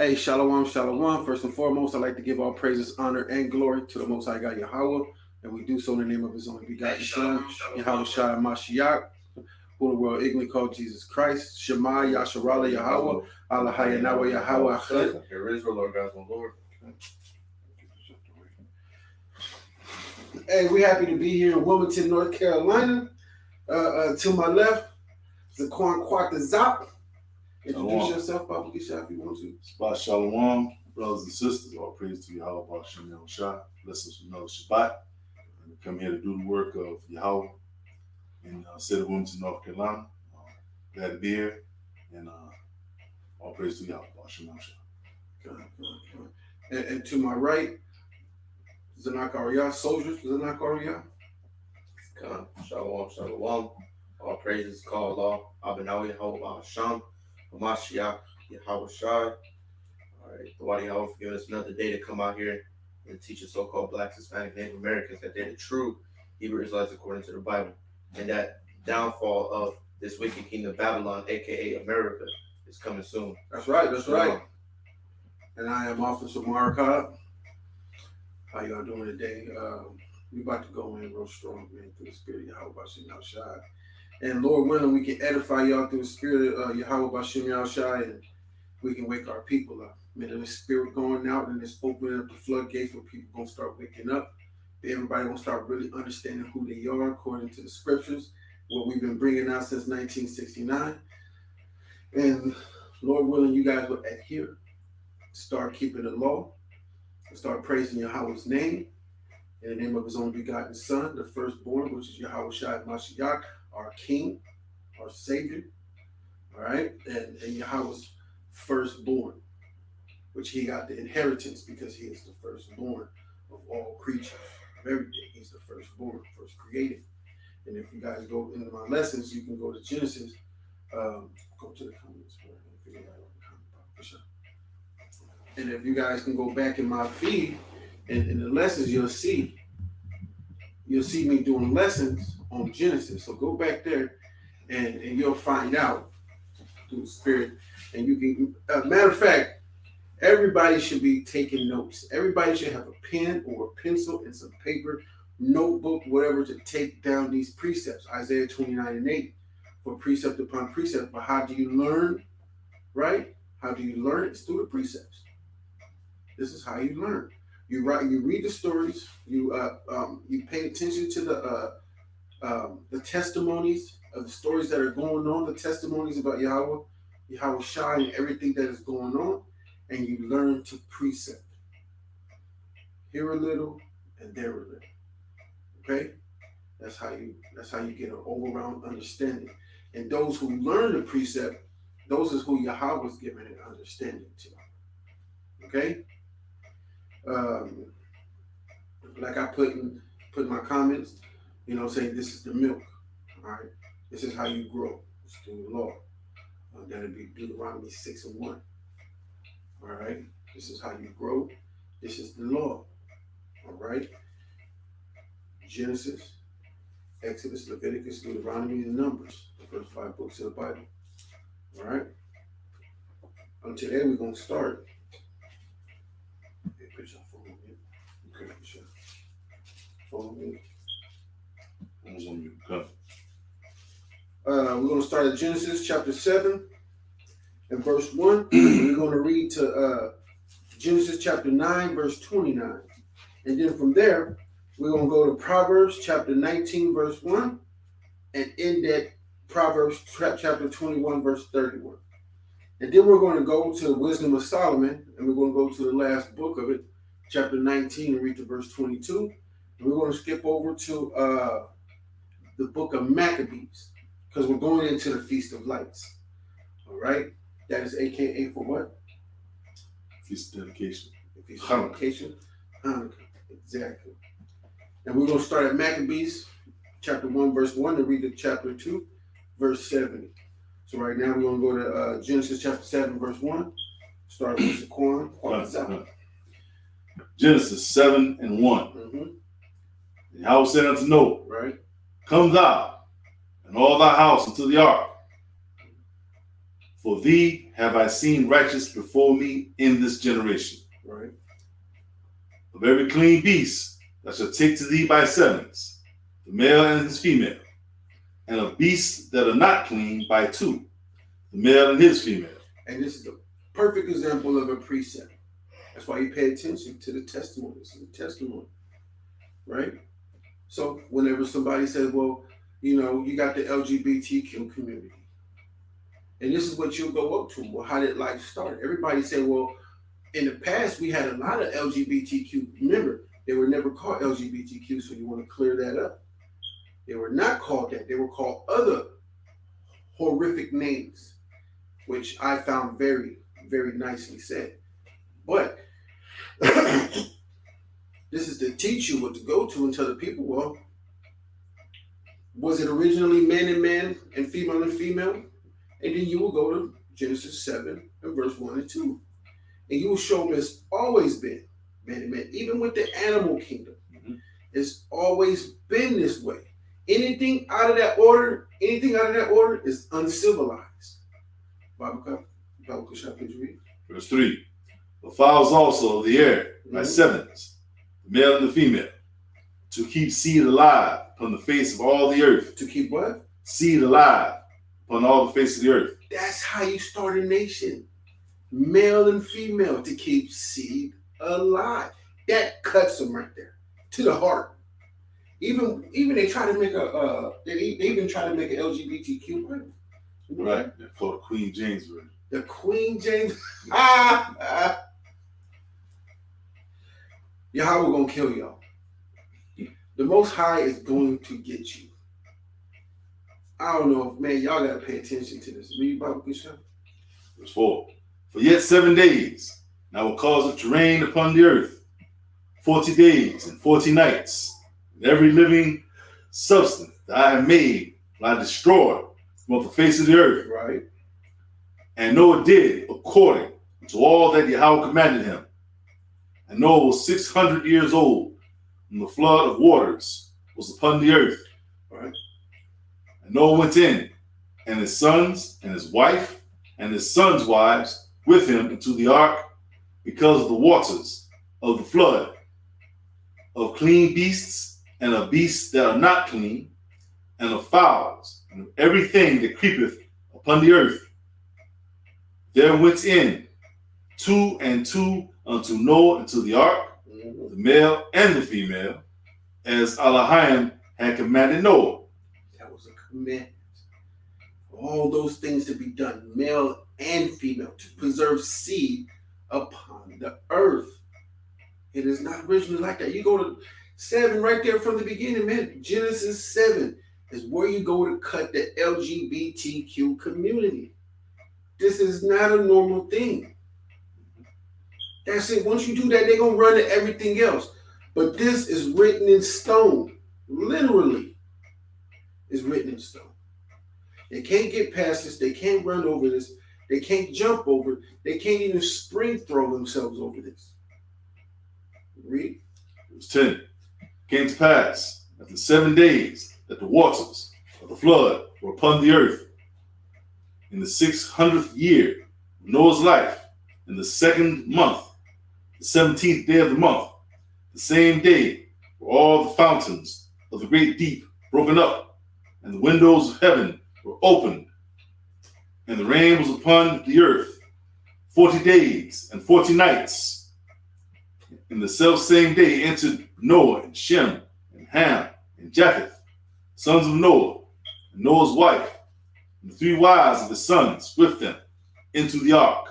Hey, shalom, shalom. First and foremost, I'd like to give all praises, honor, and glory to the Most High God Yahweh, and we do so in the name of His only begotten Son, Yahweh Shai Mashiach, who the world ignorantly called Jesus Christ. Shema Yasharala Yahweh, Allah Hayanawa Yahweh Achad. Here is the Lord God's Lord. Hey, we're happy to be here in Wilmington, North Carolina. To my left, Zaquan Kwakazop. Introduce yourself, Baba Kisha, if you want to. Shabbat Shalom, brothers and sisters. All praise to Yahweh Bashem Yahushua. Bless us with another Shabbat. And we come here to do the work of Yahweh in the city of Wilmington, North Carolina. Glad to be here. And all praise to Yahweh Bashem Yahushua. And to my right, Zanak Ariyah, soldiers, Zanak Ariyah. Shalom, shalom. All praises call Allah. Abanawi Yahweh Hashem. Mashiach, Yahweh Shai. All right, the Wadi Yahweh for giving us another day to come out here and teach the so-called Blacks, Hispanic, Native Americans that they're the true Hebrew Israelites according to the Bible. And that downfall of this wicked kingdom of Babylon, a.k.a. America, is coming soon. That's right, that's right. And I am Officer Marcotte. How y'all doing today? We about to go in real strong, man, through the spirit of Yahweh Bashem Yahushua. And Lord willing, we can edify y'all through the spirit of Yahweh Bashem Yahushua, and we can wake our people up. Man, there's a spirit going out and it's opening up the floodgates where people going to start waking up. Everybody going to start really understanding who they are according to the scriptures, what we've been bringing out since 1969. And Lord willing, you guys will adhere, start keeping the law, and start praising Yahweh's name in the name of His only begotten Son, the firstborn, which is Yahweh Shai Mashiach, our King, our Savior, all right, and Yahweh's firstborn, which He got the inheritance because He is the firstborn of all creatures, of everything. He's the firstborn, first created. And if you guys go into my lessons, you can go to Genesis, go to the comments, and if you guys can go back in my feed, and in the lessons, you'll see me doing lessons on Genesis. So go back there and you'll find out through the spirit. And you can, matter of fact, everybody should be taking notes. Everybody should have a pen or a pencil and some paper, notebook, whatever, to take down these precepts. Isaiah 29:8 for precept upon precept. But how do you learn, right? How do you learn? It's through the precepts. This is how you learn. You read the stories. You pay attention to the testimonies of the stories that are going on, the testimonies about Yahweh Shai, and everything that is going on, and you learn to precept. Here a little and there a little. Okay, that's how you get an all-around understanding. And those who learn the precept, those is who Yahweh is giving an understanding to. Okay. Like I put in my comments, saying this is the milk. All right, this is how you grow. It's through the law. That'll be Deuteronomy 6:1. All right, this is how you grow. This is the law. All right, Genesis, Exodus, Leviticus, Deuteronomy, and Numbers, the first 5 books of the Bible. All right. Today we're gonna start. We're going to start at Genesis chapter 7 and verse 1. We're going to read to Genesis chapter 9, verse 29. And then from there, we're going to go to Proverbs chapter 19, verse 1, and end at Proverbs chapter 21, verse 31. And then we're going to go to the Wisdom of Solomon, and we're going to go to the last book of it, chapter 19, and read to verse 22. And we're going to skip over to the book of Maccabees, because we're going into the Feast of Lights. All right? That is AKA for what? Feast of Dedication. Feast of Dedication. Hanukkah. Exactly. And we're going to start at Maccabees, chapter 1, verse 1, and read to chapter 2, verse 70. So right now we're going to go to Genesis chapter 7, verse 1. Start with Zaquan. Genesis 7 and 1. Mm-hmm. Yahweh said unto Noah, right? Come thou and all thy house into the ark. For thee have I seen righteous before me in this generation. Right. Of every clean beast that shall take to thee by sevens, the male and his female, and of beasts that are not clean by two, the male and his female. And this is a perfect example of a precept. That's why you pay attention to the testimony. This is a testimony, right? So whenever somebody says, well, you got the LGBTQ community, and this is what you'll go up to. Well, how did life start? Everybody say, well, in the past, we had a lot of LGBTQ. Remember, they were never called LGBTQ, so you want to clear that up. They were not called that. They were called other horrific names, which I found very, very nicely said. But this is to teach you what to go to and tell the people, well, was it originally man and man and female? And then you will go to Genesis 7 and verse 1 and 2. And you will show them it's always been man and man. Even with the animal kingdom, it's always been this way. Anything out of that order is uncivilized. Bible shall please read. Verse 3. The fowls also of the air by sevens, the male and the female, to keep seed alive upon the face of all the earth. To keep what? Seed alive upon all the face of the earth. That's how you start a nation. Male and female, to keep seed alive. That cuts them right there to the heart. Even they try to make they even try to make an LGBTQ Bible. Right. They're called the Queen James Version. The Queen James. Yahweh gonna kill y'all. The Most High is going to get you. I don't know, man. Y'all gotta pay attention to this. Read Bible, Bishop. Verse 4. For yet 7 days, and I will cause it to rain upon the earth 40 days and 40 nights, and every living substance that I have made will I destroy from off the face of the earth. Right. And Noah did according to all that Yahweh commanded him. And Noah was 600 years old when the flood of waters was upon the earth. Right. And Noah went in, and his sons and his wife and his sons' wives with him into the ark, because of the waters of the flood, of clean beasts and of beasts that are not clean, and of fowls, and of everything that creepeth upon the earth. There went in 2 and 2 unto Noah into the ark, the male and the female, as Elohim had commanded Noah. That was a commandment. All those things to be done, male and female, to preserve seed upon the earth. It is not originally like that. You go to 7 right there from the beginning, man. Genesis 7 is where you go to cut the LGBTQ community. This is not a normal thing. That's it. Once you do that, they're going to run to everything else. But this is written in stone. Literally, is written in stone. They can't get past this. They can't run over this. They can't jump over it. They can't even spring throw themselves over this. Read. Verse 10. Came to pass after 7 days that the waters of the flood were upon the earth. In the 600th year of Noah's life, in the 2nd month, the 17th day of the month, the same day were all the fountains of the great deep broken up, and the windows of heaven were opened, and the rain was upon the earth 40 days and 40 nights. In the selfsame day entered Noah and Shem and Ham and Japheth, sons of Noah, and Noah's wife, and the 3 wives of his sons with them, into the ark.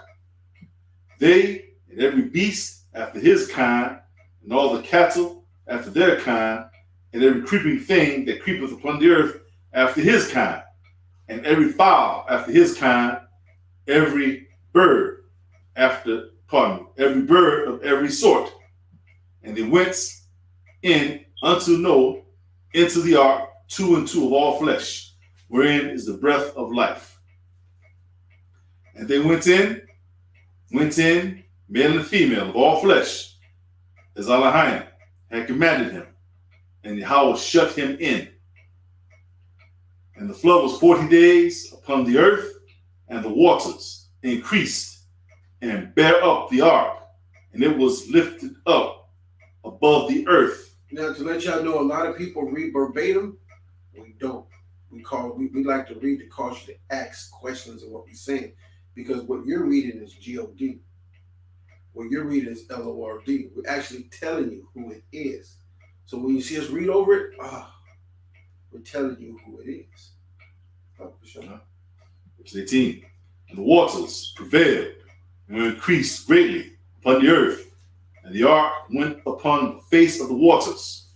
They and every beast after his kind, and all the cattle after their kind, and every creeping thing that creepeth upon the earth after his kind, and every fowl after his kind, every bird every bird of every sort. And they went in unto Noah into the ark, 2 and 2 of all flesh, wherein is the breath of life. And they went in, male and female of all flesh, as Elohim had commanded him, and Yahweh shut him in. And the flood was 40 days upon the earth, And the waters increased and bare up the ark, and it was lifted up above the earth. Now, to let y'all know, a lot of people read verbatim. We don't. We like to read to cause you to ask questions of what we're saying, because what you're reading is God. What you're reading is Lord. We're actually telling you who it is. So when you see us read over it, we're telling you who it is. Verse 18. And the waters prevailed and increased greatly upon the earth, and the ark went upon the face of the waters.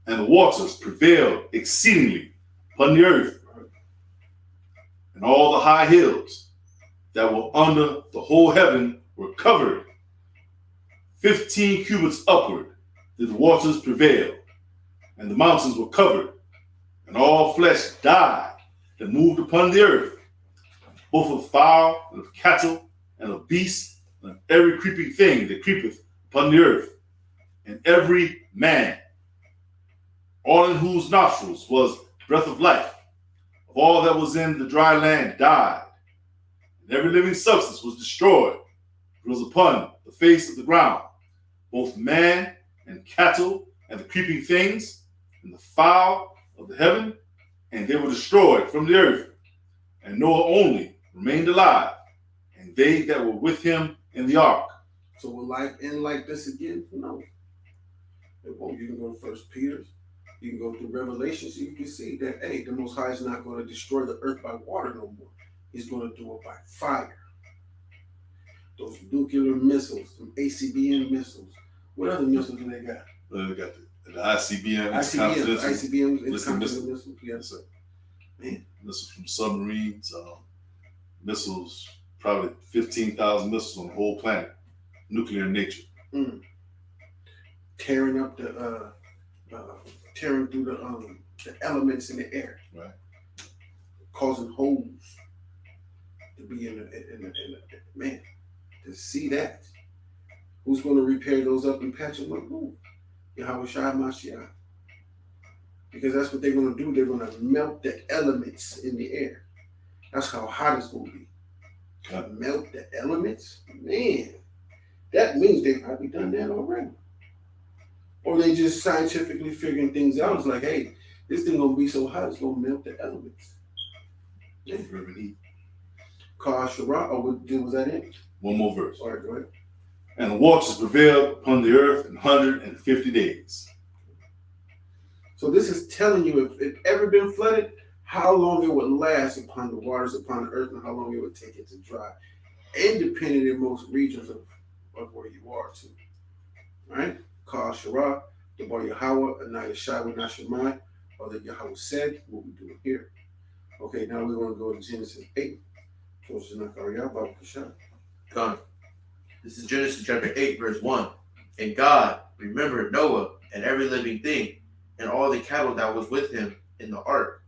And the waters prevailed exceedingly upon the earth, and all the high hills that were under the whole heaven were covered. 15 cubits upward did the waters prevail, and the mountains were covered, and all flesh died that moved upon the earth, both of fowl and of cattle and of beasts and of every creeping thing that creepeth upon the earth, and every man, all in whose nostrils was breath of life, of all that was in the dry land died, and every living substance was destroyed. It was upon the face of the ground, both man and cattle and the creeping things and the fowl of the heaven, and they were destroyed from the earth. And Noah only remained alive, and they that were with him in the ark. So will life end like this again? No. It won't. You can go to First Peter. You can go through Revelation, so you can see that, hey, the Most High is not going to destroy the earth by water no more. He's going to do it by fire. Those nuclear missiles, some ACBM missiles. What other missiles do they got? They got the ICBM, ICBMs, intercontinental missiles. missiles. Yes, sir. Man. Missiles from submarines, missiles, probably 15,000 missiles on the whole planet, nuclear in nature. Tearing up tearing through the elements in the air, right? Causing holes to be in the man. To see that, who's going to repair those up and patch them up? Who? Yahweh Shai Mashiach. Because that's what they're going to do. They're going to melt the elements in the air. That's how hot it's going to be. Melt the elements, man. That means they've probably done that already. Or they just scientifically figuring things out. It's like, hey, this thing gonna be so hot, it's gonna melt the elements. Yeah. Kal Shara, was that it? One more verse. All right, go ahead. And the waters prevailed upon the earth in 150 days. So this is telling you if it ever been flooded, how long it would last upon the waters upon the earth, and how long it would take it to dry, independent in most regions of where you are too. Right? Kal Shara, the Bar Yahweh, Anaya Shai Nashemai, or that Yahweh said, what we doing here. Okay, now we're going to go to Genesis 8. Come. This is Genesis chapter 8, verse 1. And God remembered Noah and every living thing, and all the cattle that was with him in the ark.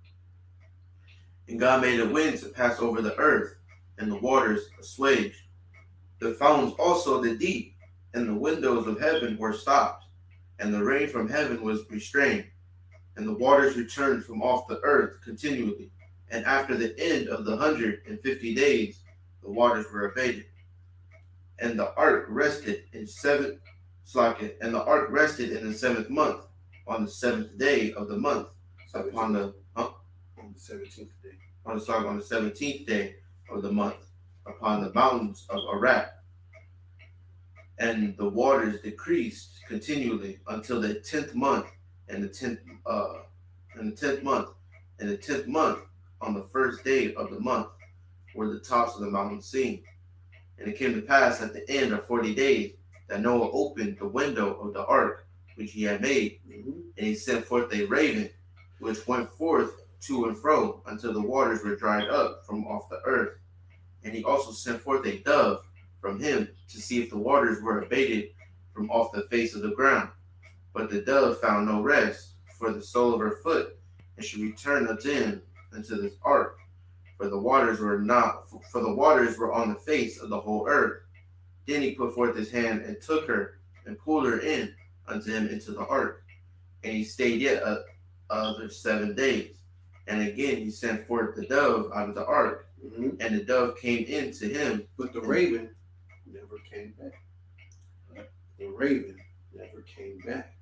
And God made a wind to pass over the earth, and the waters assuaged. The fountains also of the deep, and the windows of heaven were stopped, and the rain from heaven was restrained, and the waters returned from off the earth continually. And after the end of the 150 days, the waters were abated. And the ark rested in the 7th month, on the 7th day of the month, upon the 17th day. On the 17th day of the month, upon the mountains of Ararat. And the waters decreased continually until the 10th month, and the 10th month, on the first day of the month, were the tops of the mountains seen. And it came to pass at the end of 40 days that Noah opened the window of the ark which he had made, and he sent forth a raven, which went forth to and fro until the waters were dried up from off the earth. And he also sent forth a dove from him to see if the waters were abated from off the face of the ground. But the dove found no rest for the sole of her foot, and she returned unto him into this ark, for the waters were on the face of the whole earth. Then he put forth his hand and took her and pulled her in unto him into the ark. And he stayed yet other 7 days. And again he sent forth the dove out of the ark, Mhm. and the dove came in to him. But the raven never came back. The raven never came back.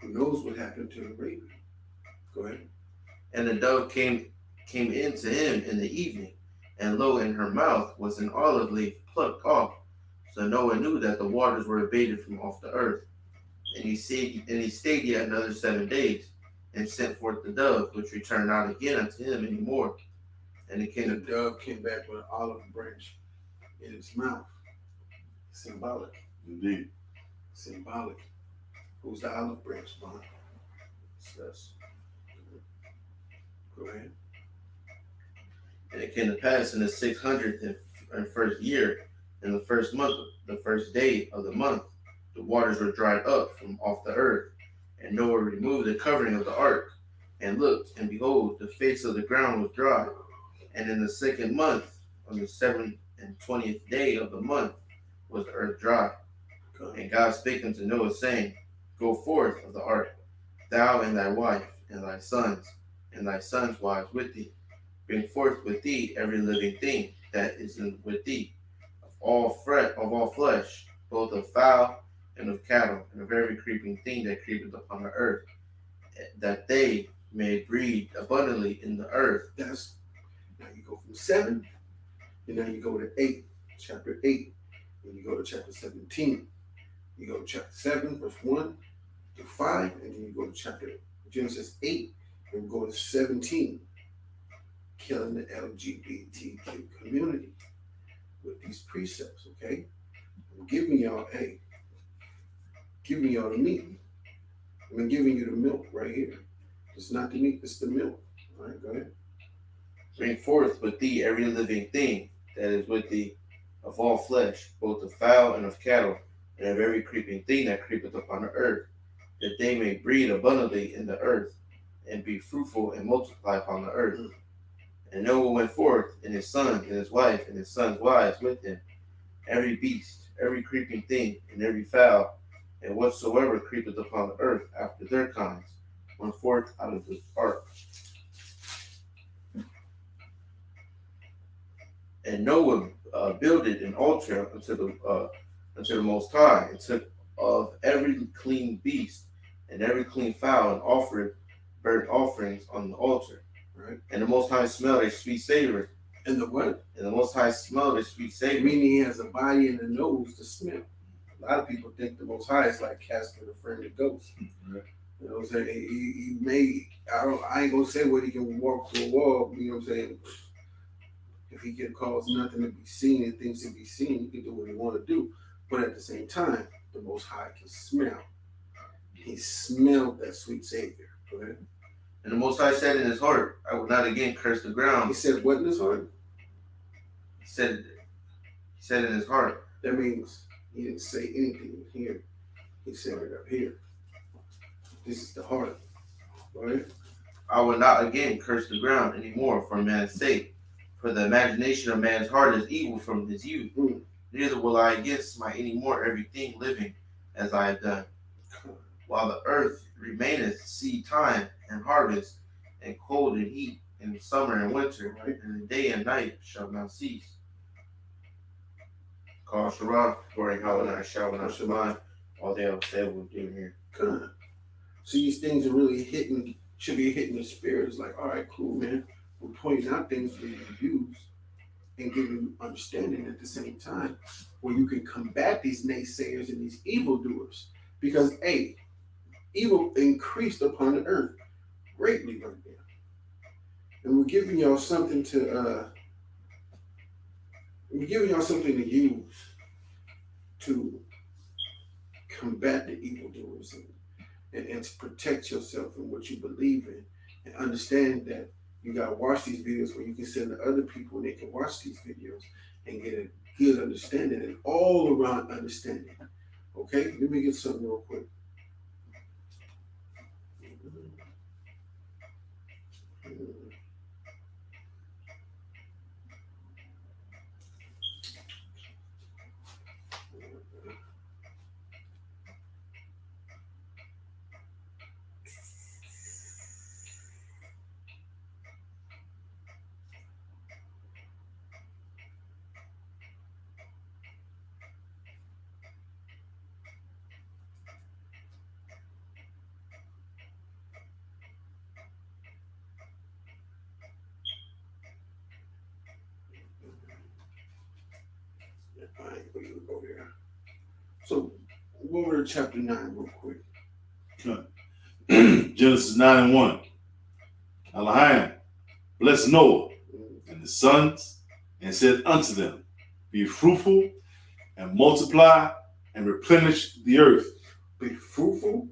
Who knows what happened to the raven? Go ahead. And the dove came in to him in the evening, and lo, in her mouth was an olive leaf plucked off. So Noah knew that the waters were abated from off the earth. And he stayed yet another 7 days, and sent forth the dove, which returned not again unto him any more. And it And the came dove came back with an olive branch in its mouth. Symbolic. Indeed. Symbolic. Who's the olive branch, Vaughn? us. Go ahead. And it came to pass in the 601st year, in the first month, the first day of the month, the waters were dried up from off the earth. And Noah removed the covering of the ark, and looked, and behold, the face of the ground was dry. And in the second month, on the 27th day of the month, was the earth dry. And God spake unto Noah, saying, Go forth of the ark, thou and thy wife, and thy sons, and thy sons' wives with thee. Bring forth with thee every living thing that is with thee, of all flesh, both of fowl and of cattle, and of every creeping thing that creepeth upon the earth, that they may breed abundantly in the earth. That's now you go from 7, and now you go to 8, chapter 8, and you go to chapter 17. You go to chapter 7, verse 1 to 5, and then you go to chapter Genesis 8, and go to 17. Killing the LGBTQ community with these precepts, okay? I'm giving y'all giving y'all the meat. I'm giving you the milk right here. It's not the meat, it's the milk. All right, go ahead. Bring forth with thee every living thing that is with thee, of all flesh, both of fowl and of cattle, and of every creeping thing that creepeth upon the earth, that they may breed abundantly in the earth, and be fruitful and multiply upon the earth. And Noah went forth, and his son, and his wife, and his sons' wives with him, every beast, every creeping thing, and every fowl, and whatsoever creepeth upon the earth after their kinds, went forth out of the ark. And Noah builded an altar unto the Most High, and took of every clean beast and every clean fowl, and offered burnt offerings on the altar. Right. And the Most High smelled a sweet savor. And the what? And the Most High smelled a sweet savor. Meaning he has a body and a nose to smell. A lot of people think the Most High is like Casper the Friendly Ghost. Right. You know what I'm saying? He may, I ain't gonna say what he can walk through a wall, you know what I'm saying? If he can cause nothing to be seen and things to be seen, he can do what he want to do. But at the same time, the Most High can smell. He smelled that sweet Savior. Go ahead. And the Most High said in his heart, I will not again curse the ground. He said what in his heart? He said in his heart. That means he didn't say anything here. He said it up here. This is the heart. Go ahead. I will not again curse the ground anymore for man's sake. For the imagination of man's heart is evil from his youth. Neither will I again smite any more everything living as I have done. While the earth remaineth seed time and harvest, and cold and heat, and summer and winter, Right. and the day and night shall not cease. Call Shirah, glory how and I shall not survive. All they have said we'll do here. Come on. So these things are really should be hitting the spirit. It's like, all right, cool, man. We're pointing out things for you to use and giving you understanding at the same time where you can combat these naysayers and these evildoers. Because, A, evil increased upon the earth greatly right now. And we're giving y'all something to use to combat the evildoers and to protect yourself and what you believe in, and understand that you gotta watch these videos where you can send to other people and they can watch these videos and get a good understanding, and all around understanding. Okay, let me get something real quick. So go over to chapter 9 real quick. Genesis 9:1. Elohim blessed Noah and his sons, and said unto them, be fruitful and multiply and replenish the earth. Be fruitful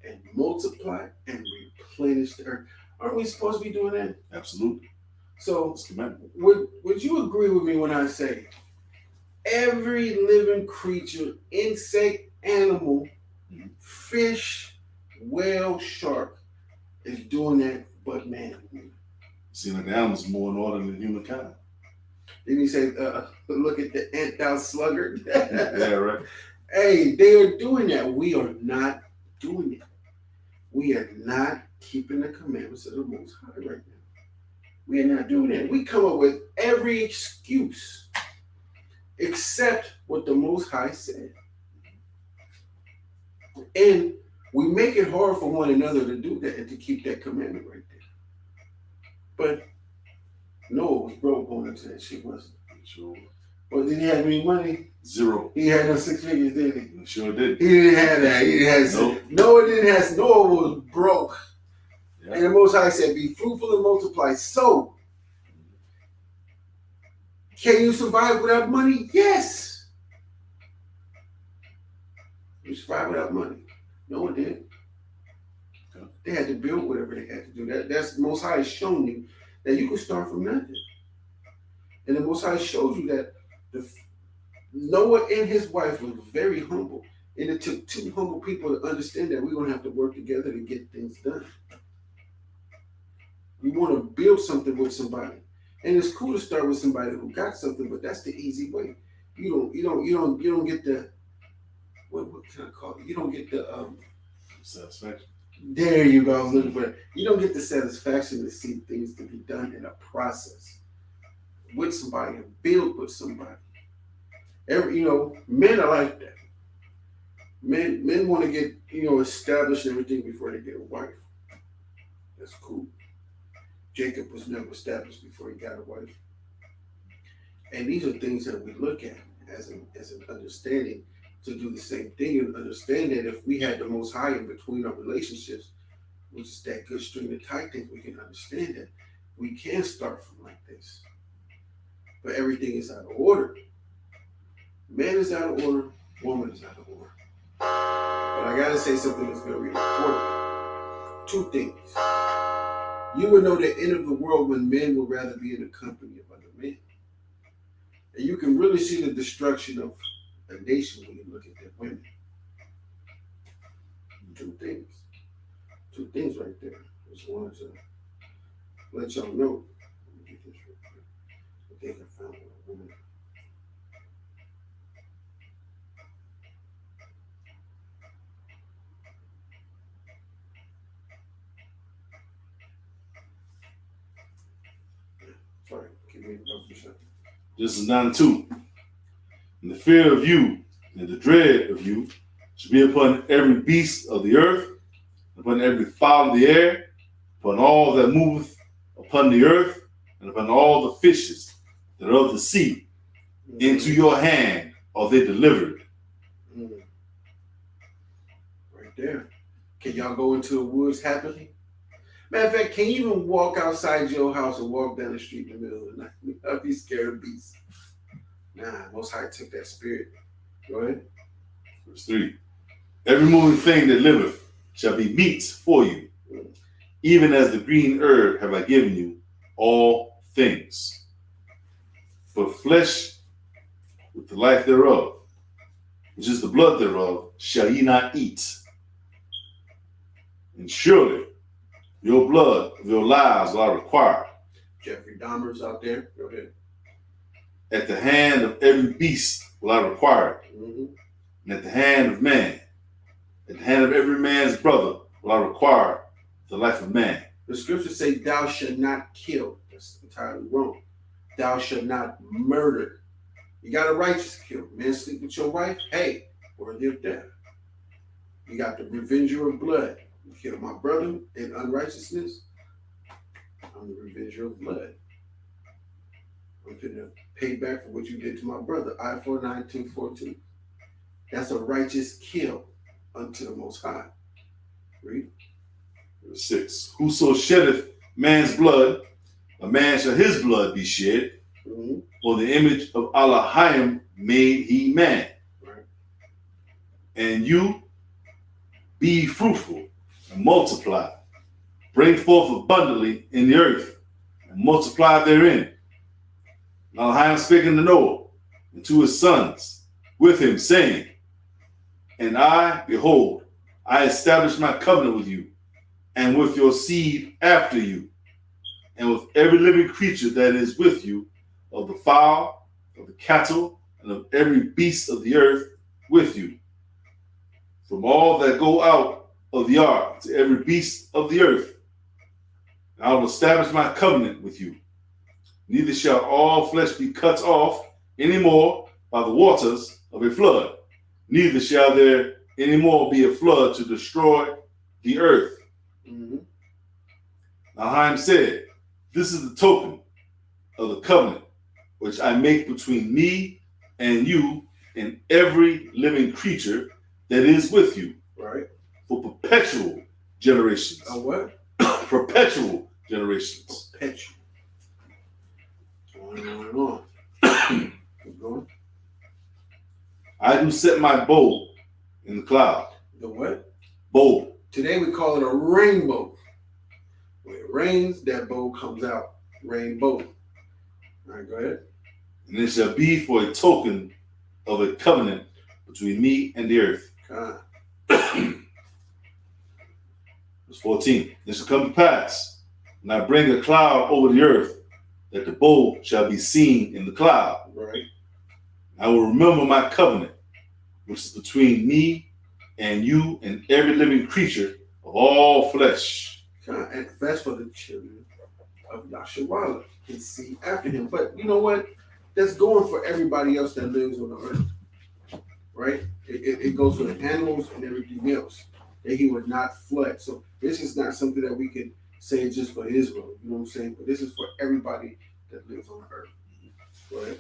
and multiply and replenish the earth. Aren't we supposed to be doing that? Absolutely. So That's the commandment. would you agree with me when I say every living creature, insect, animal, fish, whale, shark is doing that but man? Seems like the animals more in order than humankind. Then you say, look at the ant thou sluggard. Yeah, right. Hey, they are doing that. We are not doing it. We are not keeping the commandments of the Most High right now. We are not doing that. We come up with every excuse except what the Most High said. And we make it hard for one another to do that and to keep that commandment right there. But Noah was broke going into that shit, wasn't he? Sure. Well, did he have any money? Zero. He had no 6 figures, did he? Sure did. He didn't have that. He didn't have Nope. Noah didn't have. Noah was broke. Yeah. And the Most High said, be fruitful and multiply. So, can you survive without money? Yes. You survive without money. No one did. Okay. They had to build whatever they had to do. That's the Most High has shown you that you can start from nothing. And the Most High shows you that Noah and his wife were very humble. And it took 2 humble people to understand that we're going to have to work together to get things done. You want to build something with somebody. And it's cool to start with somebody who got something, but that's the easy way. You don't get the what can I call it? You don't get the satisfaction. There you go. I was looking for that. You don't get the satisfaction to see things to be done in a process with somebody and build with somebody. Men are like that. Men want to get established and everything before they get a wife. That's cool. Jacob was never established before he got a wife. And these are things that we look at as an understanding to do the same thing and understand that if we had the Most High in between our relationships, which is that good string to tie things, we can understand that we can start from like this. But everything is out of order. Man is out of order, woman is out of order. But I gotta say something that's very important. 2 things. You would know the end of the world when men would rather be in the company of other men. And you can really see the destruction of a nation when you look at their women. 2 things. 2 things right there. Just wanted to let y'all know. Let me get this real quick. I think I found a woman. Sorry, keep me up for a second. This is 9:2. And the fear of you and the dread of you should be upon every beast of the earth, upon every fowl of the air, upon all that moveth upon the earth, and upon all the fishes that are of the sea. Into your hand are they delivered. Right there. Can y'all go into the woods happily? Matter of fact, can you even walk outside your house and walk down the street in the middle of the night? I'd be scared of beasts. Nah, Most High took that spirit. Go ahead. Verse 3. Every moving thing that liveth shall be meat for you. Even as the green herb have I given you all things. But flesh with the life thereof, which is the blood thereof, shall ye not eat. And surely your blood of your lives will I require. Jeffrey Dahmer's out there. Go ahead. At the hand of every beast will I require it. And at the hand of man, at the hand of every man's brother will I require the life of man. The scriptures say, thou shalt not kill. That's entirely wrong. Thou shalt not murder. You got a righteous kill. Man sleep with your wife, hey, worthy of death. You got the revenger of blood. You kill my brother in unrighteousness, I'm the revenger of blood. I'm going to pay back for what you did to my brother. I for an eye, tooth for a tooth. That's a righteous kill unto the Most High. Read. Verse 6. Whoso sheddeth man's blood, a man shall his blood be shed, Mm-hmm. for the image of Elohim made he man. Right. And you be fruitful and multiply, bring forth abundantly in the earth, and multiply therein. And Elohim speaking to Noah and to his sons with him, saying, And I, behold, I establish my covenant with you, and with your seed after you, and with every living creature that is with you, of the fowl, of the cattle, and of every beast of the earth with you, from all that go out of the ark to every beast of the earth. And I will establish my covenant with you. Neither shall all flesh be cut off any more by the waters of a flood, neither shall there any more be a flood to destroy the earth. Mm-hmm. Elohim said, This is the token of the covenant which I make between me and you and every living creature that is with you, Right. for perpetual generations. A what? Perpetual generations. Perpetual. On and on and on. Keep going. I do set my bow in the cloud. The what? Bow. Today we call it a rainbow. When it rains, that bow comes out. Rainbow. All right, go ahead. And it shall be for a token of a covenant between me and the earth. God. Verse 14. It shall come to pass, when I bring a cloud over the earth, that the bow shall be seen in the cloud. Right. I will remember my covenant, which is between me and you and every living creature of all flesh. God. And that's for the children of Yasharala and see after him. But you know what? That's going for everybody else that lives on the earth. Right? It goes for the animals and everything else. That he would not flood. So this is not something that we can say just for Israel. You know what I'm saying? But this is for everybody that lives on the earth. Go ahead.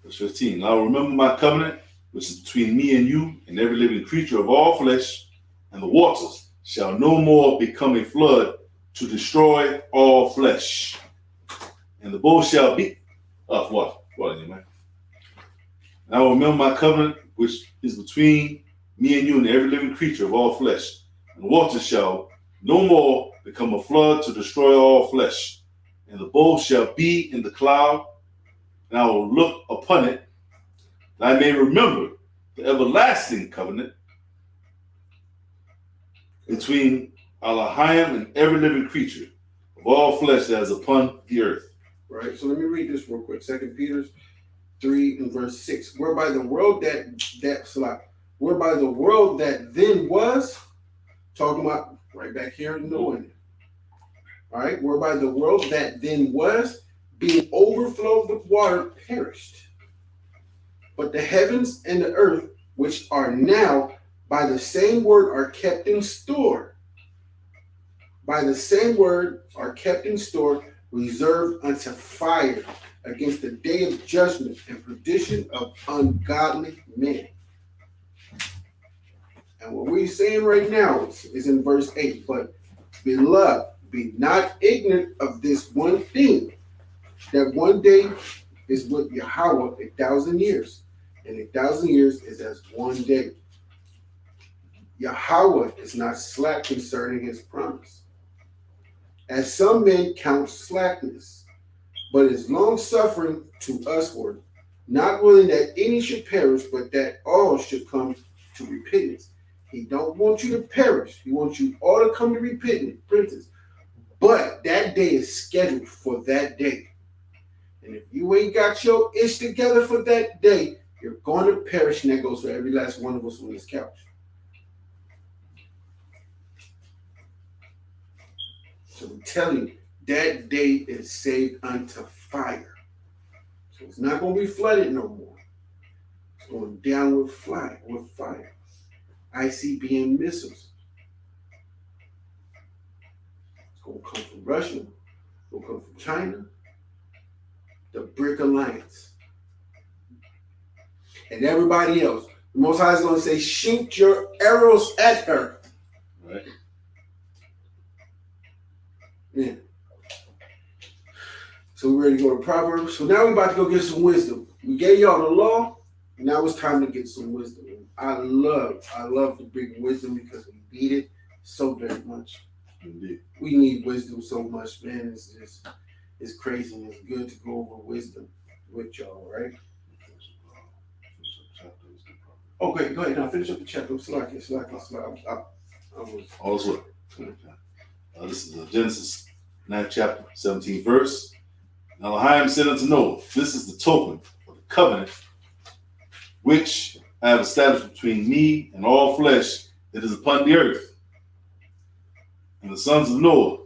Verse 15. I will remember my covenant, which is between me and you and every living creature of all flesh, and the waters shall no more become a flood to destroy all flesh. And the bow shall be of what? What anyway? And I will remember my covenant, which is between me and you and every living creature of all flesh. And the waters shall no more become a flood to destroy all flesh. And the bow shall be in the cloud, and I will look upon it, that I may remember the everlasting covenant between Elohim and every living creature of all flesh that is upon the earth. Right. So let me read this real quick. 2 Peter 3 and verse 6. Whereby the world that then was, talking about right back here in Noah. All right. Whereby the world that then was, being overflowed with water, perished. But the heavens and the earth, which are now by the same word are kept in store. By the same word are kept in store, reserved unto fire against the day of judgment and perdition of ungodly men. And what we're saying right now is in verse 8. But beloved, be not ignorant of this one thing, that one day is with Yahweh 1,000 years, and 1,000 years is as one day. Yahweh is not slack concerning his promise, as some men count slackness, but is long-suffering to usward, not willing that any should perish, but that all should come to repentance. He don't want you to perish. He wants you all to come to repentance. But that day is scheduled for that day. And if you ain't got your ish together for that day, you're going to perish. And that goes for every last one of us on this couch. So I'm telling you, that day is saved unto fire. So it's not going to be flooded no more. It's going down with fire. ICBM missiles. It's going to come from Russia. It's going to come from China. The BRIC Alliance. And everybody else. The Most High is going to say, shoot your arrows at her. Right. Yeah. So we're ready to go to Proverbs. So now we're about to go get some wisdom. We gave y'all the law. Now it's time to get some wisdom. I love to bring wisdom because we need it so very much. Indeed. We need wisdom so much, man. It's crazy. It's good to go over wisdom with y'all, right? Okay, go ahead. Now finish up the chapter. I'm slacking. I was. All is well. This is Genesis 9th chapter, 17th verse. Now Elohim said unto Noah, this is the token of the covenant which I have established between me and all flesh that is upon the earth. And the sons of Noah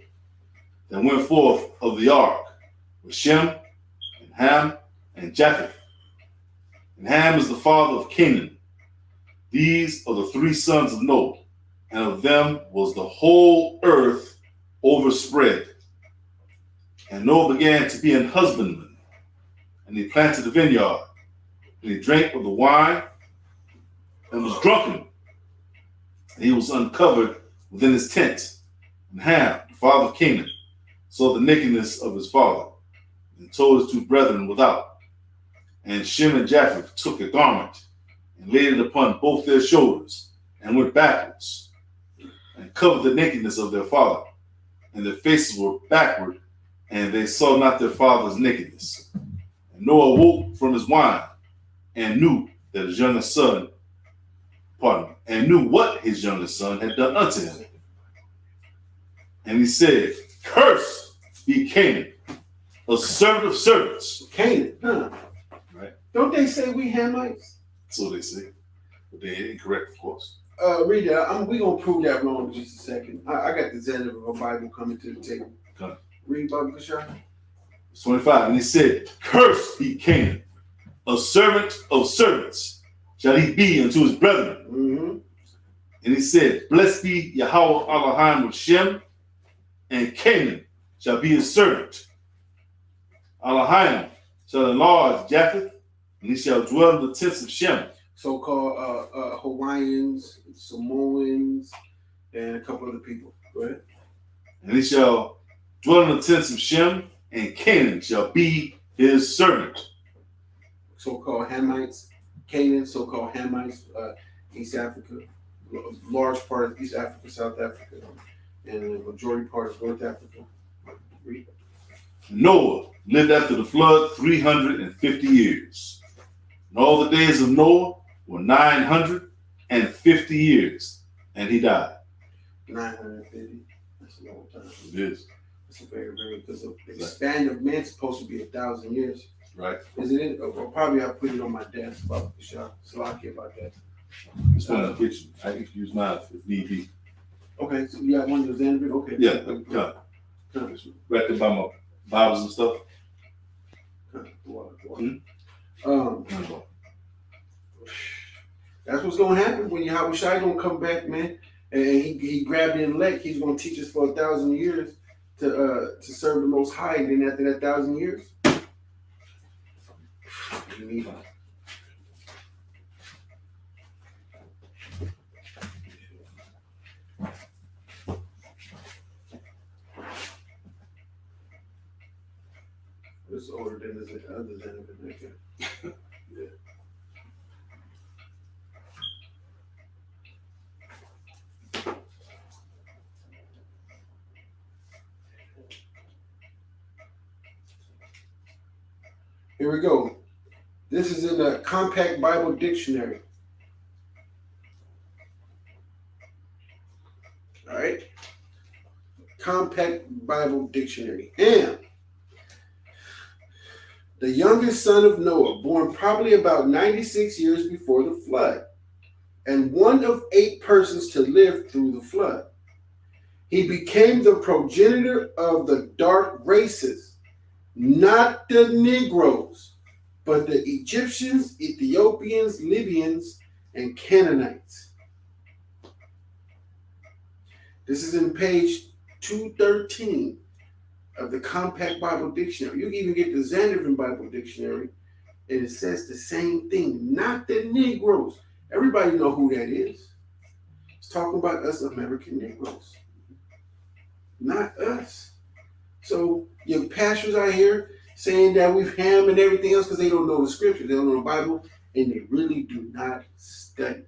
that went forth of the ark were Shem and Ham and Japheth. And Ham is the father of Canaan. These are the three sons of Noah, and of them was the whole earth overspread. And Noah began to be an husbandman, and he planted a vineyard, and he drank of the wine, and was drunken. And he was uncovered within his tent. And Ham, the father of Canaan, saw the nakedness of his father, and told his two brethren without. And Shem and Japheth took a garment, and laid it upon both their shoulders, and went backwards, and covered the nakedness of their father. And their faces were backward, and they saw not their father's nakedness. And Noah awoke from his wine, and knew that his youngest son, and knew what his youngest son had done unto him. And he said, cursed be Canaan, a servant of servants. Canaan, huh? Right. Don't they say we Hamites? So they say. But they're incorrect, of course. Read that. We're going to prove that wrong in just a second. I got the zenith of a Bible coming to the table. Okay. Read Bible, Kashar. 25. And he said, cursed be Canaan, a servant of servants shall he be unto his brethren. Mm-hmm. And he said, blessed be Yahweh Elohim with Shem, and Canaan shall be his servant. Elohim shall enlarge Japheth, and he shall dwell in the tents of Shem. So-called Hawaiians, Samoans, and a couple other people. Go ahead. And he shall dwell in the tents of Shem, and Canaan shall be his servant. So-called Hamites, Canaan, so-called Hamites, East Africa, large part of East Africa, South Africa, and the majority part of North Africa. Read. Noah lived after the flood 350 years. And all the days of Noah were 950 years, and he died. 950. That's a long time. It is. That's a very, because the span of man's supposed to be 1,000 years. Right. Isn't it? Or probably I put it on my desk, about the shop. So I'll care about that. It's not in the kitchen. I can use mine if need be. Okay, so you got one of those end of it? Okay. Yeah, come. Right there by my Bibles and stuff. That's what's gonna happen when Yahweh Shai gonna come back, man. And he grabbed the elect. He's gonna teach us for 1,000 years to serve the Most High. And then after that 1,000 years, you need him. It's older than the other than it. Yeah. Here we go. This is in the Compact Bible Dictionary. All right. Compact Bible Dictionary. And the youngest son of Noah, born probably about 96 years before the flood, and one of 8 persons to live through the flood. He became the progenitor of the dark races, not the Negroes, but the Egyptians, Ethiopians, Libyans, and Canaanites. This is in page 213 of the Compact Bible Dictionary. You can even get the Zandervan Bible Dictionary, and it says the same thing. Not the Negroes. Everybody know who that is. It's talking about us American Negroes, not us. So your pastors out here saying that we've ham and everything else because they don't know the scripture, they don't know the Bible, and they really do not study.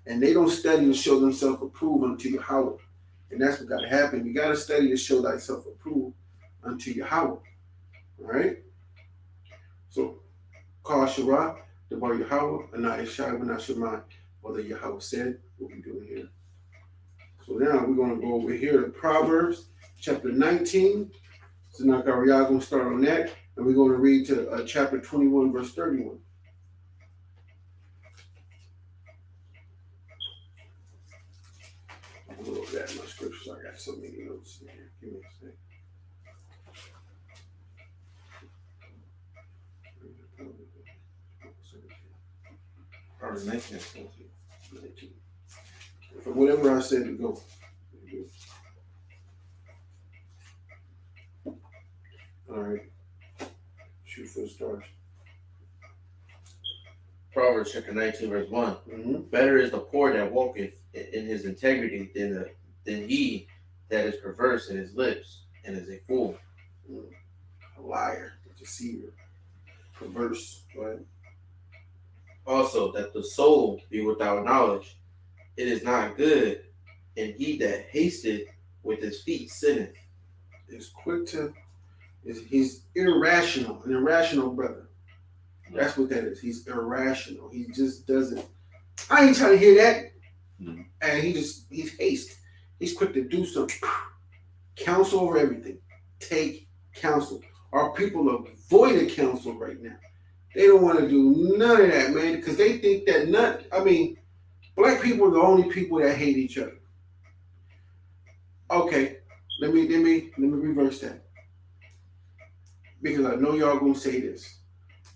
And they don't study to show themselves approved unto Yahweh. And that's what got to happen. You got to study to show thyself approved unto Yahweh. All right? So, call Shirah, the bar Yahweh, Anai Shai, Benah Shemai, whether Yahweh said what we're doing here. So now we're going to go over here to Proverbs chapter 19. So now y'all going to start on that. And we're going to read to chapter 21, verse 31. I'm going to look at my scriptures. I got so many notes in here. Give me a second. Proverbs 19. For whatever I said to go. All right. Shoot for the stars. Proverbs chapter 19, verse 1. Mm-hmm. Better is the poor that walketh in his integrity than he that is perverse in his lips and is a fool. A liar, a deceiver, perverse. Right? Also, that the soul be without knowledge, it is not good, and he that hasteth with his feet sinneth. Is quick to, he's irrational, an irrational brother. That's what that is. He's irrational. He just doesn't. I ain't trying to hear that. Mm-hmm. And he's haste. He's quick to do something. Counsel over everything. Take counsel. Our people avoid a counsel right now. They don't want to do none of that, man, because they think that black people are the only people that hate each other. Okay, let me reverse that. Because I know y'all gonna say this.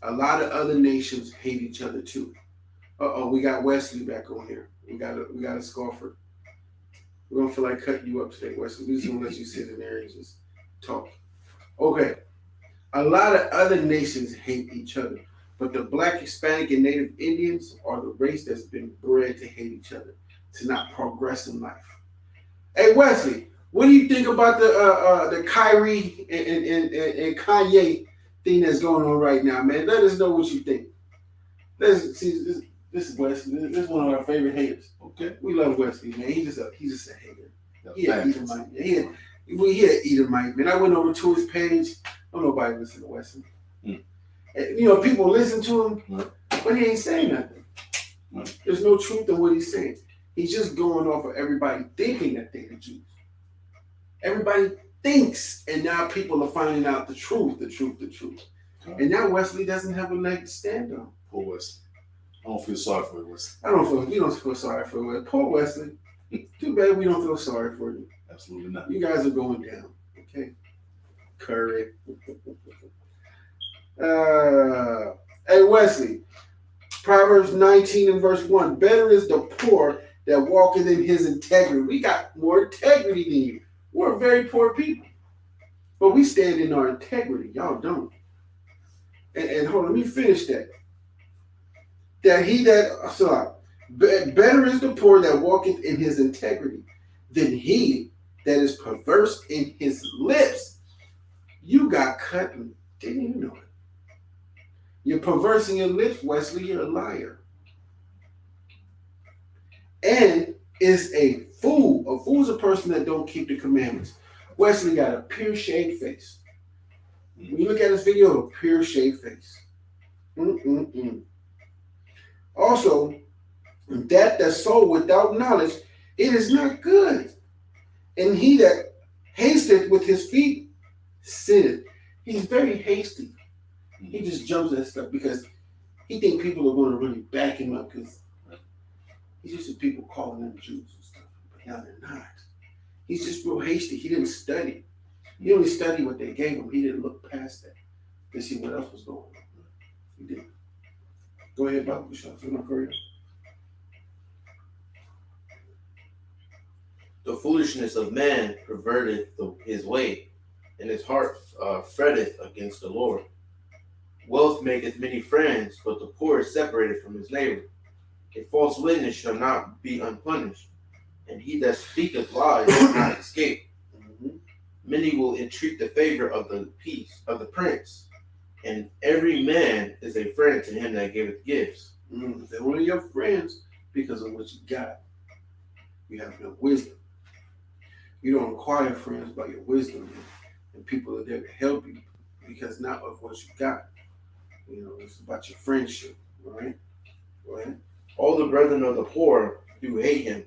A lot of other nations hate each other too. We got Wesley back on here. We got a scoffer. We're gonna feel like cutting you up today, Wesley. We're just gonna let you sit in there and just talk. Okay. A lot of other nations hate each other, but the Black, Hispanic, and Native Indians are the race that's been bred to hate each other, to not progress in life. Hey Wesley, what do you think about the Kyrie and Kanye thing that's going on right now, man? Let us know what you think. Let's see. This is Wesley. This is one of our favorite haters. Okay. We love Wesley, man. He's just a hater. That's He an facts. Edomite. He an Edomite, man. I went over to his page. Don't nobody listen to Wesley. Mm. And, people listen to him, Right. but he ain't saying nothing. Right. There's no truth in what he's saying. He's just going off of everybody thinking that they're the Jews. Everybody thinks, and now people are finding out the truth. Okay. And now Wesley doesn't have a leg to stand on. Poor Wesley. I don't feel sorry for you, Wesley. We don't feel sorry for Wesley. Poor Wesley. Too bad we don't feel sorry for you. Absolutely not. You guys are going down. Okay. Curry. Hey Wesley. Proverbs 19 and verse 1. Better is the poor that walketh in his integrity. We got more integrity than you. We're very poor people. But we stand in our integrity. Y'all don't. And hold on, let me finish that. Better is the poor that walketh in his integrity than he that is perverse in his lips. You got cut and didn't even know it. You're perverse in your lips, Wesley. You're a liar. And is a fool. A fool is a person that don't keep the commandments. Wesley got a pure shaved face. When you look at this video, a pure shaved face. Also, that soul without knowledge, it is not good. And he that hasteth with his feet sinneth. He's very hasty. He just jumps at stuff because he thinks people are going to really back him up because he's used to people calling them Jews and stuff. But now they're not. He's just real hasty. He didn't study. He only studied what they gave him. He didn't look past that to see what else was going on. He didn't. Go ahead, Bob. The foolishness of man perverteth his way, and his heart fretteth against the Lord. Wealth maketh many friends, but the poor is separated from his neighbor. A false witness shall not be unpunished, and he that speaketh lies shall not escape. Many will entreat the favor of the peace of the prince, and every man is a friend to him that giveth gifts. They're only your friends because of what you got. You have no wisdom. You don't acquire friends by your wisdom, and people are there to help you because not of what you got. It's about your friendship. All right? Go ahead. All the brethren of the poor do hate him.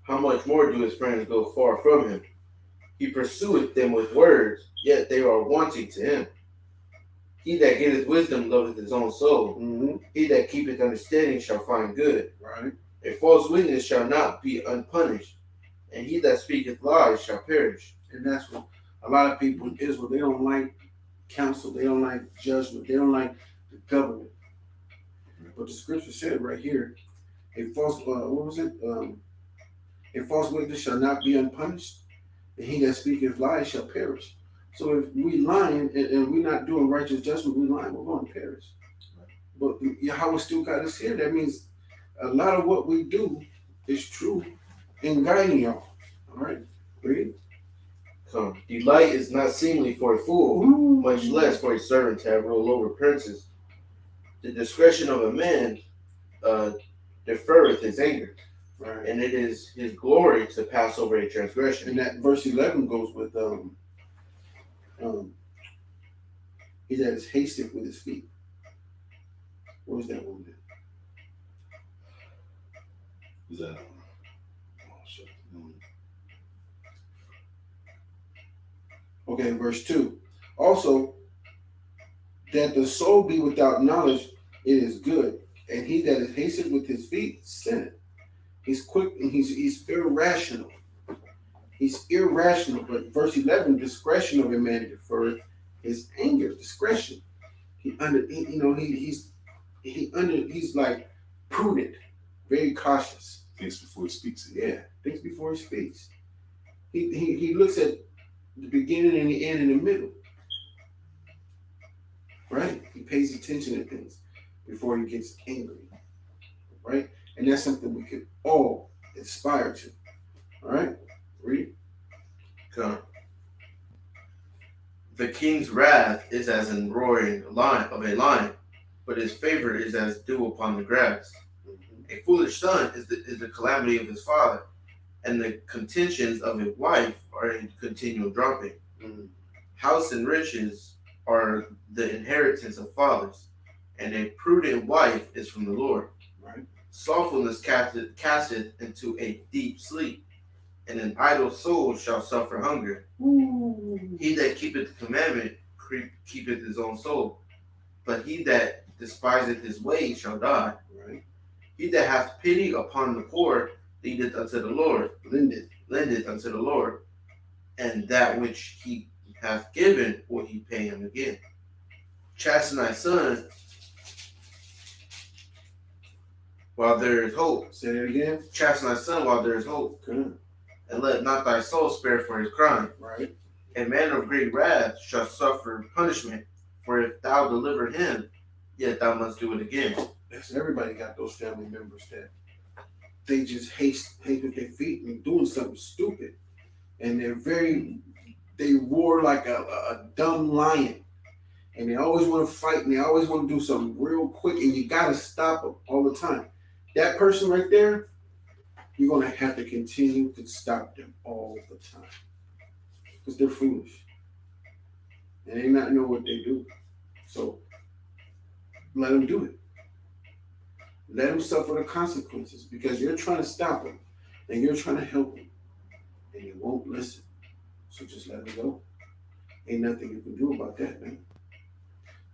How much more do his friends go far from him? He pursueth them with words, yet they are wanting to him. He that getteth wisdom loveth his own soul. He that keepeth understanding shall find good. Right. A false witness shall not be unpunished, and he that speaketh lies shall perish. And that's what a lot of people in Israel, they don't like counsel, they don't like judgment, they don't like the government. But the scripture said right here, a false a false witness shall not be unpunished, and he that speaketh lies shall perish. So if we lying and we're not doing righteous judgment, we lying, we're going to perish. But Yahweh still got us here. That means a lot of what we do is true in guiding y'all. All right, read. Come. Delight is not seemly for a fool, much less for a servant to have rule over princes. The discretion of a man deferreth his anger, Right. and it is his glory to pass over a transgression. And that verse 11 goes with he that is hasty with his feet. What is that one there? Is that? Oh, shit. Okay, verse 2. Also, that the soul be without knowledge, it is good. And he that is hasted with his feet, sinneth. He's quick and he's irrational. He's irrational. But verse 11, discretion of a man deferreth his anger. Discretion. He's like prudent, very cautious. Thinks before he speaks. Yeah, thinks before he speaks. He looks at the beginning and the end and the middle. Right? He pays attention to things before he gets angry. Right? And that's something we could all aspire to. All right? Read. Come. The king's wrath is as an roaring lion of a lion, but his favor is as dew upon the grass. A foolish son is the calamity of his father, and the contentions of his wife are a continual dropping. House and riches are the inheritance of fathers, and a prudent wife is from the Lord. Right. Slothfulness casteth into a deep sleep, and an idle soul shall suffer hunger. He that keepeth the commandment keepeth his own soul, but he that despiseth his way shall die. Right. He that hath pity upon the poor leadeth unto the Lord, lendeth unto the Lord, and that which he hath given will he pay him again. Chasten thy son while there is hope. Say that again. Chasten thy son while there is hope, Good. and let not thy soul spare for his crime. Right. A man of great wrath shall suffer punishment, for if thou deliver him, yet thou must do it again. Yes, everybody got those family members that they just hate with their feet and doing something stupid. And they roar like a dumb lion. And they always want to fight and they always want to do something real quick, and you got to stop them all the time. That person right there, you're going to have to continue to stop them all the time. Because they're foolish. And they not know what they do. So let them do it. Let them suffer the consequences, because you're trying to stop them and you're trying to help them, and they won't listen. So just let them go. Ain't nothing you can do about that, man.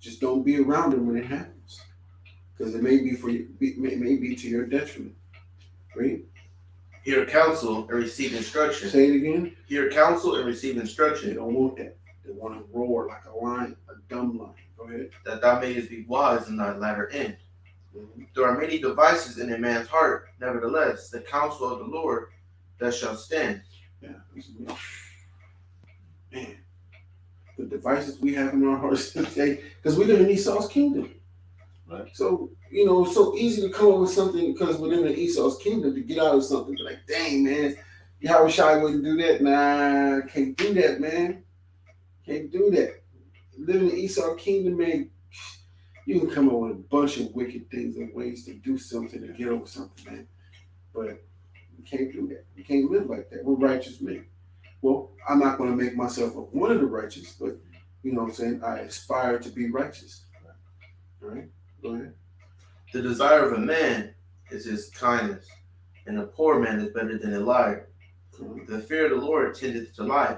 Just don't be around them when it happens, because it may be may be to your detriment. Right? Hear counsel and receive instruction. Say it again. Hear counsel and receive They instruction, don't want that. They want to roar like a lion, a dumb lion. Go ahead. that thou mayest be wise in thy latter end. Mm-hmm. There are many devices in a man's heart, nevertheless, the counsel of the Lord that shall stand. Yeah. Man, the devices we have in our hearts today, because we live in Esau's kingdom. Right. So, it's so easy to come up with something because within the Esau's kingdom to get out of something. Like, dang, man, Yahweh Shai wouldn't do that. Nah, can't do that, man. Can't do that. Living in the Esau kingdom, man, you can come up with a bunch of wicked things and ways to do something to get over something, man. But you can't do that. You can't live like that. We're righteous men. Well, I'm not going to make myself one of the righteous, but you know what I'm saying? I aspire to be righteous. All right? Go ahead. The desire of a man is his kindness, and a poor man is better than a liar. The fear of the Lord tendeth to life,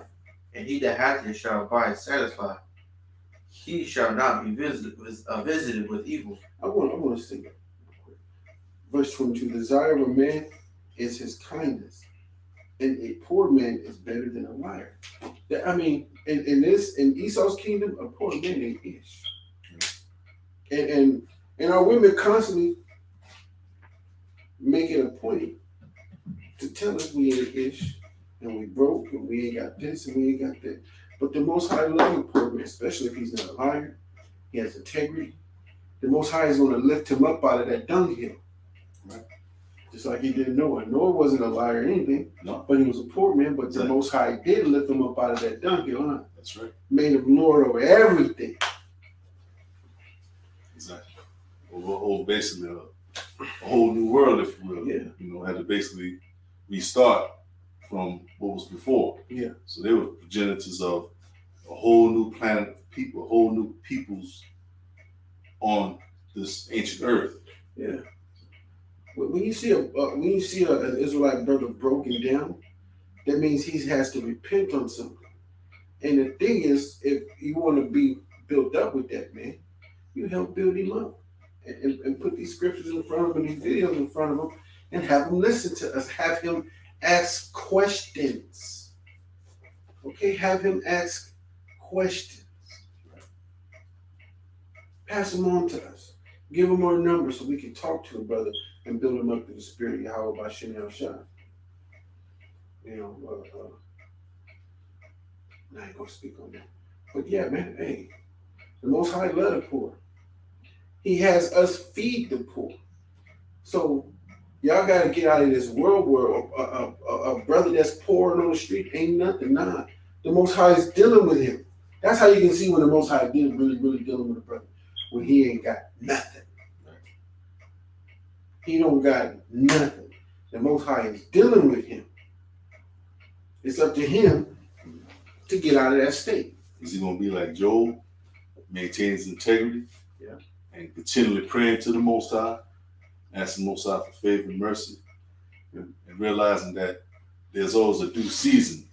and he that hath it shall abide satisfied. He shall not be visited with evil. I want to sing it. Verse 22, the desire of a man is his kindness, and a poor man is better than a liar. I mean, in Esau's kingdom, a poor man ain't ish. And our women constantly make it a point to tell us we ain't ish, and we broke, and we ain't got this, and we ain't got that. But the Most High loves a poor man, especially if he's not a liar, he has integrity. The Most High is going to lift him up out of that dunghill. Right? Just like he did Noah. Noah wasn't a liar or anything, No. but he was a poor man. But the Most High did lift him up out of that dunghill, huh? That's right. Made him Lord over everything. Exactly. Well, basically a whole new world, if you will. Yeah. Had to basically restart from what was before. Yeah. So they were progenitors of a whole new planet of people, a whole new peoples on this ancient earth. Yeah. When you see an Israelite brother broken down, that means he has to repent on something. And the thing is, if you want to be built up with that man, you help build him up and put these scriptures in front of him, these videos in front of him, and have him listen to us. Have him ask questions. Okay, have him ask questions. Pass them on to us. Give him our number so we can talk to him, brother, and build him up through the spirit of Yahweh by Shem Shai. I ain't gonna speak on that. But yeah, man, hey, the Most High love the poor. He has us feed the poor. So y'all gotta get out of this world where a brother that's poor on the street ain't nothing. Nah, the Most High is dealing with him. That's how you can see when the Most High is really dealing with a brother. When he ain't got nothing. He don't got nothing. The Most High is dealing with him. It's up to him to get out of that state. Is he going to be like Job, maintain his integrity, and continually praying to the Most High, asking the Most High for favor and mercy, and realizing that there's always a due season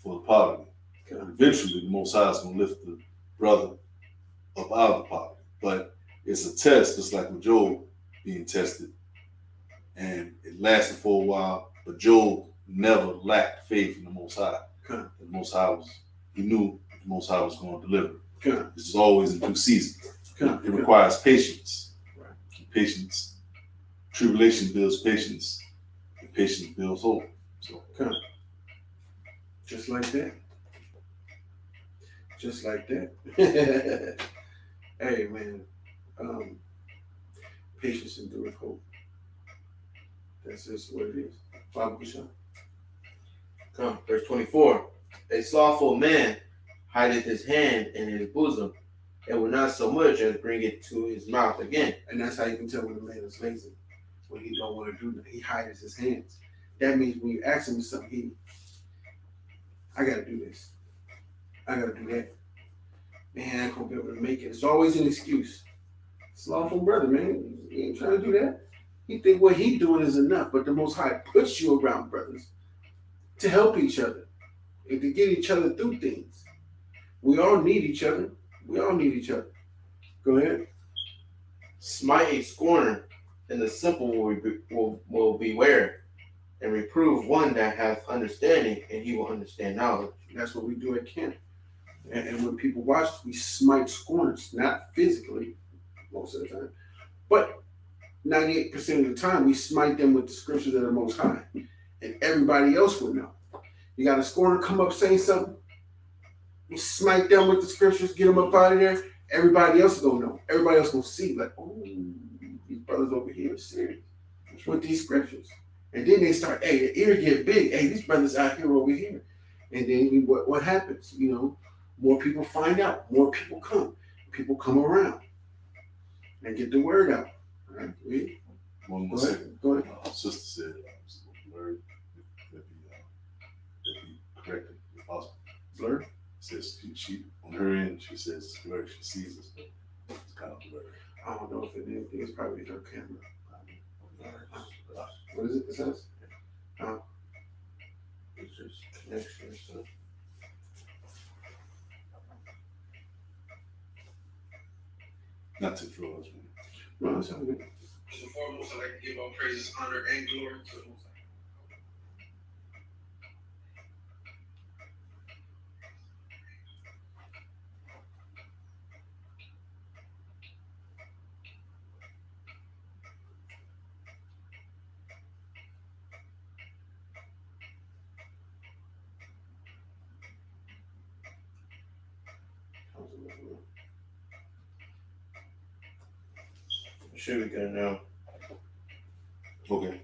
for the poverty. And eventually, the Most High is going to lift the brother up out of the poverty. But it's a test, just like with Job being tested. And it lasted for a while, but Job never lacked faith in the Most High. The Most High he knew the Most High was going to deliver. This is always in due season. It requires patience. Right. Patience. Tribulation builds patience, and patience builds hope. So, just like that. Just like that. Hey, man. Patience endureth hope. That's just what it is. Verse 24. A slothful man hideth his hand in his bosom, and will not so much as bring it to his mouth again. And that's how you can tell when a man is lazy. When he don't want to do that, he hides his hands. That means when you ask him something, I got to do this. I got to do that. Man, I ain't going to be able to make it. It's always an excuse. Slothful brother, man. He ain't trying to do that. He think what he doing is enough, but the Most High puts you around brothers to help each other and to get each other through things. We all need each other. We all need each other. Go ahead. Smite a scorner, and the simple will beware, and reprove one that hath understanding, and he will understand knowledge. That's what we do at camp. And when people watch, we smite scorners, not physically most of the time, but 98% of the time we smite them with the scriptures of the Most High, and everybody else would know. You got a scorner come up saying something, you smite them with the scriptures, get them up out of there, everybody else is gonna know. Everybody else gonna see, like, oh, these brothers over here are serious with these scriptures. And then they start, hey, the ear get big. Hey, these brothers out here over here. And then what happens? You know, more people find out, more people come around and get the word out. All right, read. One more Go ahead. second. Go ahead. Sister said, blurred, that be corrected if possible. Blur. Says she on her end, she says it's blurred. She sees us, but it's kind of blurred. I don't know if it is. It's probably her camera. What is it? It says? It's just connection or something. Not to throw us, man. No, it's all good. First and foremost, I'd like to give all praises, honor, and glory to the Most High. Should be good now. Okay.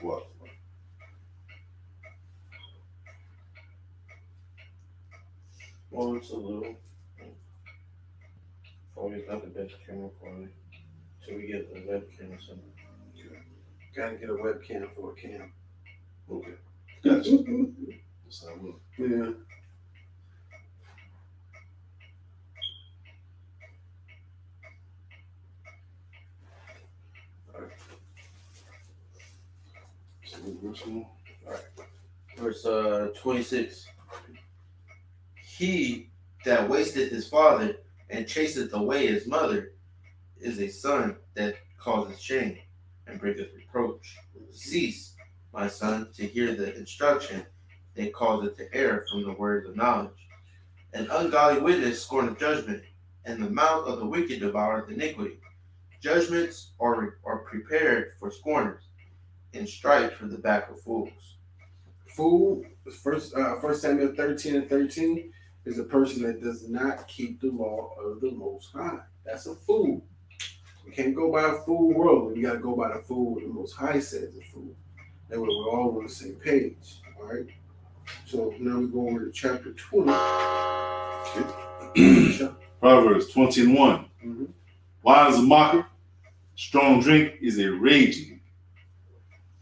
What? Well, it's a little. Always not the best camera quality. Till we get the webcam or something. Gotta get a webcam for a cam. Okay. Gotcha. That's how I will. Yeah. So what verse more? Verse 26. He that wasteth his father and chaseth away his mother is a son that causeth shame and bringeth reproach. Cease, my son, to hear the instruction that causeth to err from the words of knowledge. An ungodly witness scorneth judgment, and the mouth of the wicked devoureth iniquity. Judgments are prepared for scorners, and stripes for the back of fools. Fool, First Samuel 13:13 is a person that does not keep the law of the Most High. That's a fool. You can't go by a fool world. You got to go by the fool the Most High says a fool. That way we're all on the same page. All right. So now we go over to chapter 20. Proverbs 20:1. Mm-hmm. Wine is a mocker, strong drink is a raging,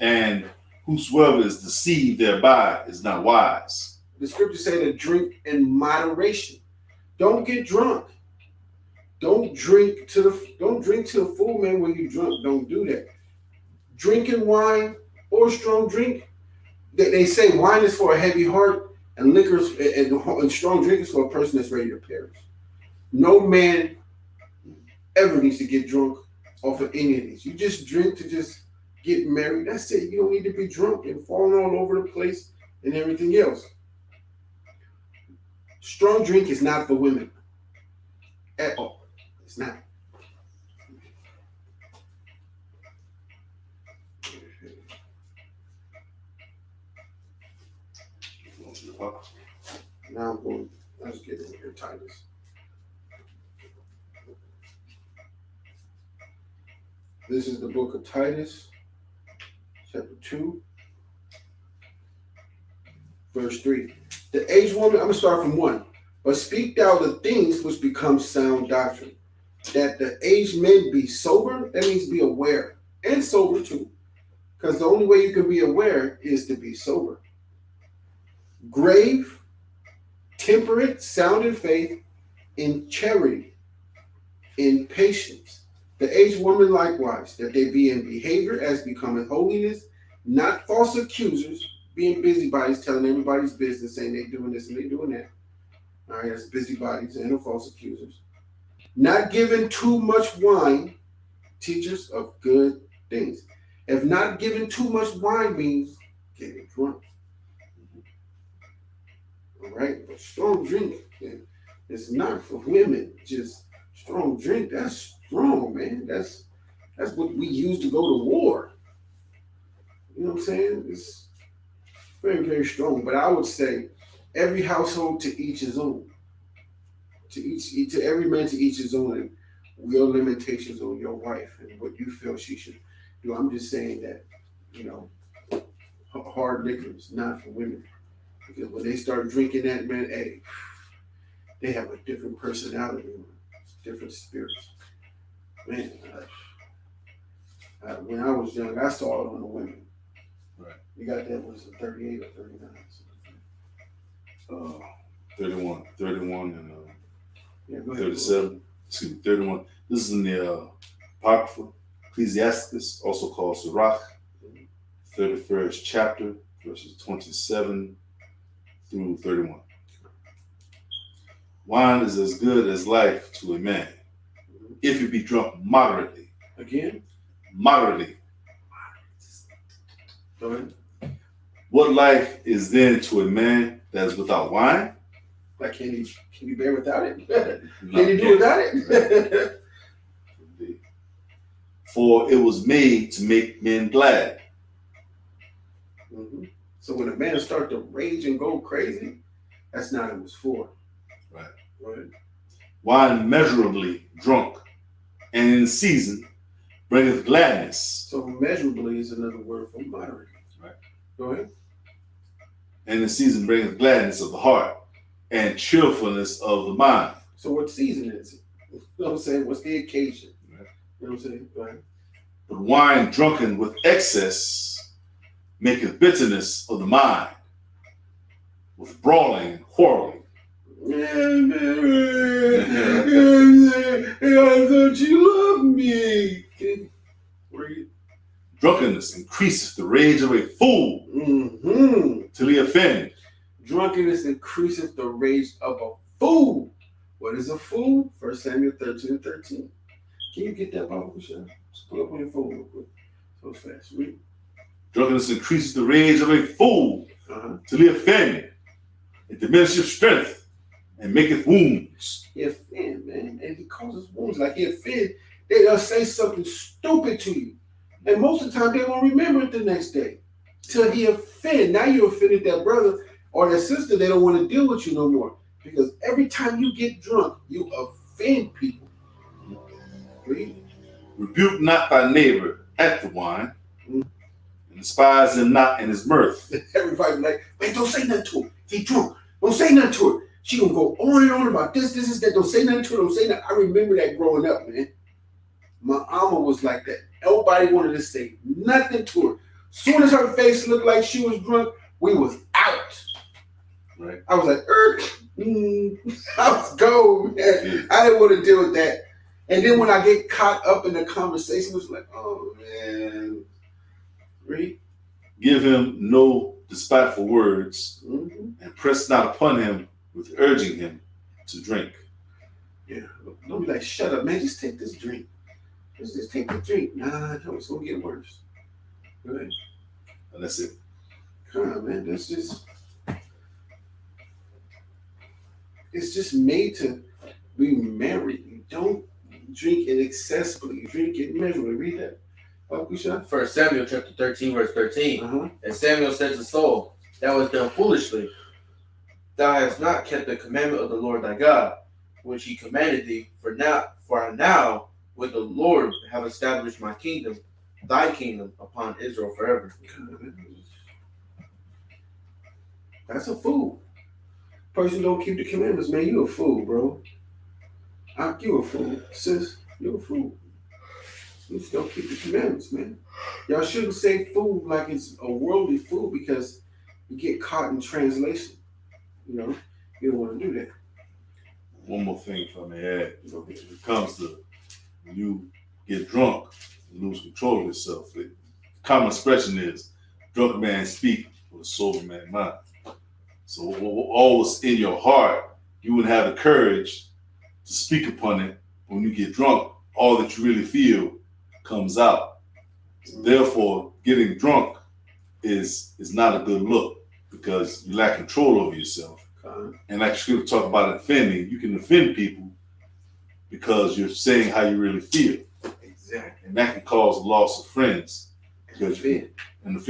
and whosoever is deceived thereby is not wise. The scriptures say to drink in moderation. Don't get drunk. Don't drink to the full, man. When you drunk, don't do that. Drinking wine or strong drink, they say wine is for a heavy heart, and liquor and strong drink is for a person that's ready to perish. No man ever needs to get drunk off of any of these. You just drink to just get married. That's it. You don't need to be drunk and falling all over the place and everything else. Strong drink is not for women at all. It's not. Now let's get in here, Titus. This is the book of Titus, chapter 2, verse 3. The aged woman, I'm going to start from 1. But speak thou the things which become sound doctrine, that the aged men be sober. That means be aware, and sober too. Because the only way you can be aware is to be sober. Grave, temperate, sound in faith, in charity, in patience. The aged woman likewise, that they be in behavior as becoming holiness, not false accusers, being busybodies, telling everybody's business, saying they doing this and they doing that. All right, that's busybodies and the false accusers. Not giving too much wine, teachers of good things. If not giving too much wine means getting drunk. All right, but strong drink is not for women. Just strong drink, that's strong, man. That's what we use to go to war. You know what I'm saying? It's very, very strong. But I would say every household to each his own. To every man to each his own. And your limitations on your wife and what you feel she should do. I'm just saying that, you know, hard liquor is not for women because when they start drinking that, man, hey, they have a different personality, different spirits. Man, when I was young, I saw it on the women. Right. You got that, was it 38 or 39? 31 and Yeah, go ahead. 37. Excuse me, 31. This is in the Apocrypha, Ecclesiasticus, also called Sirach, 31st chapter, verses 27 through 31. Wine is as good as life to a man, if it be drunk moderately. Again? Moderately. Go ahead. What life is then to a man that is without wine? Like, can you bear without it? No, Can you do without it? For it was made to make men glad. Mm-hmm. So when a man starts to rage and go crazy, that's not what it was for. Right. Right. Wine measurably drunk and in season bringeth gladness. So measurably is another word for moderate. Right. Go ahead. And in season bringeth gladness of the heart and cheerfulness of the mind. So what season is it? You know what I'm saying? What's the occasion? Right. You know what I'm saying? Go ahead. But wine drunken with excess maketh bitterness of the mind, with brawling and quarreling. I thought you loved me. Drunkenness increaseth the rage of a fool till he offend. Drunkenness increaseth the rage of a fool. What is a fool? 1 Samuel 13:13. Can you get that Bible, Michelle? Just pull up on your phone real quick. So fast. Read. Drunkenness increases the rage of a fool till he offend. It diminisheth strength and maketh wounds. He offend, man. And he causes wounds. Like he offend, they'll say something stupid to you. And most of the time they won't remember it the next day. Till he offend. Now you offended that brother or that sister, they don't want to deal with you no more. Because every time you get drunk, you offend people. Read. Rebuke not thy neighbor at the wine, and despise him not in his mirth. Everybody be like, man, don't say nothing to him. He drunk. Don't say nothing to her. She gonna go on and on about this, that. Don't say nothing to her. Don't say nothing. I remember that growing up, man. My alma was like that. Nobody wanted to say nothing to her. Soon as her face looked like she was drunk, we was out. Right. I was like, I was gone, man. I didn't want to deal with that. And then when I get caught up in the conversation, it was like, oh man. Read. Give him no despiteful words, and press not upon him with urging him to drink. Yeah. Don't be like, shut up, man. Just take this drink. Just take the drink. Nah, no, it's gonna get worse. Go ahead. And that's it. Come on, man. That's just, it's just made to be married. You don't drink it excessively. You drink it measurably. Read that. Kusha? 1 Samuel chapter 13, verse 13. And Samuel said to Saul, thou hast done foolishly. Thou hast not kept the commandment of the Lord thy God, which he commanded thee. For now would the Lord have established my kingdom, thy kingdom, upon Israel forever. That's a fool. Person don't keep the commandments, man. You a fool, bro. You a fool, sis. You a fool. You just don't keep the commandments, man. Y'all shouldn't say fool like it's a worldly fool because you get caught in translation. You know, you don't want to do that. One more thing, if I may add, when it comes to when you get drunk and lose control of yourself, the common expression is, drunk man speak with a sober man mind. So all was in your heart, you wouldn't have the courage to speak upon it. When you get drunk, all that you really feel comes out. So therefore, getting drunk is not a good look because you lack control over yourself. And like Scripture talk about offending, you can offend people because you're saying how you really feel. Exactly. And that can cause a loss of friends because offend. And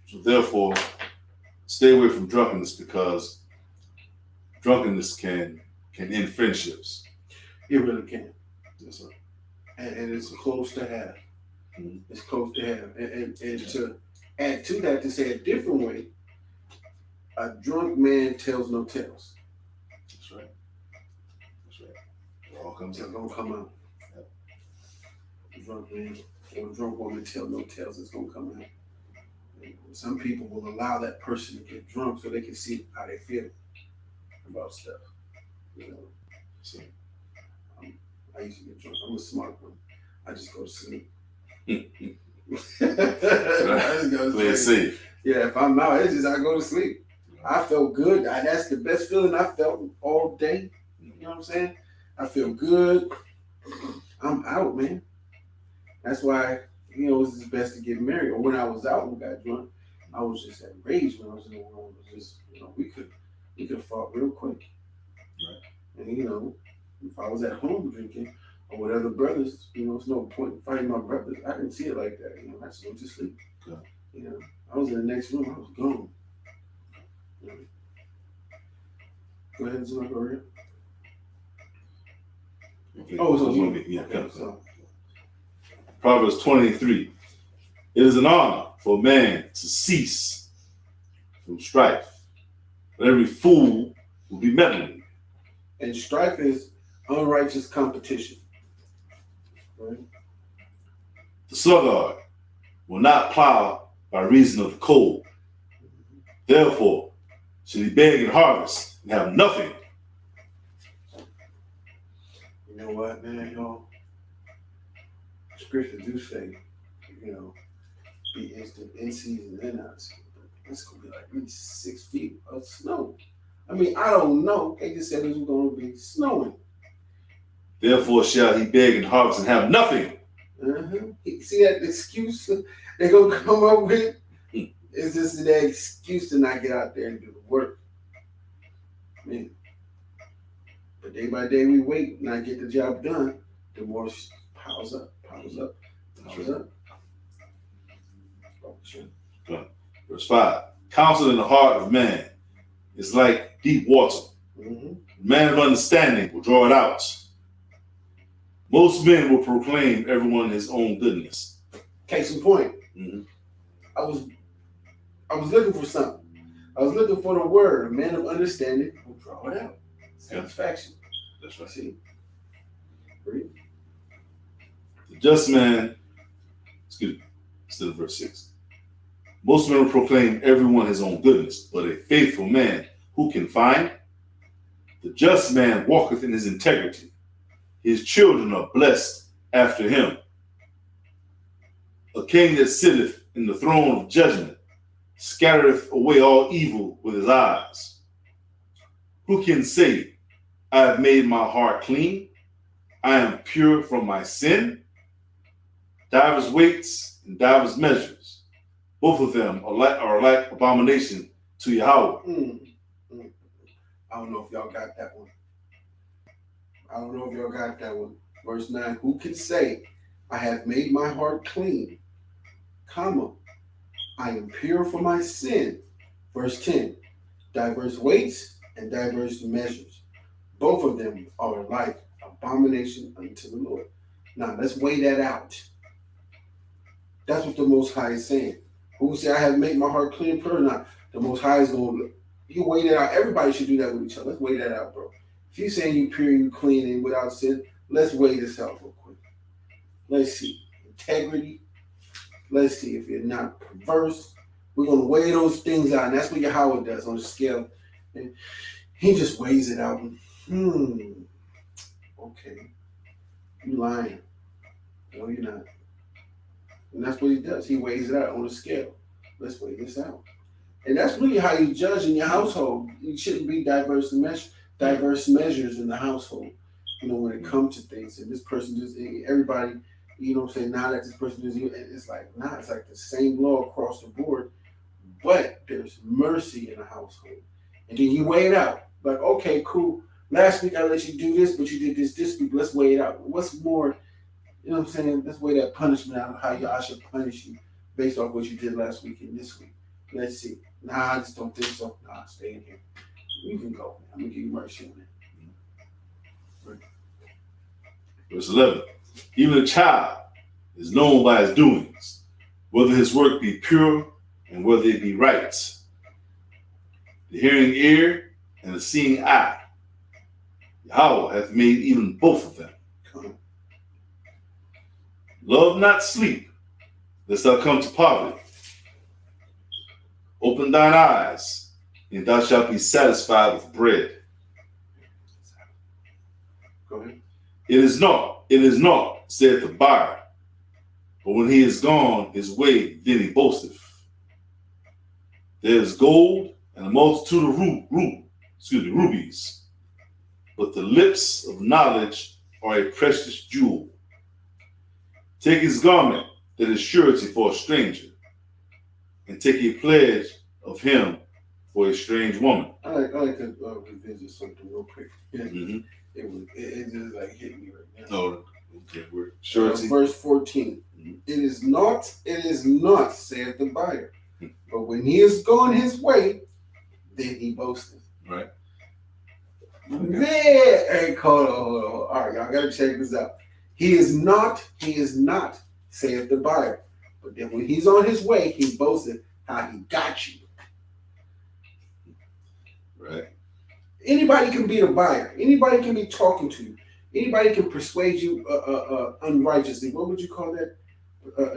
so therefore, stay away from drunkenness because drunkenness can end friendships. It really can. Yes, sir. And it's close to half. Mhm. It's close to half. And to add to that, to say a different way, a drunk man tells no tales. That's right. That's right. It all comes It's out. gonna come out. Yep. A drunk man or a drunk woman tell no tales. It's gonna come out. And some people will allow that person to get drunk so they can see how they feel about stuff. You know, So, I used to get drunk. I'm a smart one. I just go to sleep. play I just go to it sleep. safe. Yeah, if I'm out, it's just I go to sleep. I felt good. That's the best feeling I felt all day. You know what I'm saying? I feel good. I'm out, man. That's why, you know, it's best to get married. Or when I was out and got drunk, I was just enraged when I was in the world. It was just, you know, we could have fought real quick. Right. And, you know, if I was at home drinking or with other brothers, you know, there's no point in fighting my brothers. I didn't see it like that. You know, I just went to sleep. Yeah. You know, I was in the next room. I was gone. You know. Go ahead and zoom over here. Okay. Oh, so you, yeah. okay, so Proverbs 23. It is an honor for a man to cease from strife, but every fool will be meddling. and strife is unrighteous competition. Right? The sluggard will not plow by reason of the cold. Therefore, should he beg and harvest and have nothing. You know what, man, y'all? Scripture do say, you know, be instant in season and out of season. It's gonna be like at least 6 feet of snow. I mean, I don't know. They just said it was gonna be snowing. Therefore shall he beg and harvest and have nothing. See that excuse they're gonna come up with? It's just that excuse to not get out there and do the work. Man. But day by day we wait and I get the job done, the more piles up. Verse 5. Counsel in the heart of man is like deep water. Mm-hmm. Man of understanding will draw it out. Most men will proclaim everyone his own goodness. Case in point, Mm-hmm. I was looking for something. I was looking for the word. A man of understanding will draw it out. Satisfaction. That's right. See? Read. The just man, still verse 6. Most men will proclaim everyone his own goodness, but a faithful man who can find? The just man walketh in his integrity. His children are blessed after him. A king that sitteth in the throne of judgment scattereth away all evil with his eyes. Who can say, I have made my heart clean? I am pure from my sin? Divers weights and divers measures. Both of them are like abomination to Yahweh. I don't know if y'all got that one. Verse 9, who can say, I have made my heart clean, comma, I am pure from my sin. Verse 10, diverse weights and diverse measures. Both of them are like abomination unto the Lord. Now, let's weigh that out. That's what the Most High is saying. Who say, I have made my heart clean, pure or not? The Most High is going to, you weigh that out. Everybody should do that with each other. Let's weigh that out, bro. If you're saying you pure, you clean, and without sin, let's weigh this out real quick. Let's see. Integrity. Let's see if you're not perverse. We're going to weigh those things out. And that's what Yahweh does on the scale. And he just weighs it out. Okay. You lying. No, you're not. And that's what he does. He weighs it out on the scale. Let's weigh this out. And that's really how you judge in your household. You shouldn't be diverse measures in the household. You know, when it comes to things. And this person just, everybody, you know what I'm saying, now that this person is, it's like, it's like the same law across the board. But there's mercy in the household. And then you weigh it out. Like, okay, cool. Last week I let you do this, but you did this week. Let's weigh it out. What's more, you know what I'm saying? Let's weigh that punishment out of how I should punish you based off what you did last week and this week. Let's see. Nah, I just don't think so. Nah, stay in here. You can go. I'm gonna give you mercy on that. Verse 11. Even a child is known by his doings, whether his work be pure and whether it be right. The hearing ear and the seeing eye. Yahweh hath made even both of them. Love not sleep, lest thou come to poverty. Open thine eyes, and thou shalt be satisfied with bread. Go ahead. It is not, saith the buyer. But when he is gone his way, then he boasteth. There is gold and a multitude of rubies, but the lips of knowledge are a precious jewel. Take his garment that is surety for a stranger, and take a pledge of him for a strange woman. I like to revisit something real quick. Yeah. Mm-hmm. It just like hit me right now. Oh, okay. We're surety. Verse 14. Mm-hmm. It is not, saith the buyer. But when he is gone his way, then he boasteth. Right. Okay. Hey, hold on. All right, y'all gotta check this out. He is not, saith the buyer. But then when he's on his way, he boasteth how he got you. Right. Anybody can be the buyer. Anybody can be talking to you. Anybody can persuade you unrighteously. What would you call that?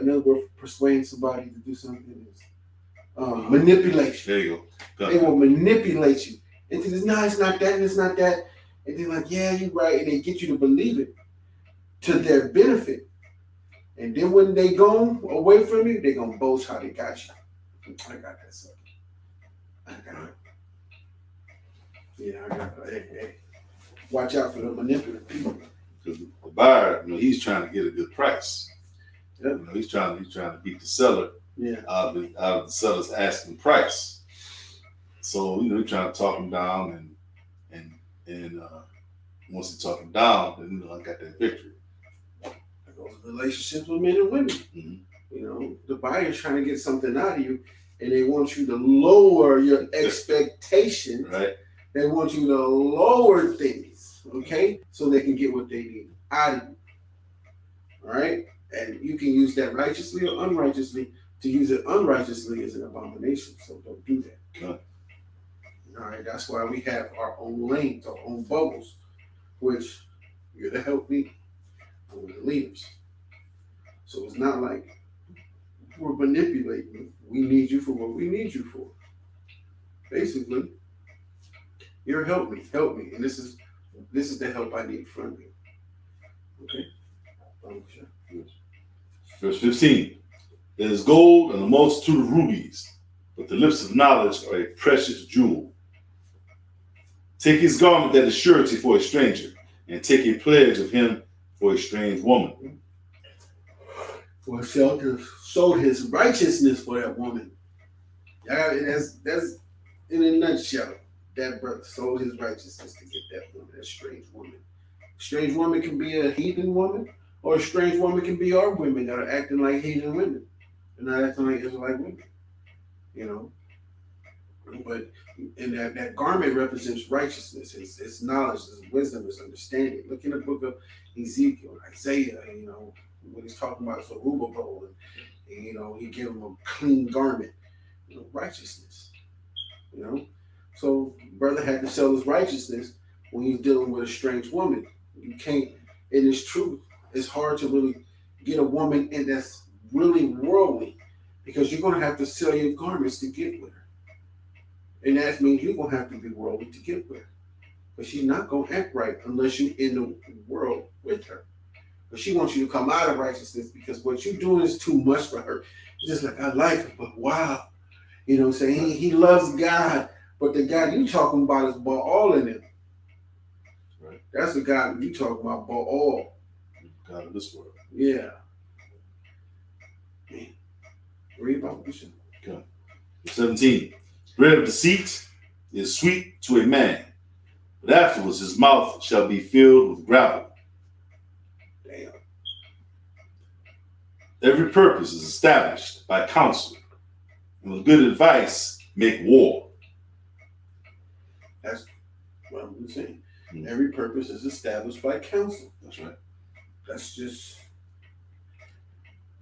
Another word for persuading somebody to do something is manipulation. There you go. They will manipulate you into this. No, it's not that, and it's not that. And they're like, yeah, you're right. And they get you to believe it to their benefit. And then when they go away from you, they're going to boast how they got you. I got that sucker. I got it. Yeah, I got it. Hey. Watch out for the manipulative people. Because the buyer, he's trying to get a good price. Yep. He's trying to beat the seller out of the seller's asking price. So he's trying to talk him down, and once he talk him down, then I got that victory. That goes with relationships with men and women. Mm-hmm. The buyer's trying to get something out of you, and they want you to lower your expectations. Right. They want you to lower things, okay, so they can get what they need out of you. All right, and you can use that righteously or unrighteously. To use it unrighteously is an abomination, so don't do that. Okay. All right, that's why we have our own lanes, our own bubbles, which you're the help me, and we're the leaders. So it's not like we're manipulating you. We need you for what we need you for. Basically, you're help me, and this is the help I need from you. Okay. Verse 15. There is gold and a multitude of rubies, but the lips of knowledge are a precious jewel. Take his garment that is surety for a stranger, and take a pledge of him for a strange woman. For shelter sold his righteousness for that woman. That's in a nutshell. That brother sold his righteousness to get that woman, that strange woman. Strange woman can be a heathen woman, or a strange woman can be our women that are acting like heathen women. They're not acting like Israelite women. But and that garment represents righteousness, it's knowledge, it's wisdom, it's understanding. Look in the book of Ezekiel, Isaiah, when he's talking about Zerubbabel, and he gave him a clean garment, righteousness. So brother had to sell his righteousness when he's dealing with a strange woman. You can't, and it's true. It's hard to really get a woman in that's really worldly, because you're going to have to sell your garments to get with her. And that means you're going to have to be worldly to get with her. But she's not going to act right unless you're in the world with her. But she wants you to come out of righteousness, because what you're doing is too much for her. It's just like, I like her, but wow. Saying he loves God, but the God you talking about is Baal in him. Right. That's the God you talking about, Baal. God of this world. Yeah. Read about this. Okay. 17. Bread of deceit is sweet to a man, but afterwards his mouth shall be filled with gravel. Damn. Every purpose is established by counsel, and with good advice make war. I'm saying. Mm. Every purpose is established by counsel. That's right. That's just,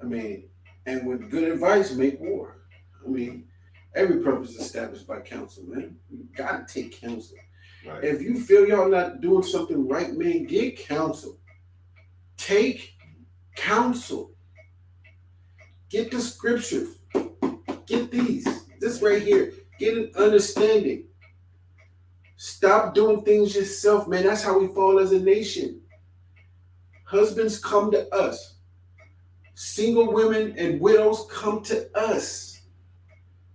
I mean, and with good advice, make war. I mean, every purpose is established by counsel, man. You gotta take counsel. Right. If you feel y'all not doing something right, man, get counsel. Take counsel. Get the scriptures. Get these. This right here. Get an understanding. Stop doing things yourself, man. That's how we fall as a nation. Husbands come to us. Single women and widows come to us.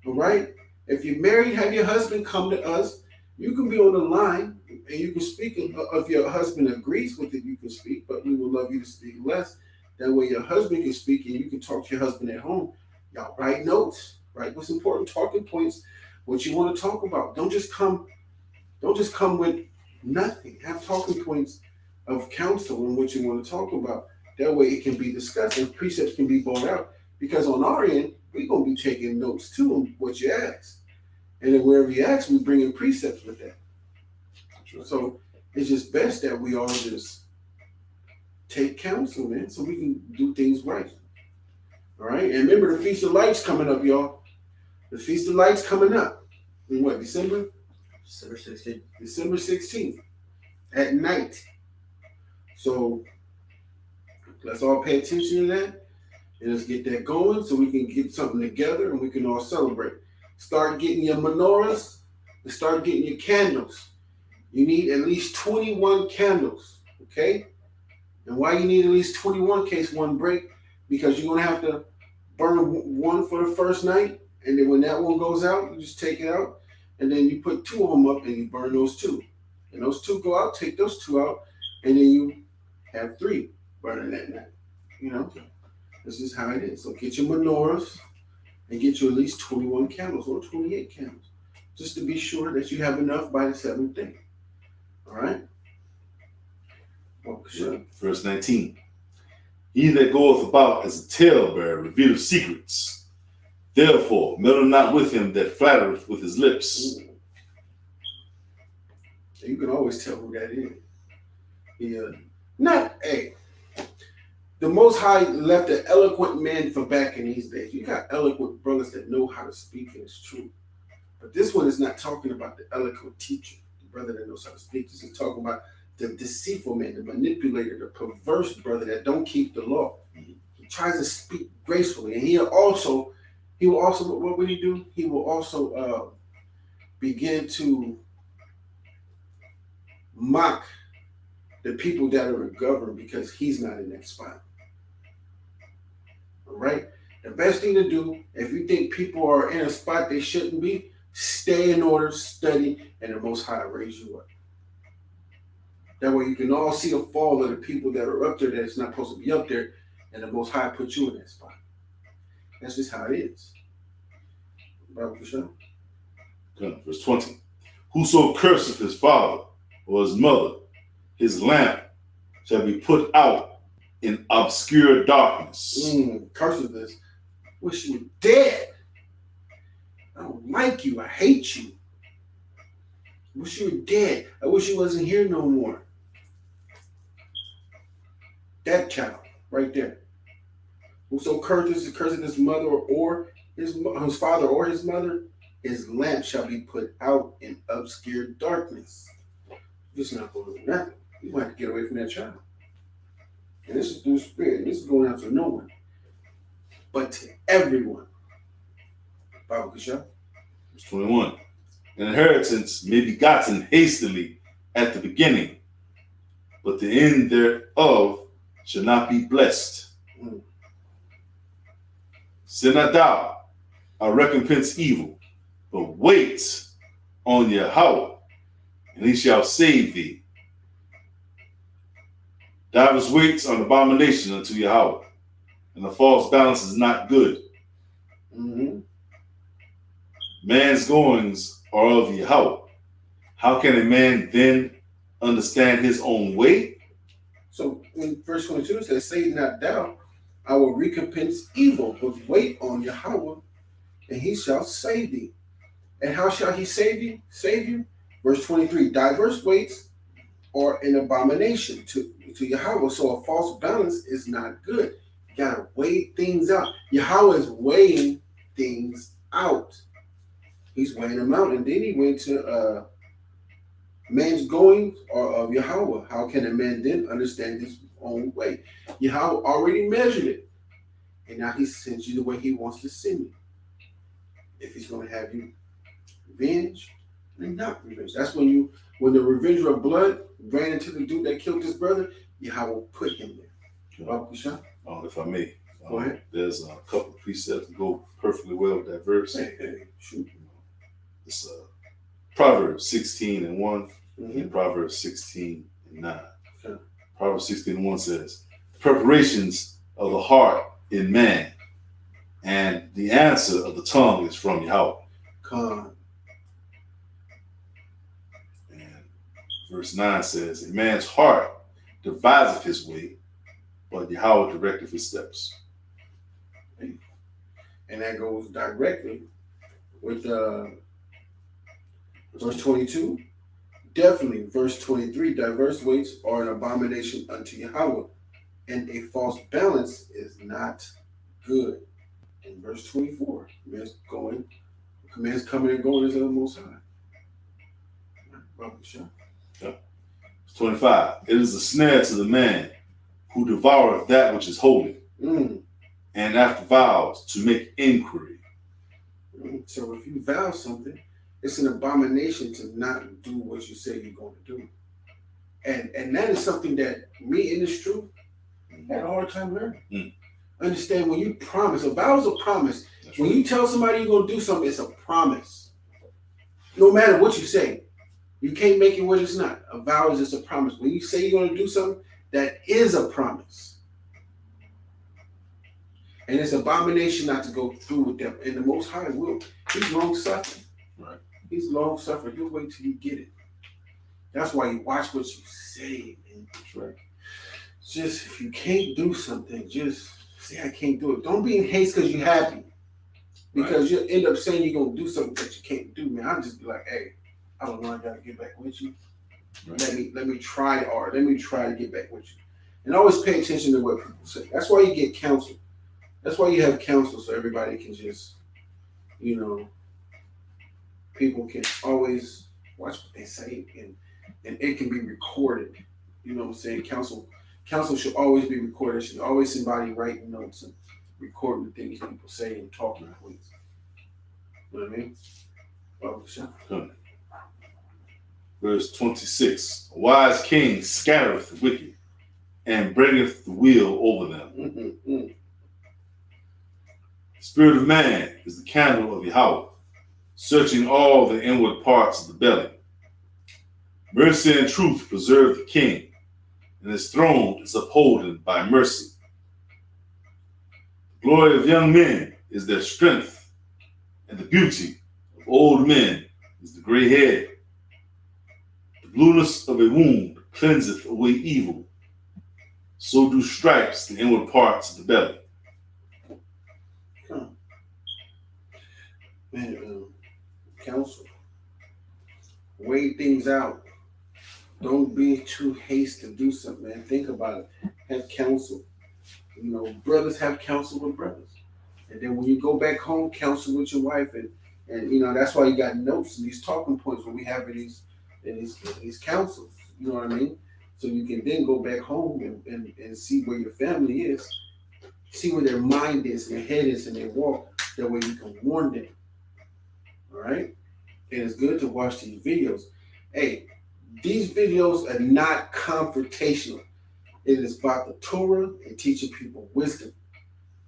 All right? If you're married, have your husband come to us. You can be on the line and you can speak. If your husband agrees with it, you can speak, but we would love you to speak less. That way your husband can speak and you can talk to your husband at home. Y'all write notes, write what's important, talking points, what you want to talk about. Don't just come with nothing. Have talking points of counsel and what you want to talk about. That way it can be discussed and precepts can be brought out. Because on our end, we're going to be taking notes too on what you ask. And then wherever you ask, we bring in precepts with that. Right. So it's just best that we all just take counsel, man, so we can do things right. All right? And remember the Feast of Lights coming up, y'all. The Feast of Lights coming up. In what, December? December 16th. December 16th at night. So let's all pay attention to that and let's get that going so we can get something together and we can all celebrate. Start getting your menorahs and start getting your candles. You need at least 21 candles, okay? And why you need at least 21 in case one break? Because you're going to have to burn one for the first night, and then when that one goes out, you just take it out, and then you put two of them up and you burn those two. And those two go out, take those two out, and then you have three burning that night. You know, this is how it is. So get your menorahs and get you at least 21 candles or 28 candles, just to be sure that you have enough by the seventh day. All right? Well, sure. Verse 19. He that goeth about as a talebearer revealeth secrets. Therefore, meddle not with him that flattereth with his lips. You can always tell who that is. The Most High left an eloquent man for back in these days. You got eloquent brothers that know how to speak, and it's true. But this one is not talking about the eloquent teacher, the brother that knows how to speak. This is talking about the deceitful man, the manipulator, the perverse brother that don't keep the law. He tries to speak gracefully, and he will also, what will he do? He will also begin to mock the people that are in government because he's not in that spot. All right? The best thing to do, if you think people are in a spot they shouldn't be, stay in order, study, and the Most High raise you up. That way you can all see the fall of the people that are up there that's not supposed to be up there, and the Most High put you in that spot. That's just how it is. Bible for sure. Verse 20. Whoso curseth his father or his mother, his lamp shall be put out in obscure darkness. Curses this. Wish you were dead. I don't like you. I hate you. Wish you were dead. I wish you wasn't here no more. That child right there. Whoso curses his mother or his father or his mother, his lamp shall be put out in obscure darkness. Just not going to do nothing. You might have to get away from that child. And this is through the Spirit. This is going out to no one, but to everyone. Bible Kasha. Verse 21. An inheritance may be gotten hastily at the beginning, but the end thereof shall not be blessed. Sin not thou, I recompense evil, but wait on Yahweh, and he shall save thee. Divers waits on abomination unto Yahweh, and the false balance is not good. Man's goings are of Yahweh. How can a man then understand his own way? So in verse 22 it says, say not thou, I will recompense evil, but wait on Yahweh, and he shall save thee. And how shall he save you? Verse 23, diverse weights are an abomination to Yahweh. So a false balance is not good. You gotta weigh things out. Yahweh is weighing things out. He's weighing them out. And then he went to man's goings or of Yahweh. How can a man then understand his own way? Yahweh already measured it. And now he sends you the way he wants to send you. If he's going to have you revenge and not revenge. That's when the revenger of blood ran into the dude that killed his brother, Yahweh put him there. If I may, Go ahead. There's a couple of precepts that go perfectly well with that verse. Shoot. It's Proverbs 16 and 1 Mm-hmm. and Proverbs 16 and 9. Okay. Proverbs 16 and 1 says, preparations of the heart in man, and the answer of the tongue is from Yahweh. Come. And verse 9 says, a man's heart deviseth his way, but Yahweh directeth his steps. And that goes directly with verse 22. Definitely, verse 23, diverse weights are an abomination unto Yahweh, and a false balance is not good. In verse 24, commands coming and going is of the Most High. Yep. 25, it is a snare to the man who devoureth that which is holy, and after vows to make inquiry. So if you vow something, it's an abomination to not do what you say you're going to do. And that is something that me in this truth had a hard time learning. Understand, when you promise, a vow is a promise. That's when right. you tell somebody you're going to do something, it's a promise. No matter what you say, you can't make it what it's not. A vow is just a promise. When you say you're going to do something, that is a promise. And it's abomination not to go through with them. And the Most High will. He's long-suffering. Right. He's long-suffering. He'll wait till you get it. That's why you watch what you say, man. That's right. Just, if you can't do something, just say, I can't do it. Don't be in haste because you're happy. Because you'll end up saying you're going to do something that you can't do, man. I'll just be like, hey, I don't know, I got to get back with you. Right. Let me try hard. Let me try to get back with you. And always pay attention to what people say. That's why you get counsel. That's why you have counsel, so everybody can just, people can always watch what they say, and it can be recorded. You know what I'm saying? Counsel should always be recorded. Should always somebody writing notes and recording the things people say and talking points. You know what I mean? Well, verse 26, a wise king scattereth the wicked and bringeth the wheel over them. The spirit of man is the candle of Yahweh, searching all the inward parts of the belly. Mercy and truth preserve the king, and his throne is upholden by mercy. The glory of young men is their strength, and the beauty of old men is the gray head. The blueness of a wound cleanseth away evil, so do stripes the inward parts of the belly. Man, counsel. Weigh things out. Don't be too hasty to do something, man. Think about it. Have counsel. Brothers have counsel with brothers. And then when you go back home, counsel with your wife. And that's why you got notes and these talking points when we have these counsels. You know what I mean? So you can then go back home and see where your family is. See where their mind is, and their head is, and their walk. That way you can warn them. All right? And it's good to watch these videos. Hey, these videos are not confrontational. It is about the Torah and teaching people wisdom.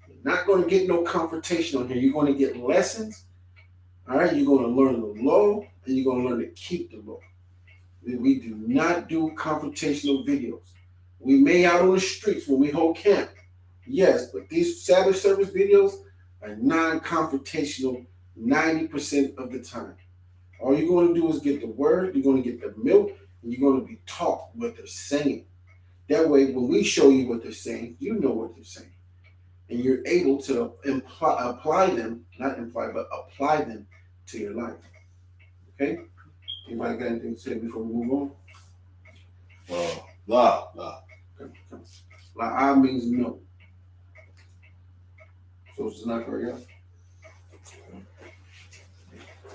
You're not going to get no confrontation on here. You're going to get lessons. All right? You're going to learn the law, and you're going to learn to keep the law. We do not do confrontational videos. We may out on the streets when we hold camp. Yes, but these Sabbath service videos are non-confrontational 90% of the time. All you're going to do is get the word, you're going to get the milk, and you're going to be taught what they're saying. That way, when we show you what they're saying, you know what they're saying. And you're able to apply them to your life. Okay? Anybody got anything to say before we move on? La. Okay. La'ah means no. So it's not correct.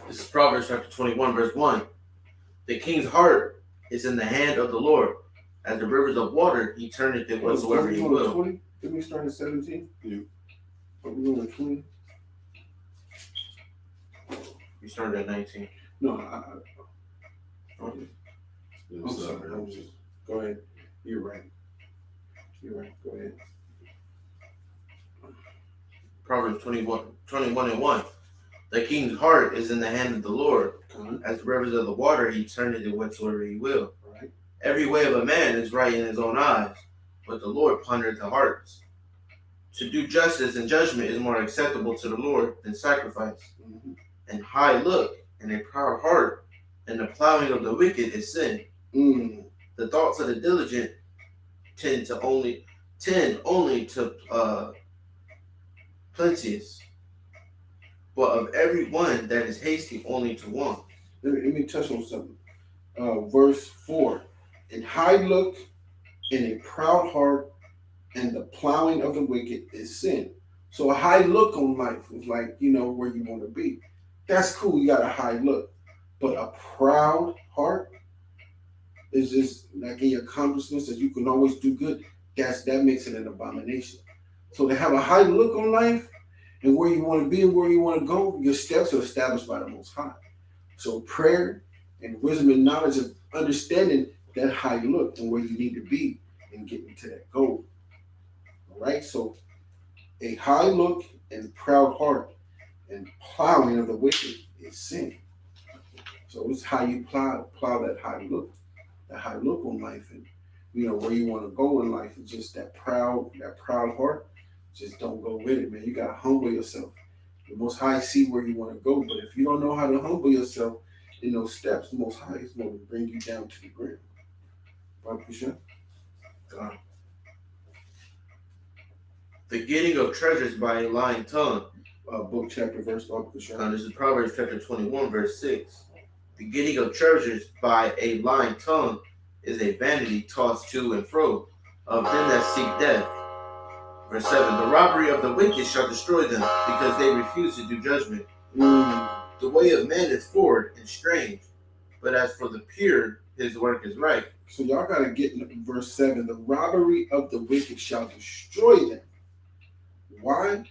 This is Proverbs chapter 21, verse 1. The king's heart is in the hand of the Lord. As the rivers of water, he turneth it whatsoever he will. 20? Didn't we start at 17? Yeah. Are we going to 20? You started at 19. No, Okay. I'm sorry. Go ahead. You're right. Go ahead. Proverbs 21 and 1. The king's heart is in the hand of the Lord. As the rivers of the water, he turneth it whatsoever he will. Right. Every way of a man is right in his own eyes, but the Lord pondereth the hearts. To do justice and judgment is more acceptable to the Lord than sacrifice. Mm-hmm. And high look and a proud heart, and the plowing of the wicked is sin. Mm. The thoughts of the diligent tend only to plenteous, but of every one that is hasty only to want. Let me touch on something. Verse 4. And high look and a proud heart, and the plowing of the wicked is sin. So a high look on life is like, where you want to be. That's cool. You got a high look. But a proud heart is just like in your accomplishments that you can always do good. That makes it an abomination. So to have a high look on life and where you want to be and where you want to go, your steps are established by the Most High. So prayer and wisdom and knowledge of understanding that high look and where you need to be and getting to that goal. All right. So a high look and proud heart and plowing of the wicked is sin. So it's how you plow that high look on life, and where you want to go in life. It's just that proud heart. Just don't go with it, man. You gotta humble yourself. The Most High see where you want to go, but if you don't know how to humble yourself in those steps, the Most High is going to bring you down to the ground. Baba Kushan? The getting of treasures by a lying tongue. Book, chapter, verse, Baba Kushan. This is Proverbs chapter 21, verse 6. The getting of treasures by a lying tongue is a vanity tossed to and fro of them that seek death. Verse 7. The robbery of the wicked shall destroy them, because they refuse to do judgment. The way of man is forward and strange, but as for the pure, his work is right. So y'all got to get in verse 7. The robbery of the wicked shall destroy them. Why?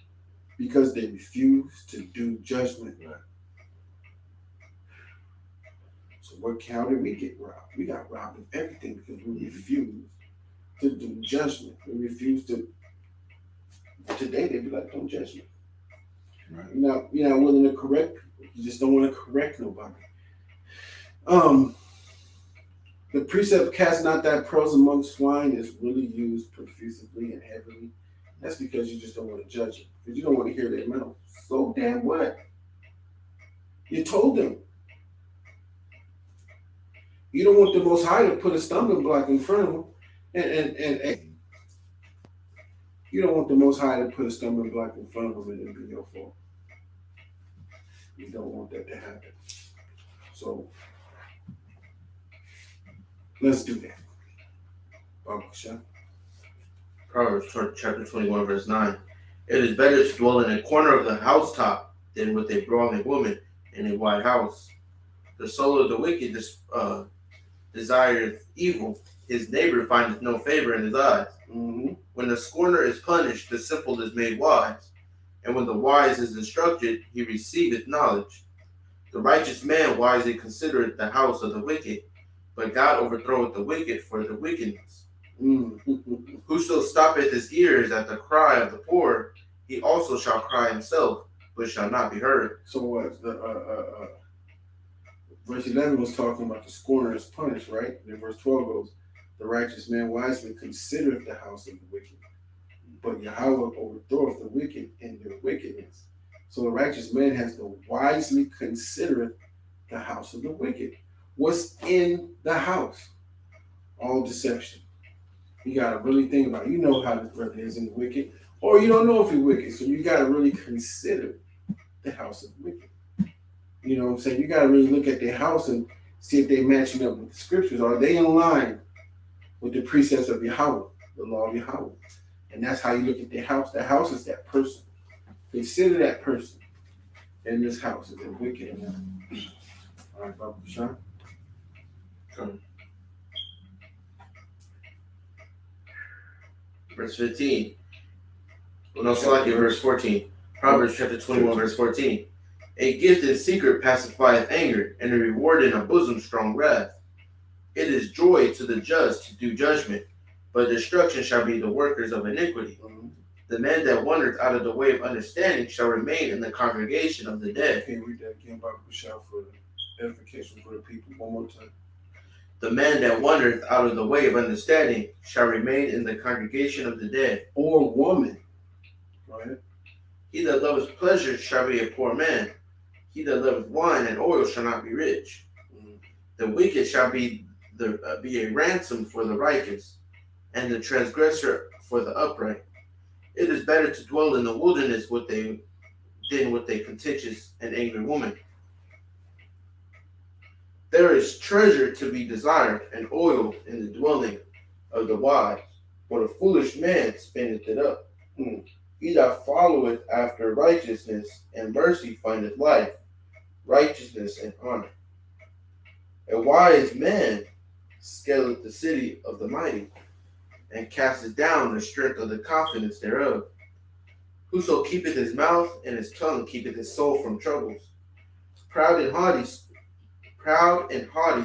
Because they refuse to do judgment. Right. So how did we get robbed? We got robbed of everything because we refused to do judgment. We refused to. Today they'd be like, don't judge me. Right. You're not willing to correct people. You just don't want to correct nobody. The precept, cast not thy pearls among swine, is really used profusively and heavily. That's because you just don't want to judge them. Because you don't want to hear their mouth. So damn what? You told them. You don't want the Most High to put a stumbling block in front of them. And you don't want the Most High to put a stumbling block in front of them and it be your fault. You don't want that to happen. So let's do that. Proverbs chapter 21, verse 9. It is better to dwell in a corner of the housetop than with a brawling woman in a wide house. The soul of the wicked desireth evil. His neighbor findeth no favor in his eyes. Mm-hmm. When the scorner is punished, the simple is made wise. And when the wise is instructed, he receiveth knowledge. The righteous man wisely considereth the house of the wicked, but God overthroweth the wicked for the wickedness. Mm-hmm. Whoso stoppeth his ears at the cry of the poor, he also shall cry himself, but shall not be heard. So what? Verse 11 was talking about the scorner is punished, right? And then verse 12 goes, the righteous man wisely considereth the house of the wicked, but Yahweh overthroweth the wicked in their wickedness. So the righteous man has to wisely consider the house of the wicked. What's in the house? All deception. You got to really think about it. You know how this brother is in the wicked, or you don't know if he's wicked. So you got to really consider the house of the wicked. You know what I'm saying? You got to really look at their house and see if they're matching up with the scriptures. Are they in line with the precepts of Yahweh, the law of Yahweh? And that's how you look at their house. The house is that person. Consider that person in this house. Is it wicked or not? All right, Brother Sean. Verse 15. Well, no, Slakia, verse 14. Proverbs chapter 21, verse 14. A gift in secret pacifieth anger, and a reward in a bosom strong wrath. It is joy to the just to do judgment, but destruction shall be the workers of iniquity. The man that wandereth out of the way of understanding shall remain in the congregation of the dead. Can you read that again, Brother Sean, for the edification for the people one more time? The man that wandereth out of the way of understanding shall remain in the congregation of the dead. Or woman. Go ahead. He that loveth pleasure shall be a poor man. He that loveth wine and oil shall not be rich. The wicked shall be a ransom for the righteous, and the transgressor for the upright. It is better to dwell in the wilderness than with a contentious and angry woman. There is treasure to be desired, and oil in the dwelling of the wise, but a foolish man spendeth it up. He that followeth after righteousness and mercy findeth life, righteousness and honor. A wise man scaleth the city of the mighty, and casteth down the strength of the confidence thereof. Whoso keepeth his mouth and his tongue keepeth his soul from troubles. Proud and haughty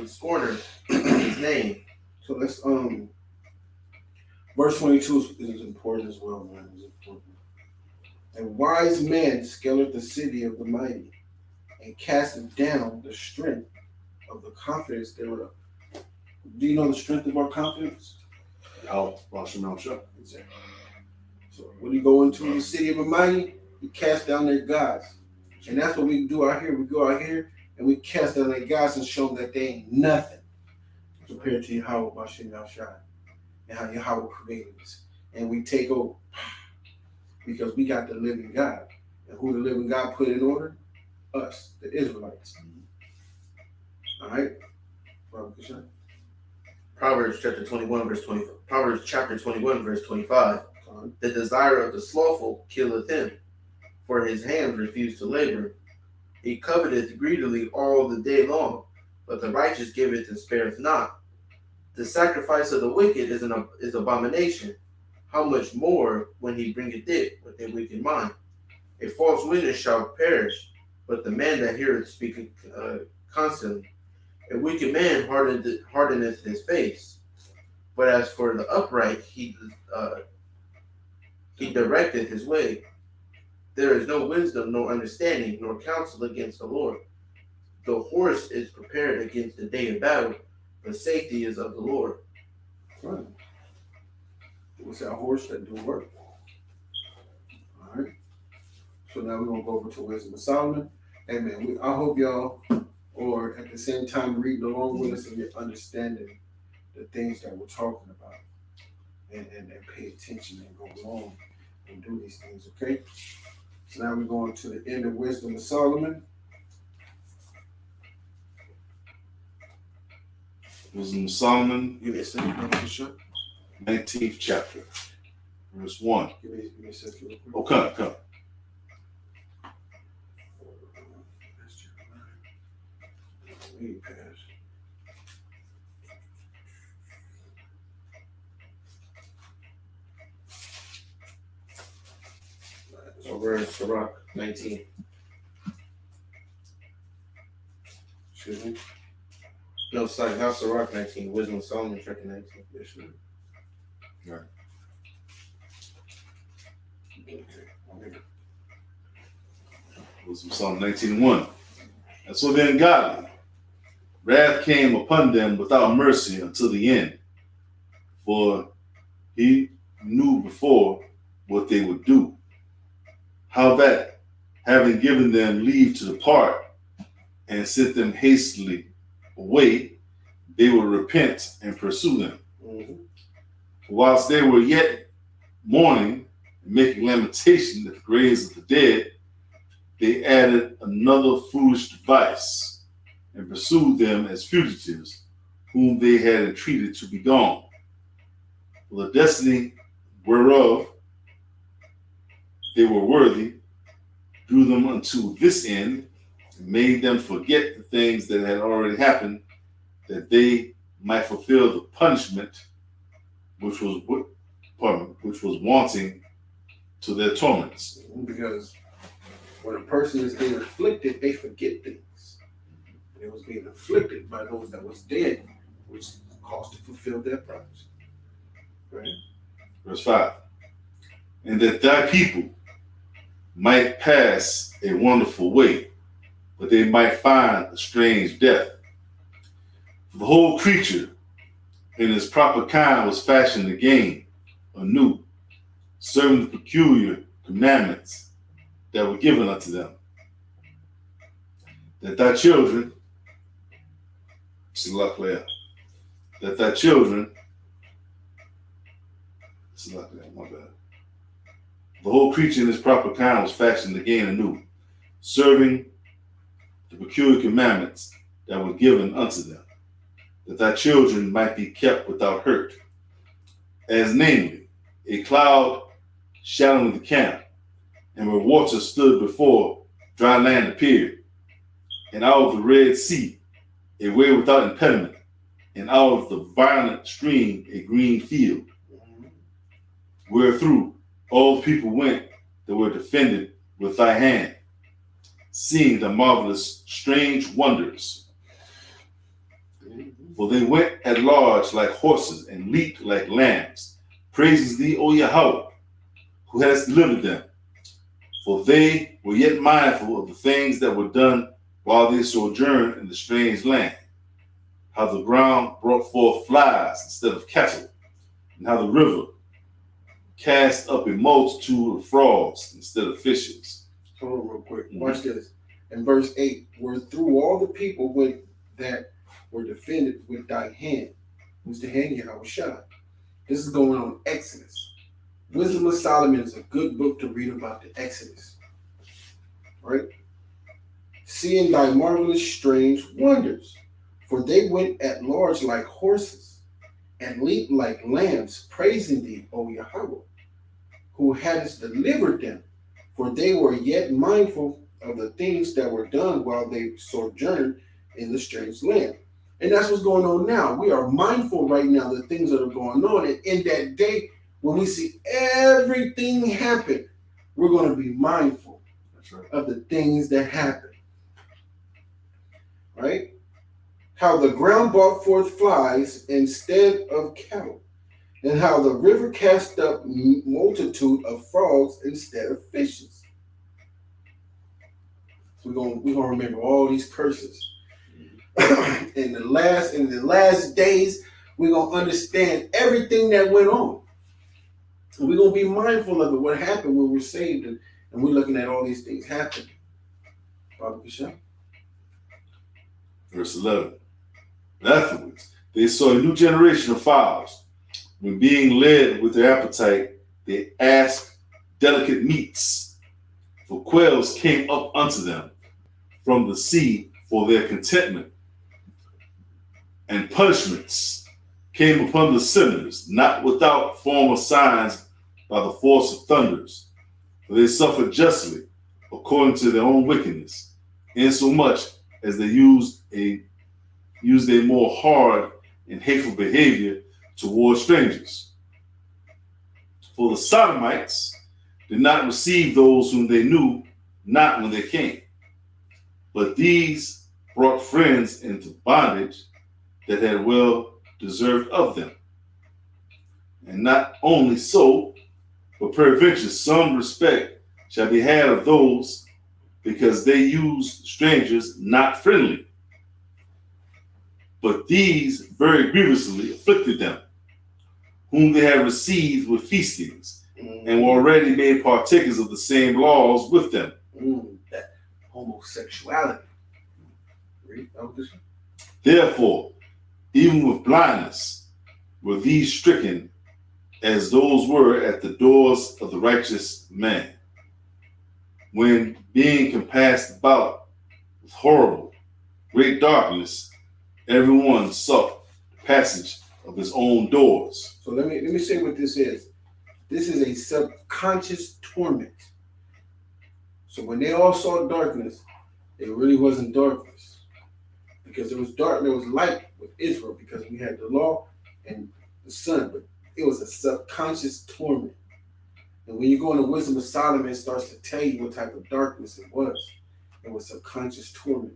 scorner his name. So let's verse 22 is important as well, man. It's important. A wise man scaleth the city of the mighty, and casteth down the strength of the confidence thereof. Do you know the strength of our confidence? Exactly. So when you go into the city of the mighty, you cast down their gods. And that's what we do out here. We go out here and we cast down their gods and show them that they ain't nothing compared to Yahweh Bashem Yahshai and how Yahweh created us. And we take over because we got the living God. And who the living God put in order? Us, the Israelites. All right? Proverbs chapter 21, verse 25. Proverbs chapter 21, verse 25. The desire of the slothful killeth him, for his hands refuse to labor. He coveteth greedily all the day long, but the righteous giveth and spareth not. The sacrifice of the wicked is abomination. How much more when he bringeth it with a wicked mind? A false witness shall perish, but the man that heareth speaketh constantly. A wicked man hardeneth his face, but as for the upright, he directeth his way. There is no wisdom, nor understanding, nor counsel against the Lord. The horse is prepared against the day of battle, but safety is of the Lord. Right. What's that horse that do work? All right. So now we're gonna go over to Wisdom of Solomon. Amen. I hope y'all, or at the same time, reading along with us and you're understanding the things that we're talking about, and pay attention and go along and do these things. Okay. So now we're going to the end of Wisdom of Solomon. Wisdom of Solomon, Give me a second, Brother Sure. 19th chapter, verse 1. Give me a second. Real quick. Oh, come. Way past. Over in Sirach 19. Excuse me. No, sorry, not Sirach 19. Wisdom of Solomon chapter 19. Yes, sir. Right. Okay. Wisdom of Solomon 19:1. And so then godly wrath came upon them without mercy until the end, for he knew before what they would do, how that, having given them leave to depart and sent them hastily away, they would repent and pursue them. Mm-hmm. Whilst they were yet mourning and making lamentation at the graves of the dead, they added another foolish device. and pursued them as fugitives, whom they had entreated to be gone. For the destiny whereof they were worthy drew them unto this end, and made them forget the things that had already happened, that they might fulfill the punishment which was wanting to their torments. Because when a person is being afflicted, they forget things. It was being afflicted by those that was dead, which caused to fulfill their purpose. Right? Verse 5. And that thy people might pass a wonderful way, but they might find a strange death. For the whole creature in its proper kind was fashioned again, anew, serving the peculiar commandments that were given unto them. That thy children, the whole creature in its proper kind was fashioned again anew, serving the peculiar commandments that were given unto them, that thy children might be kept without hurt, as namely, a cloud shadowing the camp, and where water stood before, dry land appeared, and out of the Red Sea, a way without impediment, and out of the violent stream, a green field, wherethrough all the people went that were defended with thy hand, seeing the marvelous strange wonders. For they went at large like horses and leaped like lambs, praising thee, O Yahweh, who hast delivered them. For they were yet mindful of the things that were done while they sojourned in the strange land, how the ground brought forth flies instead of cattle, and how the river cast up a multitude of frogs instead of fishes. Hold on real quick. Watch this. In verse 8, where through all the people went that were defended with thy hand. Who's the hand? Yahweh. This is going on Exodus. Wisdom of Solomon is a good book to read about the Exodus. Right? Seeing thy marvelous strange wonders. For they went at large like horses and leaped like lambs, praising thee, O Yahweh, who hadst delivered them. For they were yet mindful of the things that were done while they sojourned in the strange land. And that's what's going on now. We are mindful right now of the things that are going on. And in that day, when we see everything happen, we're going to be mindful of the things that happen. Right? How the ground brought forth flies instead of cattle, and how the river cast up multitude of frogs instead of fishes. We're gonna remember all these curses. in the last days, we're gonna understand everything that went on. And we're gonna be mindful of it, what happened when we're saved, and we're looking at all these things happen. Verse 11. And afterwards, they saw a new generation of fowls. When being led with their appetite, they asked delicate meats. For quails came up unto them from the sea for their contentment. And punishments came upon the sinners, not without former signs by the force of thunders. For they suffered justly, according to their own wickedness, insomuch as they used a more hard and hateful behavior towards strangers. For the Sodomites did not receive those whom they knew not when they came, but these brought friends into bondage that had well deserved of them. And not only so, but peradventure some respect shall be had of those, because they used strangers not friendly. But these very grievously afflicted them, whom they had received with feastings, and were already made partakers of the same laws with them. That homosexuality. Therefore, even with blindness were these stricken, as those were at the doors of the righteous man, when being compassed about with horrible great darkness, everyone sought the passage of his own doors. So let me say what this is. This is a subconscious torment. So when they all saw darkness, it really wasn't darkness. Because there was light with Israel, because we had the law and the sun, but it was a subconscious torment. And when you go into Wisdom of Solomon, it starts to tell you what type of darkness it was. It was subconscious torment.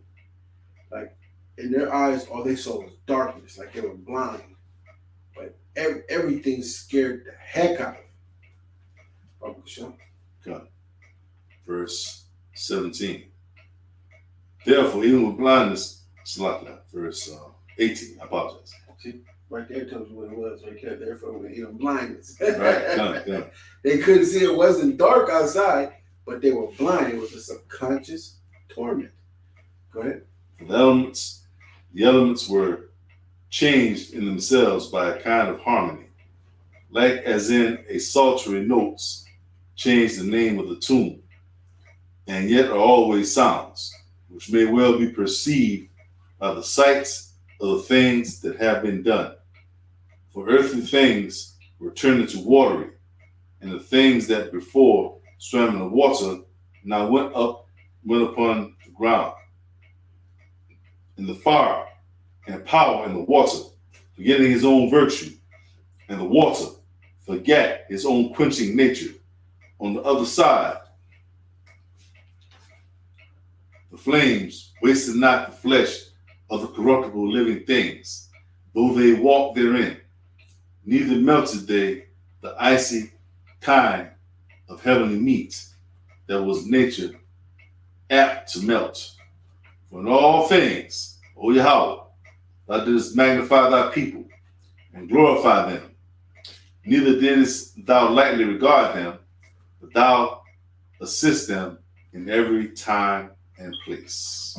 Like, in their eyes, all they saw was darkness, like they were blind. But everything scared the heck out of them. Okay. Verse 17. Therefore, even with blindness, verse 18, I apologize. See, right there tells you what it was, right there. Therefore, even blindness. Right, done. They couldn't see, it wasn't dark outside, but they were blind. It was a subconscious torment. Go ahead. The elements were changed in themselves by a kind of harmony, like as in a psaltery notes change the name of the tune, and yet are always sounds, which may well be perceived by the sights of the things that have been done. For earthly things were turned into watery, and the things that before swam in the water now went upon the ground. In the fire and power in the water, forgetting his own virtue, and the water forget his own quenching nature. On the other side, the flames wasted not the flesh of the corruptible living things, though they walked therein. Neither melted they the icy kind of heavenly meat that was nature apt to melt. For in all things, O Yahweh, thou didst magnify thy people and glorify them. Neither didst thou lightly regard them, but thou assist them in every time and place.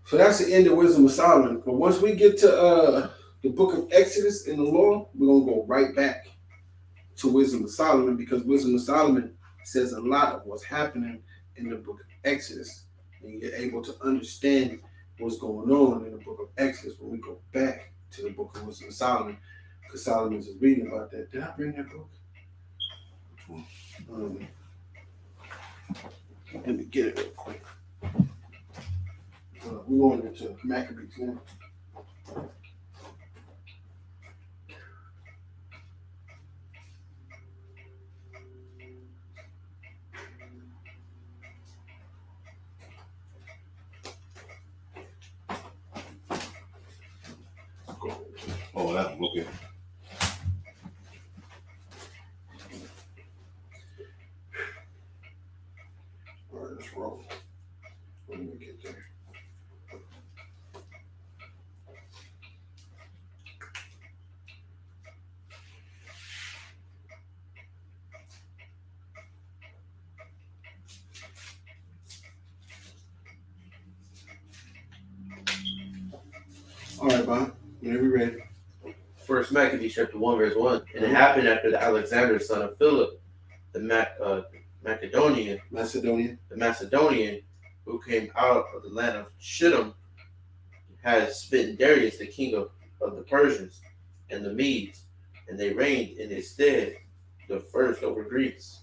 So that's the end of Wisdom of Solomon. But once we get to the book of Exodus in the law, we're going to go right back to Wisdom of Solomon, because Wisdom of Solomon says a lot of what's happening in the book of Exodus. And you're able to understand what's going on in the book of Exodus when we go back to the book of Wisdom of Solomon, because Solomon's is reading about that. Did I bring that book? Which one? Let me get it real quick. We're going into Maccabees now. Oh, that one, okay. All right, let's roll. When we get there. All right, Bob. Whenever you're ready. First Maccabees chapter 1, verse 1. And it happened after the Alexander, son of Philip, the Macedonian, who came out of the land of Shittim, had smitten Darius, the king of the Persians and the Medes, and they reigned in his stead, the first over Greece,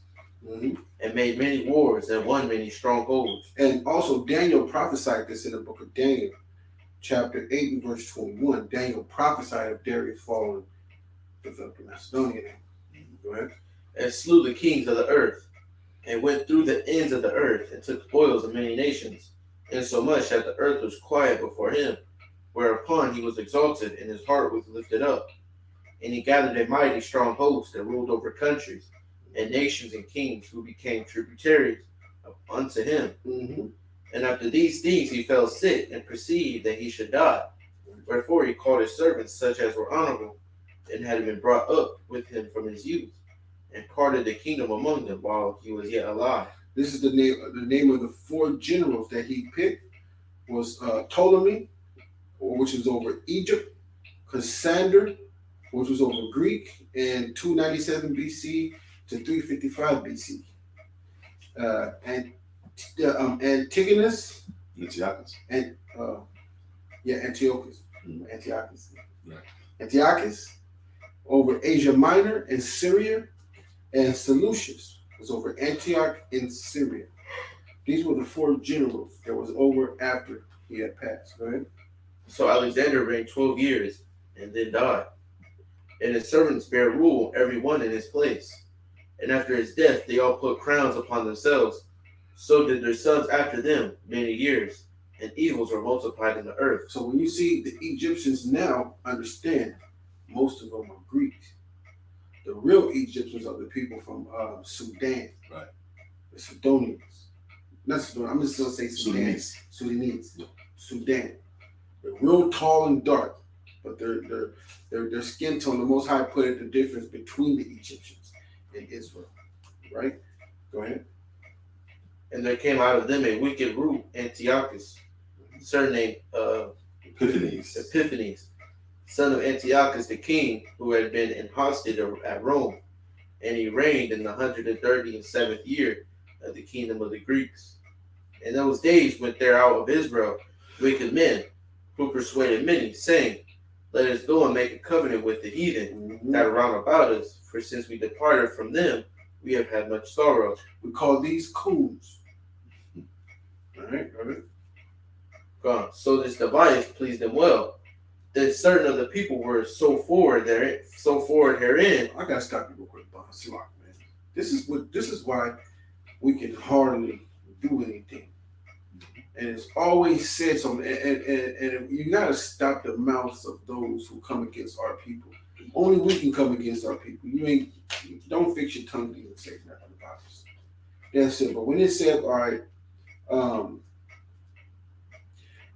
and made many wars and won many strongholds. And also Daniel prophesied this in the book of Daniel, chapter 8 and verse 21. Daniel prophesied of Darius falling to the Macedonian. Go ahead. And slew the kings of the earth, and went through the ends of the earth, and took spoils of many nations, insomuch that the earth was quiet before him, whereupon he was exalted, and his heart was lifted up. And he gathered a mighty strong host, and ruled over countries, and nations and kings, who became tributaries unto him. And after these things he fell sick, and perceived that he should die. Wherefore he called his servants, such as were honorable, and had been brought up with him from his youth, and parted the kingdom among them while he was yet alive. This is the name of the four generals that he picked was Ptolemy, which was over Egypt, Cassander, which was over Greek, and 297 BC to 355 BC. And Antigonus, Antiochus. and Antiochus. Mm. Antiochus. Right. Antiochus over Asia Minor and Syria, and Seleucus was over Antioch in Syria. These were the 4 generals that was over after he had passed. Go ahead. So Alexander reigned 12 years and then died. And his servants bare rule, every one in his place. And after his death, they all put crowns upon themselves. So did their sons after them many years, and evils were multiplied in the earth. So when you see the Egyptians now, understand most of them are Greeks. The real Egyptians are the people from Sudan. Right. The Sidonians. Not Sudan. I'm just gonna say Sudan. Sudanese. Yeah. Sudan. They're real tall and dark, but their skin tone, the Most High put it the difference between the Egyptians and Israel. Right? Go ahead. And there came out of them a wicked root, Antiochus, surnamed Epiphanes, son of Antiochus the king, who had been in hostage at Rome, and he reigned in the 137th year of the kingdom of the Greeks. In those days went there out of Israel wicked men, who persuaded many, saying, Let us go and make a covenant with the heathen that are round about us, for since we departed from them, we have had much sorrow. We call these coons. All right. Gone. So this device pleased them well. Then certain of the people were so forward herein. I gotta stop you real quick, boss. Man. This is why we can hardly do anything. And it's always said something, and you gotta stop the mouths of those who come against our people. Only we can come against our people. Don't fix your tongue to even say nothing about us. That's it. But when it said, all right,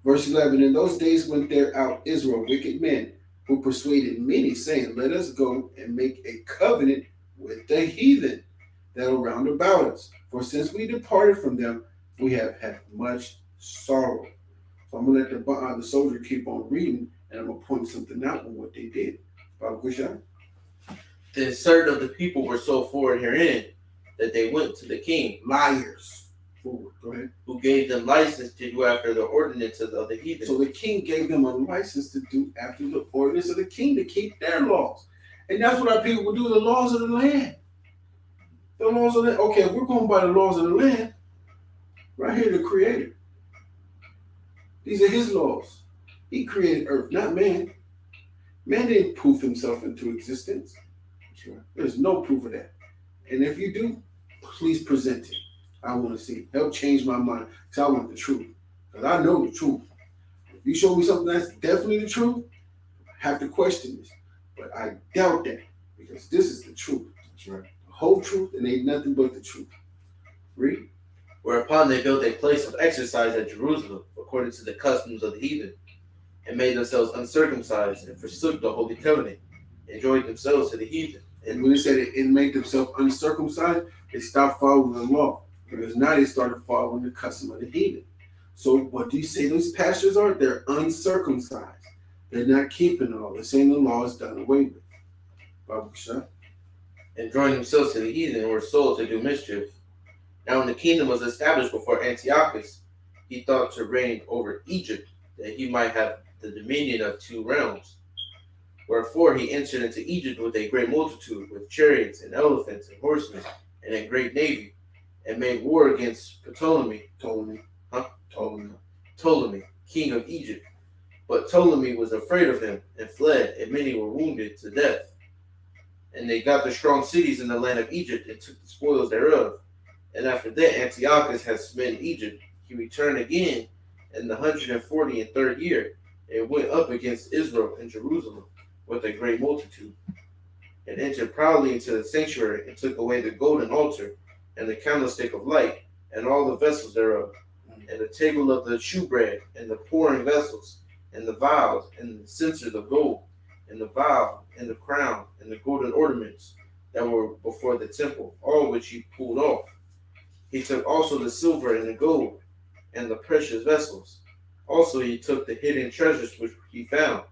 verse 11, in those days went there out Israel wicked men, who persuaded many, saying, Let us go and make a covenant with the heathen that are round about us. For since we departed from them, we have had much sorrow. So I'm going to let the soldier keep on reading, and I'm going to point something out on what they did. Baba Kushan? Then certain of the people were so forward herein that they went to the king. Liars. Forward. Go ahead. Who gave them license to do after the ordinances of the heathen. So the king gave them a license to do after the ordinance of the king, to keep their laws. And that's what our people will do, the laws of the land. The laws of the okay, if we're going by the laws of the land, right here, the creator. These are his laws. He created earth, not man. Man didn't poof himself into existence. There's no proof of that. And if you do, please present it. I want to see. Help change my mind, because I want the truth. Because I know the truth. If you show me something that's definitely the truth, I have to question this. But I doubt that, because this is the truth. That's right. The whole truth, and ain't nothing but the truth. Read. Whereupon they built a place of exercise at Jerusalem, according to the customs of the heathen, and made themselves uncircumcised, and forsook the holy covenant, and joined themselves to the heathen. And when they said it made themselves uncircumcised, they stopped following the law. Because now they started following the custom of the heathen. So what do you say those pastors are? They're uncircumcised. They're not keeping the law. They're saying the law is done away with. Baba Kushan? And joined themselves to the heathen, and were sold to do mischief. Now when the kingdom was established before Antiochus, he thought to reign over Egypt, that he might have the dominion of 2 realms. Wherefore he entered into Egypt with a great multitude, with chariots and elephants and horsemen, and a great navy, and made war against Ptolemy, king of Egypt. But Ptolemy was afraid of him, and fled, and many were wounded to death. And they got the strong cities in the land of Egypt, and took the spoils thereof. And after that Antiochus had smitten Egypt, he returned again in the 143rd year, and went up against Israel and Jerusalem with a great multitude, and entered proudly into the sanctuary, and took away the golden altar, and the candlestick of light, and all the vessels thereof, and the table of the shewbread, and the pouring vessels, and the vials, and the censers of gold, and the vial, and the crown, and the golden ornaments that were before the temple, all which he pulled off. He took also the silver and the gold, and the precious vessels. Also he took the hidden treasures which he found.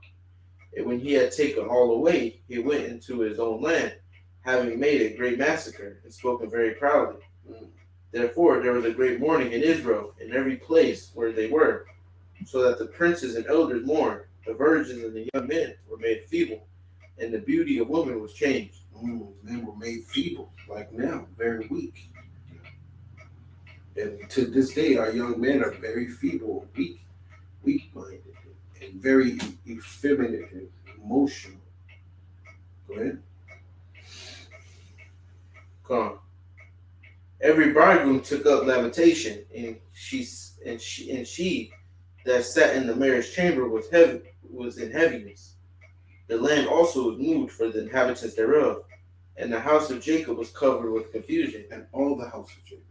And when he had taken all away, he went into his own land, having made a great massacre, and spoken very proudly. Therefore there was a great mourning in Israel in every place where they were, so that the princes and elders mourned. The virgins and the young men were made feeble, and the beauty of women was changed. Men were made feeble, like now, very weak. And to this day, our young men are very feeble, weak-minded, and very effeminate and emotional. Go ahead. Come on. Every bridegroom took up lamentation, and she that sat in the marriage chamber was in heaviness. The land also was moved for the inhabitants thereof, and the house of Jacob was covered with confusion. And all the house of Jacob.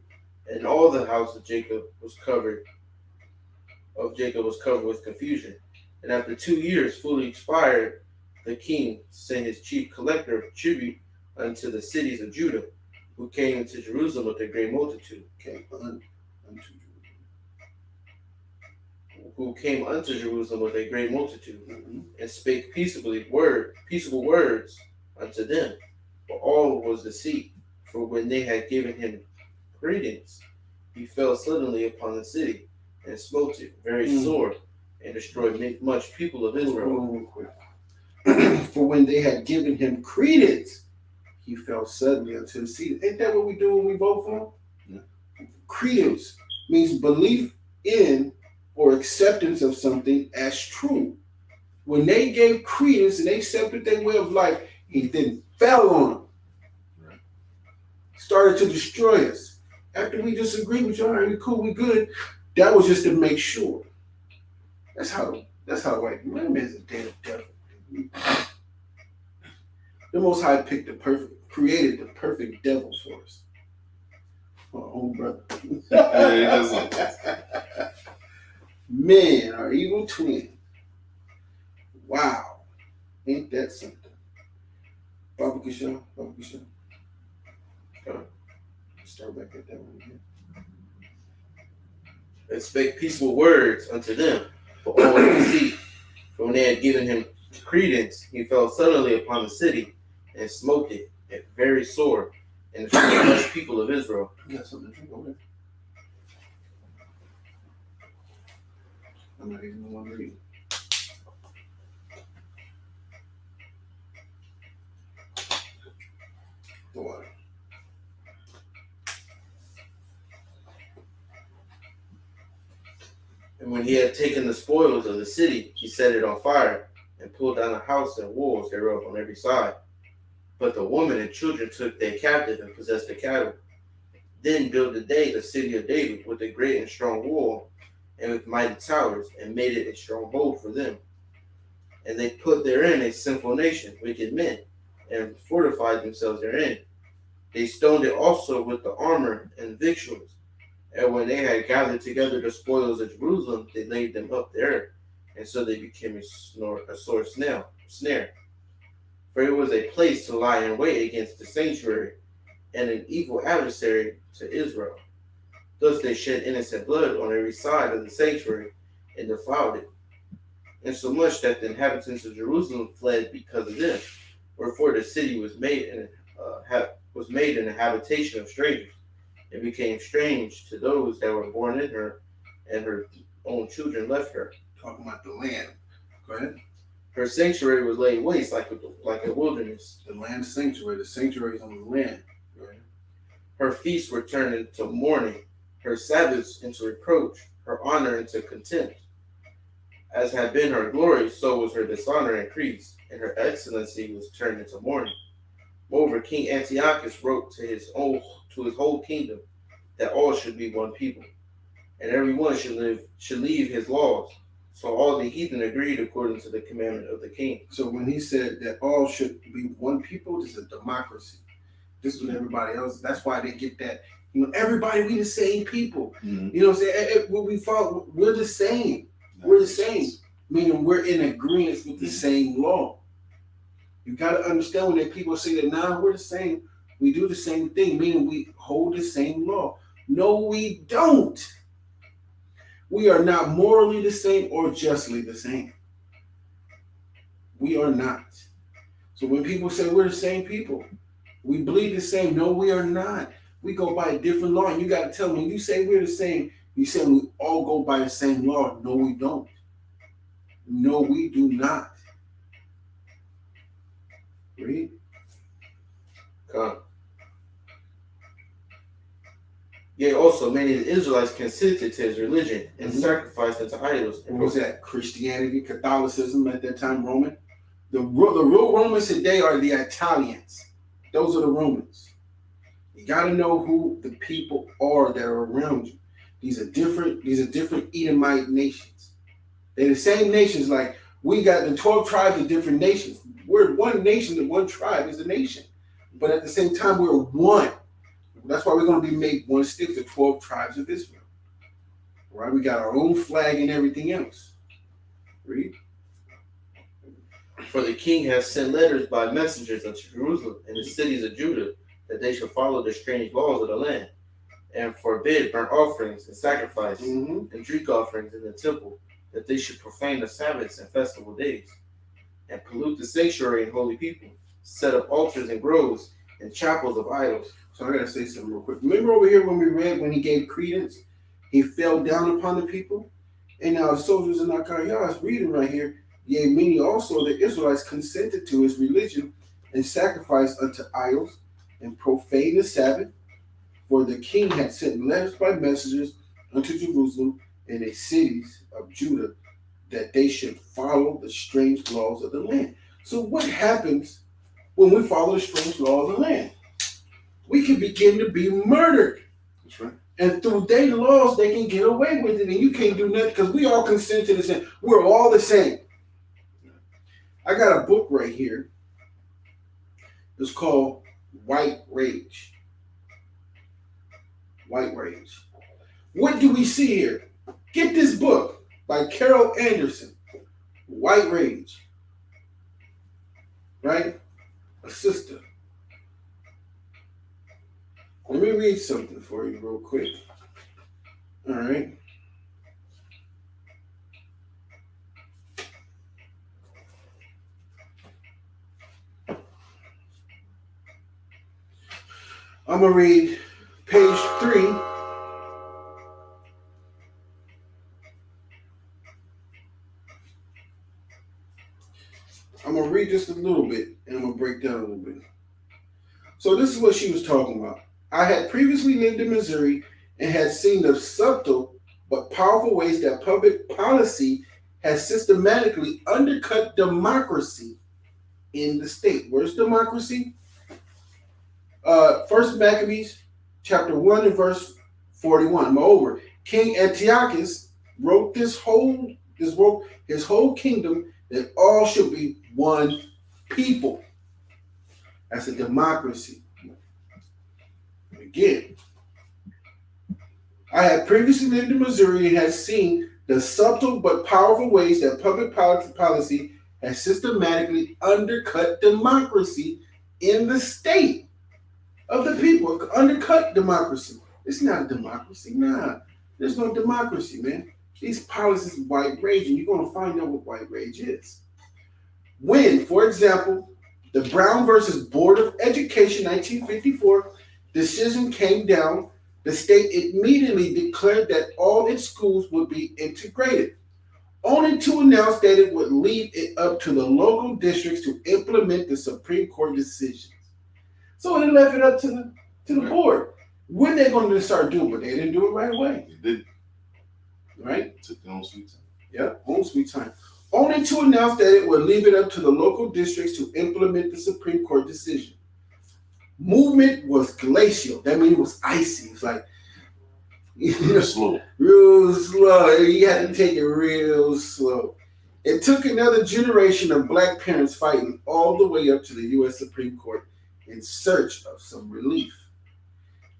And all the house of Jacob was covered with confusion. And after 2 years fully expired, the king sent his chief collector of tribute unto the cities of Judah, who came into Jerusalem with a great multitude. And spake peaceable words unto them. But all was deceit. For when they had given him credence, he fell suddenly upon the city, and smote it very sore, and destroyed much people of Israel. For when they had given him credence, he fell suddenly unto the city. Ain't that what we do when we vote for him? Yeah. Credence means belief in or acceptance of something as true. When they gave credence and they accepted their way of life, he then fell on them. Right. Started to destroy us. After we disagree with you, all right, we cool, we good. That was just to make sure. That's how white man is a damn devil. The Most High created the perfect devil for us. Our own brother. Men are evil twins. Wow. Ain't that something? Baba Kishan. Start back at that one again. And spake peaceable words unto them, but all was deceit. For when they had given him credence, he fell suddenly upon the city, and smote it very sore, and destroyed much people of Israel. You got something to drink over there? I'm not even the one reading. The water. And when he had taken the spoils of the city, he set it on fire, and pulled down the house and walls thereof on every side. But the women and children took they captive and possessed the cattle. Then builded they the city of David with a great and strong wall, and with mighty towers, and made it a stronghold for them. And they put therein a sinful nation, wicked men, and fortified themselves therein. They stoned it also with the armor and victuals. And when they had gathered together the spoils of Jerusalem, they laid them up there, and so they became a sore snare. For it was a place to lie in wait against the sanctuary, and an evil adversary to Israel. Thus they shed innocent blood on every side of the sanctuary, and defiled it, insomuch that the inhabitants of Jerusalem fled because of them. Wherefore the city was made an habitation of strangers, and became strange to those that were born in her, and her own children left her. Talking about the land. Go ahead. Her sanctuary was laid waste like a wilderness. The land sanctuary. The sanctuary is on the land. Go ahead. Her feasts were turned into mourning, her Sabbaths into reproach, her honor into contempt. As had been her glory, so was her dishonor increased, and her excellency was turned into mourning. Moreover, King Antiochus wrote to his whole kingdom that all should be one people, and every one should leave his laws. So all the heathen agreed according to the commandment of the king. So when he said that all should be one people, this is a democracy. This is what everybody else. That's why they get that. Everybody, we the same people. Mm-hmm. You know what I'm saying? What we follow, we're the same. We're the same. Meaning we're in agreement with the same law. You got to understand when people say that now we're the same, we do the same thing, meaning we hold the same law. No, we don't. We are not morally the same or justly the same. We are not. So when people say we're the same people, we bleed the same, no, we are not. We go by a different law, and you got to tell them, when you say we're the same, you say we all go by the same law. No, we don't. No, we do not. Read. Come. Yea, also many of the Israelites consented to his religion and sacrificed unto idols. What was that? Christianity, Catholicism at that time, Roman. The real Romans today are the Italians. Those are the Romans. You got to know who the people are that are around you. These are different Edomite nations. They're the same nations. Like we got the 12 tribes of different nations. We're one nation, and one tribe is a nation. But at the same time, we're one. That's why we're going to be made one stick, the 12 tribes of Israel. Right? We got our own flag and everything else. Read. For the king has sent letters by messengers unto Jerusalem and the cities of Judah, that they shall follow the strange laws of the land, and forbid burnt offerings and sacrifice and drink offerings in the temple, that they should profane the Sabbaths and festival days, and pollute the sanctuary and holy people, set up altars and groves and chapels of idols. So I got to say something real quick. Remember over here when we read when he gave credence, he fell down upon the people? And now soldiers in Akayah is reading right here, yea, many also the Israelites consented to his religion and sacrificed unto idols and profaned the Sabbath, for the king had sent letters by messengers unto Jerusalem and the cities of Judah, that they should follow the strange laws of the land. So what happens when we follow the strange law of the land? We can begin to be murdered. That's right. And through their laws, they can get away with it, and you can't do nothing because we all consent to the same. We're all the same. I got a book right here. It's called White Rage. White Rage. What do we see here? Get this book by Carol Anderson. White Rage. Right? A sister. Let me read something for you real quick. All right. I'm going to read page 3. I'm going to read just a little bit, and I'm going to break down a little bit. So this is what she was talking about. I had previously lived in Missouri and had seen the subtle but powerful ways that public policy has systematically undercut democracy in the state. Where's democracy? First Maccabees, chapter 1 and verse 41. Moreover, King Antiochus wrote his whole kingdom that all should be one people. That's a democracy. Again, I had previously lived in Missouri and had seen the subtle but powerful ways that public policy has systematically undercut democracy in the state of the people. Undercut democracy. It's not a democracy. Nah, there's no democracy, man. These policies are white rage, and you're going to find out what white rage is. When, for example, the Brown versus Board of Education 1954 decision came down, the state immediately declared that all its schools would be integrated, only to announce that it would leave it up to the local districts to implement the Supreme Court decisions. So they left it up to the board. When they're going to start doing it, but they didn't do it right away. They did. Right? It took their own sweet time. Yeah, own sweet time. Only to announce that it would leave it up to the local districts to implement the Supreme Court decision. Movement was glacial. That means it was icy. It's like Slow. real slow. You had to take it real slow. It took another generation of black parents fighting all the way up to the U.S. Supreme Court in search of some relief.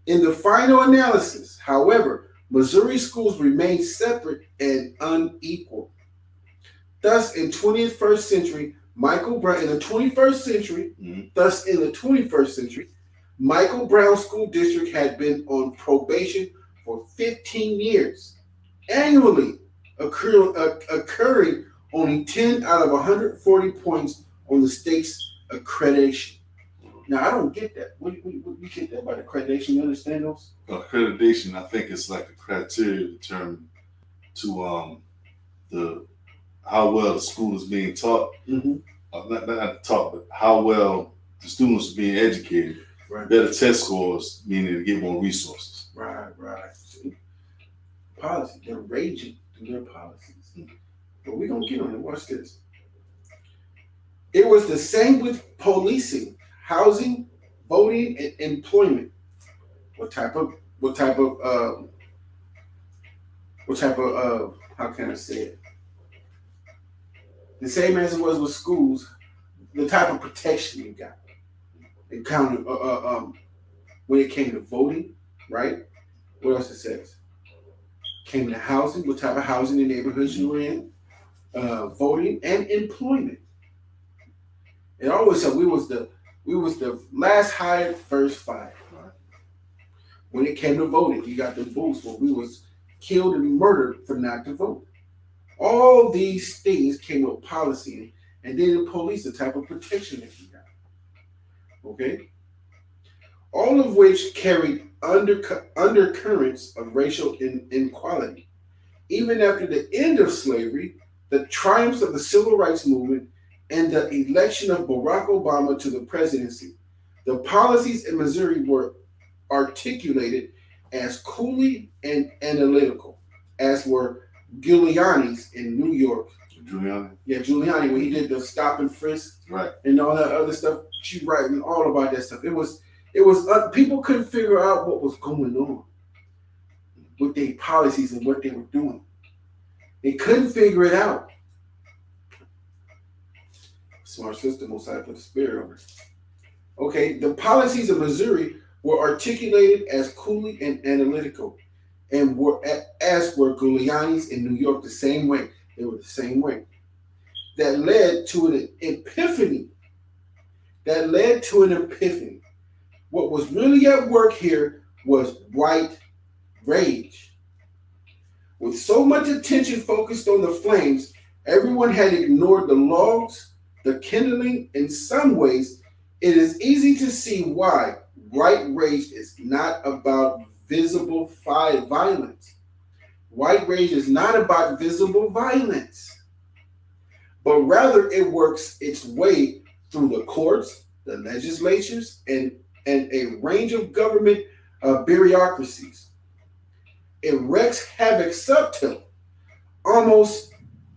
In the final analysis, however, Missouri schools remained separate and unequal. Thus, in the 21st century, Michael Brown School District had been on probation for 15 years, annually occurring only 10 out of 140 points on the state's accreditation. Now, I don't get that. What do you get that What accreditation? You understand those? Accreditation, I think it's like a criteria determined to the how well the school is being taught. Mm-hmm. Not taught, but how well the students are being educated. Right. Better test scores, meaning to get more resources. Right. See, policy, they're raging through their policies. But we're going to get on it. Watch this. It was the same with policing, housing, voting, and employment. What type of how can I say it? The same as it was with schools, the type of protection you got. It counted when it came to voting, right? What else it says? Came to housing, what type of housing in neighborhoods you were in, voting and employment. It always said we was the last hired, first fired. Right? When it came to voting, you got the boost when we was killed and murdered for not to vote. All these things came with policy, and then the police, the type of protection that you got. Okay? All of which carried undercurrents of racial inequality. Even after the end of slavery, the triumphs of the civil rights movement, and the election of Barack Obama to the presidency, the policies in Missouri were articulated as coolly and analytical, as were Giuliani's in New York. Giuliani? Yeah, Giuliani, when he did the stop and frisk, right, and all that other stuff. She writing all about that stuff. It was people couldn't figure out what was going on with their policies and what they were doing. They couldn't figure it out. Smart system, Most High put the spirit on it. Okay, the policies of Missouri were articulated as coolly and analytical, and as were Giuliani's in New York the same way. They were the same way. That led to an epiphany. What was really at work here was white rage. With so much attention focused on the flames, everyone had ignored the logs, the kindling. In some ways, it is easy to see why white rage is not about visible violence. White rage is not about visible violence, but rather it works its way through the courts, the legislatures, and a range of government bureaucracies. It wreaks havoc subtle, almost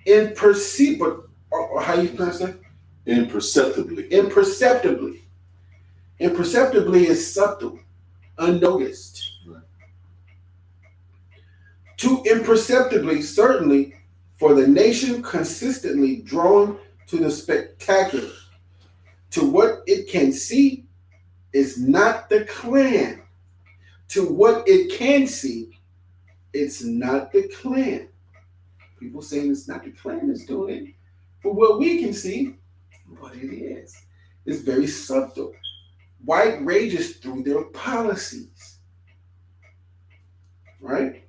imperceptible. How you pronounce that? Imperceptibly. Imperceptibly is subtle, unnoticed. Right. Too imperceptibly, certainly, for the nation consistently drawn to the spectacular. To what it can see is not the Klan. To what it can see, it's not the Klan. People saying it's not the Klan that's doing it. But what we can see, but it is. It's very subtle. White rage is through their policies. Right?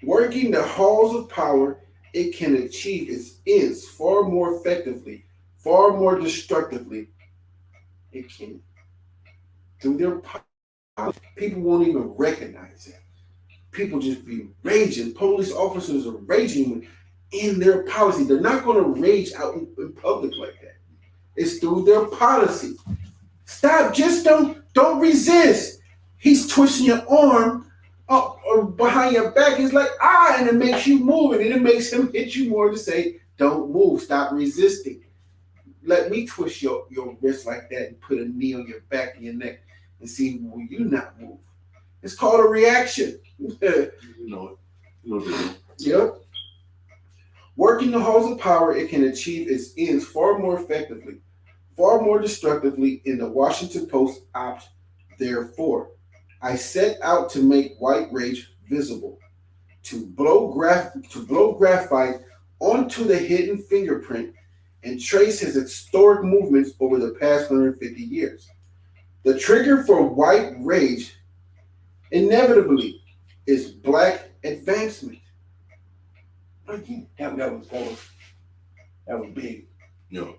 Working the halls of power, it can achieve its ends far more effectively, far more destructively. It can. Through their policies. People won't even recognize it. People just be raging. Police officers are raging in their policy. They're not going to rage out in public like that. It's through their policy. Stop. Just don't resist. He's twisting your arm up or behind your back. He's like, and it makes you move, and it makes him hit you more to say, don't move. Stop resisting. Let me twist your wrist like that and put a knee on your back and your neck and see, will you not move? It's called a reaction. You know it. Yep. Working the halls of power, it can achieve its ends far more effectively, far more destructively. In the Washington Post opt, therefore, I set out to make white rage visible, to blow graphite onto the hidden fingerprint and trace his historic movements over the past 150 years. The trigger for white rage inevitably is black advancement. Again, that was big. Yeah.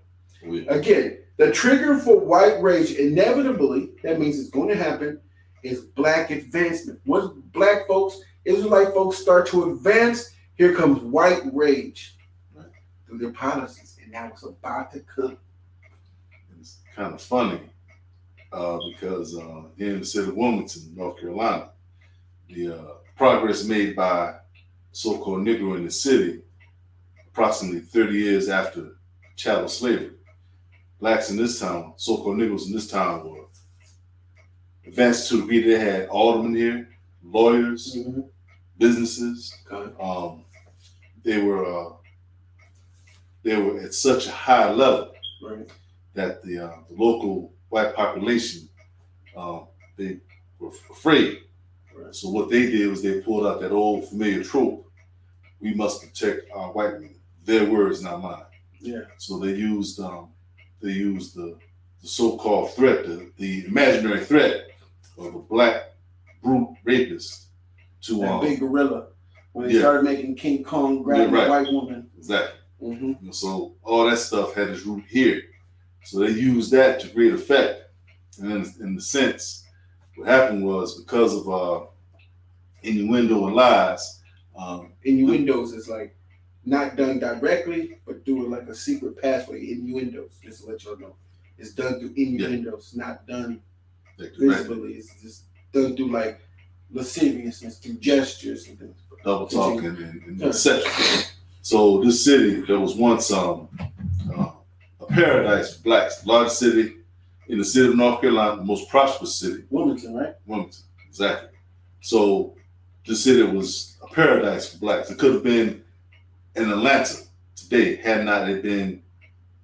Again, the trigger for white rage inevitably, that means it's going to happen, is black advancement. Once black folks, Israelite folks start to advance, here comes white rage through their policies, and that was about to come. It's kind of funny because here in the city of Wilmington, North Carolina, the progress made by so-called Negro in the city, approximately 30 years after chattel slavery, blacks in this town, so-called Negroes in this town, were advanced to the degree they had aldermen here, lawyers, businesses. Okay. They were at such a high level Right. that the local white population, they were afraid. Right. So what they did was they pulled out that old familiar trope: we must protect our white men. Their words, not mine. Yeah. So they used the so-called threat, the imaginary threat of a black brute rapist to That big gorilla. When they started making King Kong grab a white woman. Exactly. Mm-hmm. So all that stuff had its root here. So they used that to great effect. And then in the sense, what happened was because of innuendo and lies. Innuendos is like not done directly, but through like a secret pathway. Innuendos, just to let y'all know. It's done through innuendos, not done visibly. It's just done through like lasciviousness, through gestures and things. Double talking and deception. So this city, there was once a paradise for blacks, the largest city in the city of North Carolina, the most prosperous city. Wilmington, right? Wilmington, exactly. So this city was a paradise for blacks. It could have been in Atlanta today had not it been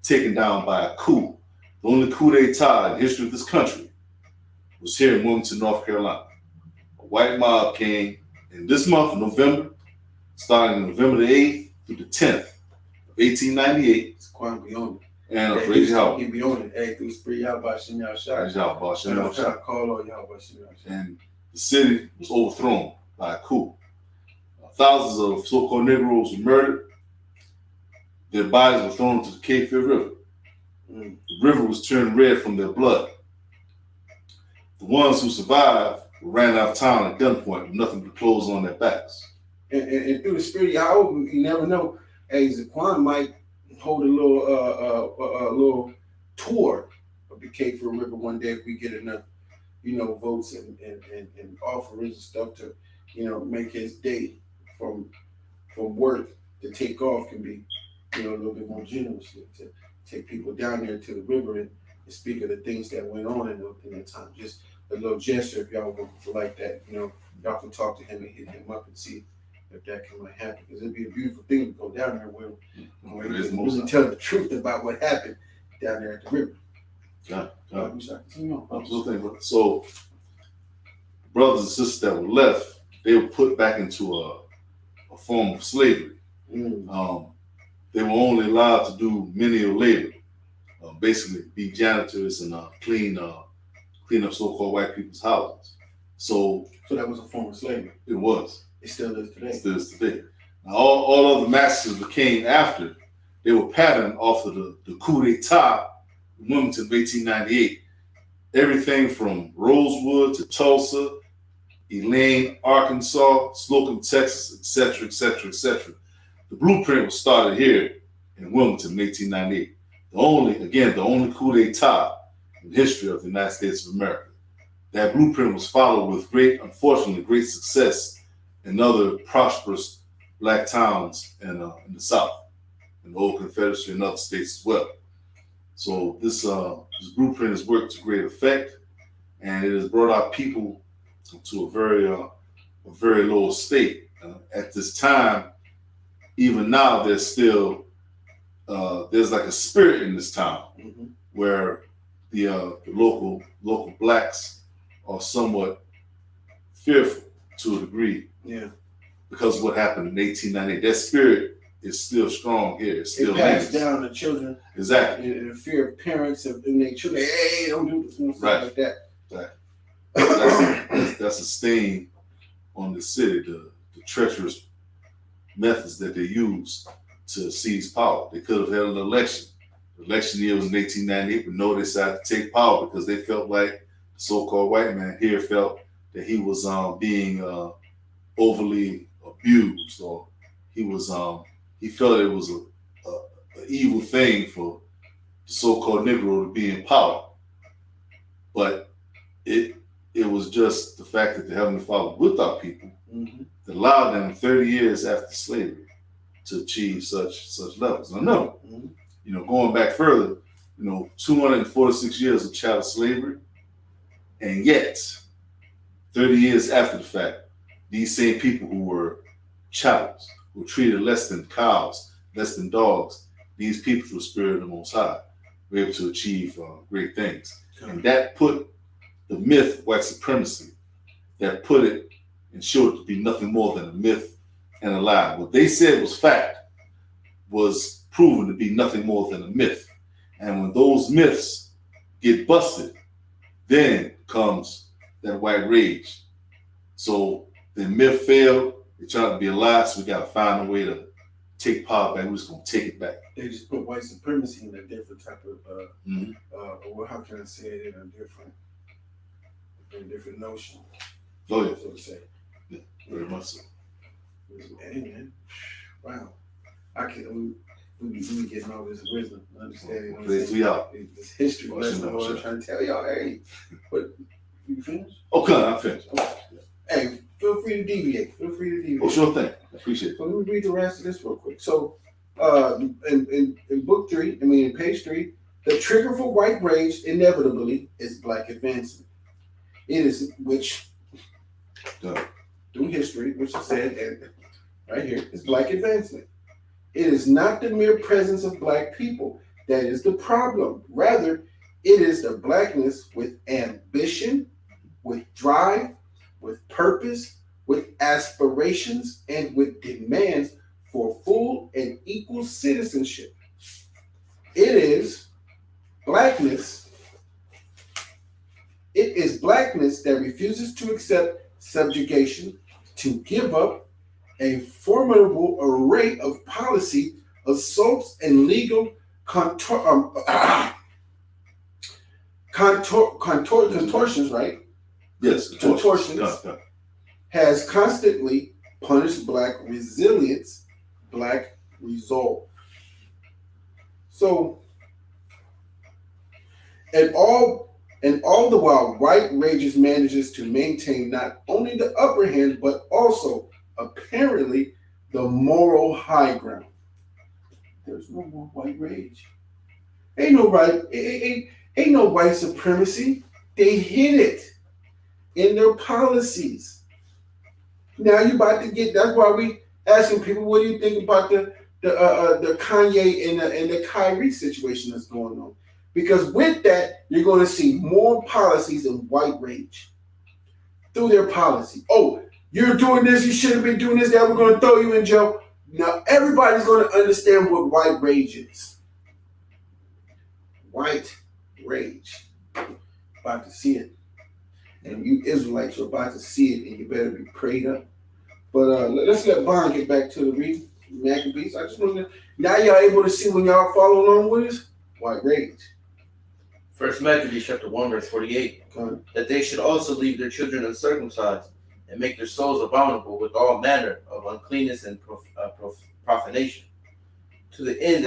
taken down by a coup. The only coup d'etat in the history of this country was here in Wilmington, North Carolina. A white mob came in this month of November, starting November the 8th through the 10th of 1898. It's quite beyond it. And a crazy how. He be on it. Hey, through spree y'all by Shinyan Shah. Call all y'all by Shinyan Shah. And the city was overthrown by a coup. Thousands of so-called Negroes were murdered. Their bodies were thrown into the Cape Fear River. The river was turned red from their blood. The ones who survived ran out of town at gunpoint with nothing but clothes on their backs. And through the spirit of Yahweh, you never know. Hey, Zaquan might hold a little tour of the Cape Fear River one day if we get enough, votes and offerings and stuff to, make his day from work to take off can be, a little bit more generous to take people down there to the river and speak of the things that went on in that time. Just a little gesture, if y'all would like that, y'all can talk to him and hit him up and see if that can happen. Because it'd be a beautiful thing to go down there where you can really tell the truth about what happened down there at the river. Absolutely. So, brothers and sisters that were left, they were put back into a form of slavery. They were only allowed to do menial labor, basically be janitors and clean up so-called white people's houses. So that was a form of slavery. It was. It still is today. It still is today. Now, all other massacres that came after, they were patterned off of the coup d'etat in Wilmington of 1898. Everything from Rosewood to Tulsa, Elaine, Arkansas, Slocum, Texas, etc., etc., etc. The blueprint was started here in Wilmington in 1898. The only coup d'etat in the history of the United States of America. That blueprint was followed with unfortunately, great success in other prosperous black towns in the South, in the old Confederacy and other states as well. So this blueprint has worked to great effect, and it has brought our people to a very low state. At this time, even now, there's like a spirit in this town where the local blacks are somewhat fearful to a degree. Yeah. Because of what happened in 1898. That spirit is still strong here. It's still passed down to children. Exactly. And the fear of parents and their children. Hey, don't do this stuff like that. Right. That's a stain on the city, the treacherous methods that they use to seize power. They could have held an election. The election year was in 1898, but no, they decided to take power because they felt like the so-called white man here felt that he was being overly abused, or he felt it was a evil thing for the so-called Negro to be in power. But it was just the fact that the Heavenly Father whipped our people that allowed them 30 years after slavery to achieve such levels. Now, no, going back further, 246 years of chattel slavery, and yet 30 years after the fact, these same people who were chattels, who were treated less than cows, less than dogs, these people through the Spirit of the Most High were able to achieve great things. And that put the myth of white supremacy, that put it and showed it to be nothing more than a myth and a lie. What they said was fact was proven to be nothing more than a myth. And when those myths get busted, then comes that white rage. So the myth failed, it tried to be a lie, so we got to find a way to take power back. We're just going to take it back. They just put white supremacy in a different type of, well, how can I say it, in a different notion. Oh, yeah. So to say. Yeah, very much so. Hey, man. Wow. We be getting all this wisdom, understanding. Praise we are. This history lesson. I'm trying to tell y'all, hey, but you finished? Okay, I'm finished. Okay. Hey, feel free to deviate. Oh, sure thing. I appreciate it. So let me read the rest of this real quick. So, in book 3, in page 3, the trigger for white rage inevitably is black advancement. It is which, through history, which is said, and right here, is black advancement. It is not the mere presence of black people that is the problem. Rather, it is the blackness with ambition, with drive, with purpose, with aspirations, and with demands for full and equal citizenship. It is blackness that refuses to accept subjugation, to give up a formidable array of policy, assaults, and legal contortions, right? Yes, contortions, has constantly punished black resilience, black resolve. So, and all the while, white rage manages to maintain not only the upper hand, but also apparently the moral high ground. There's no more white rage. Ain't no white supremacy. They hid it in their policies. Now you about to get. That's why we asking people, what do you think about the Kanye and the Kyrie situation that's going on? Because with that, you're going to see more policies of white rage through their policy. Oh, you're doing this, you should have been doing this, that we're going to throw you in jail. Now, everybody's going to understand what white rage is. White rage. About to see it. And you Israelites are about to see it, and you better be prayed up. But let's let Bond get back to the read. Maccabees. I just want to, now y'all able to see when y'all follow along with us? White rage. First Maccabees chapter 1, verse 48. That they should also leave their children uncircumcised, and make their souls abominable with all manner of uncleanness and profanation, to the end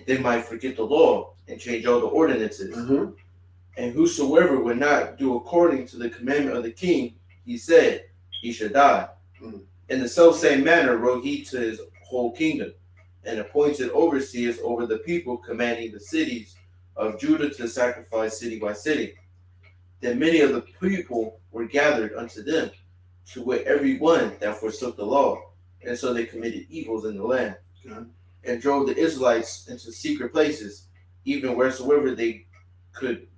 they might forget the law and change all the ordinances. And whosoever would not do according to the commandment of the king, he said, he should die. In the selfsame manner wrote he to his whole kingdom, and appointed overseers over the people, commanding the cities of Judah to sacrifice city by city. Then many of the people were gathered unto them, to wit every one that forsook the law, and so they committed evils in the land, and drove the Israelites into secret places, even wheresoever they could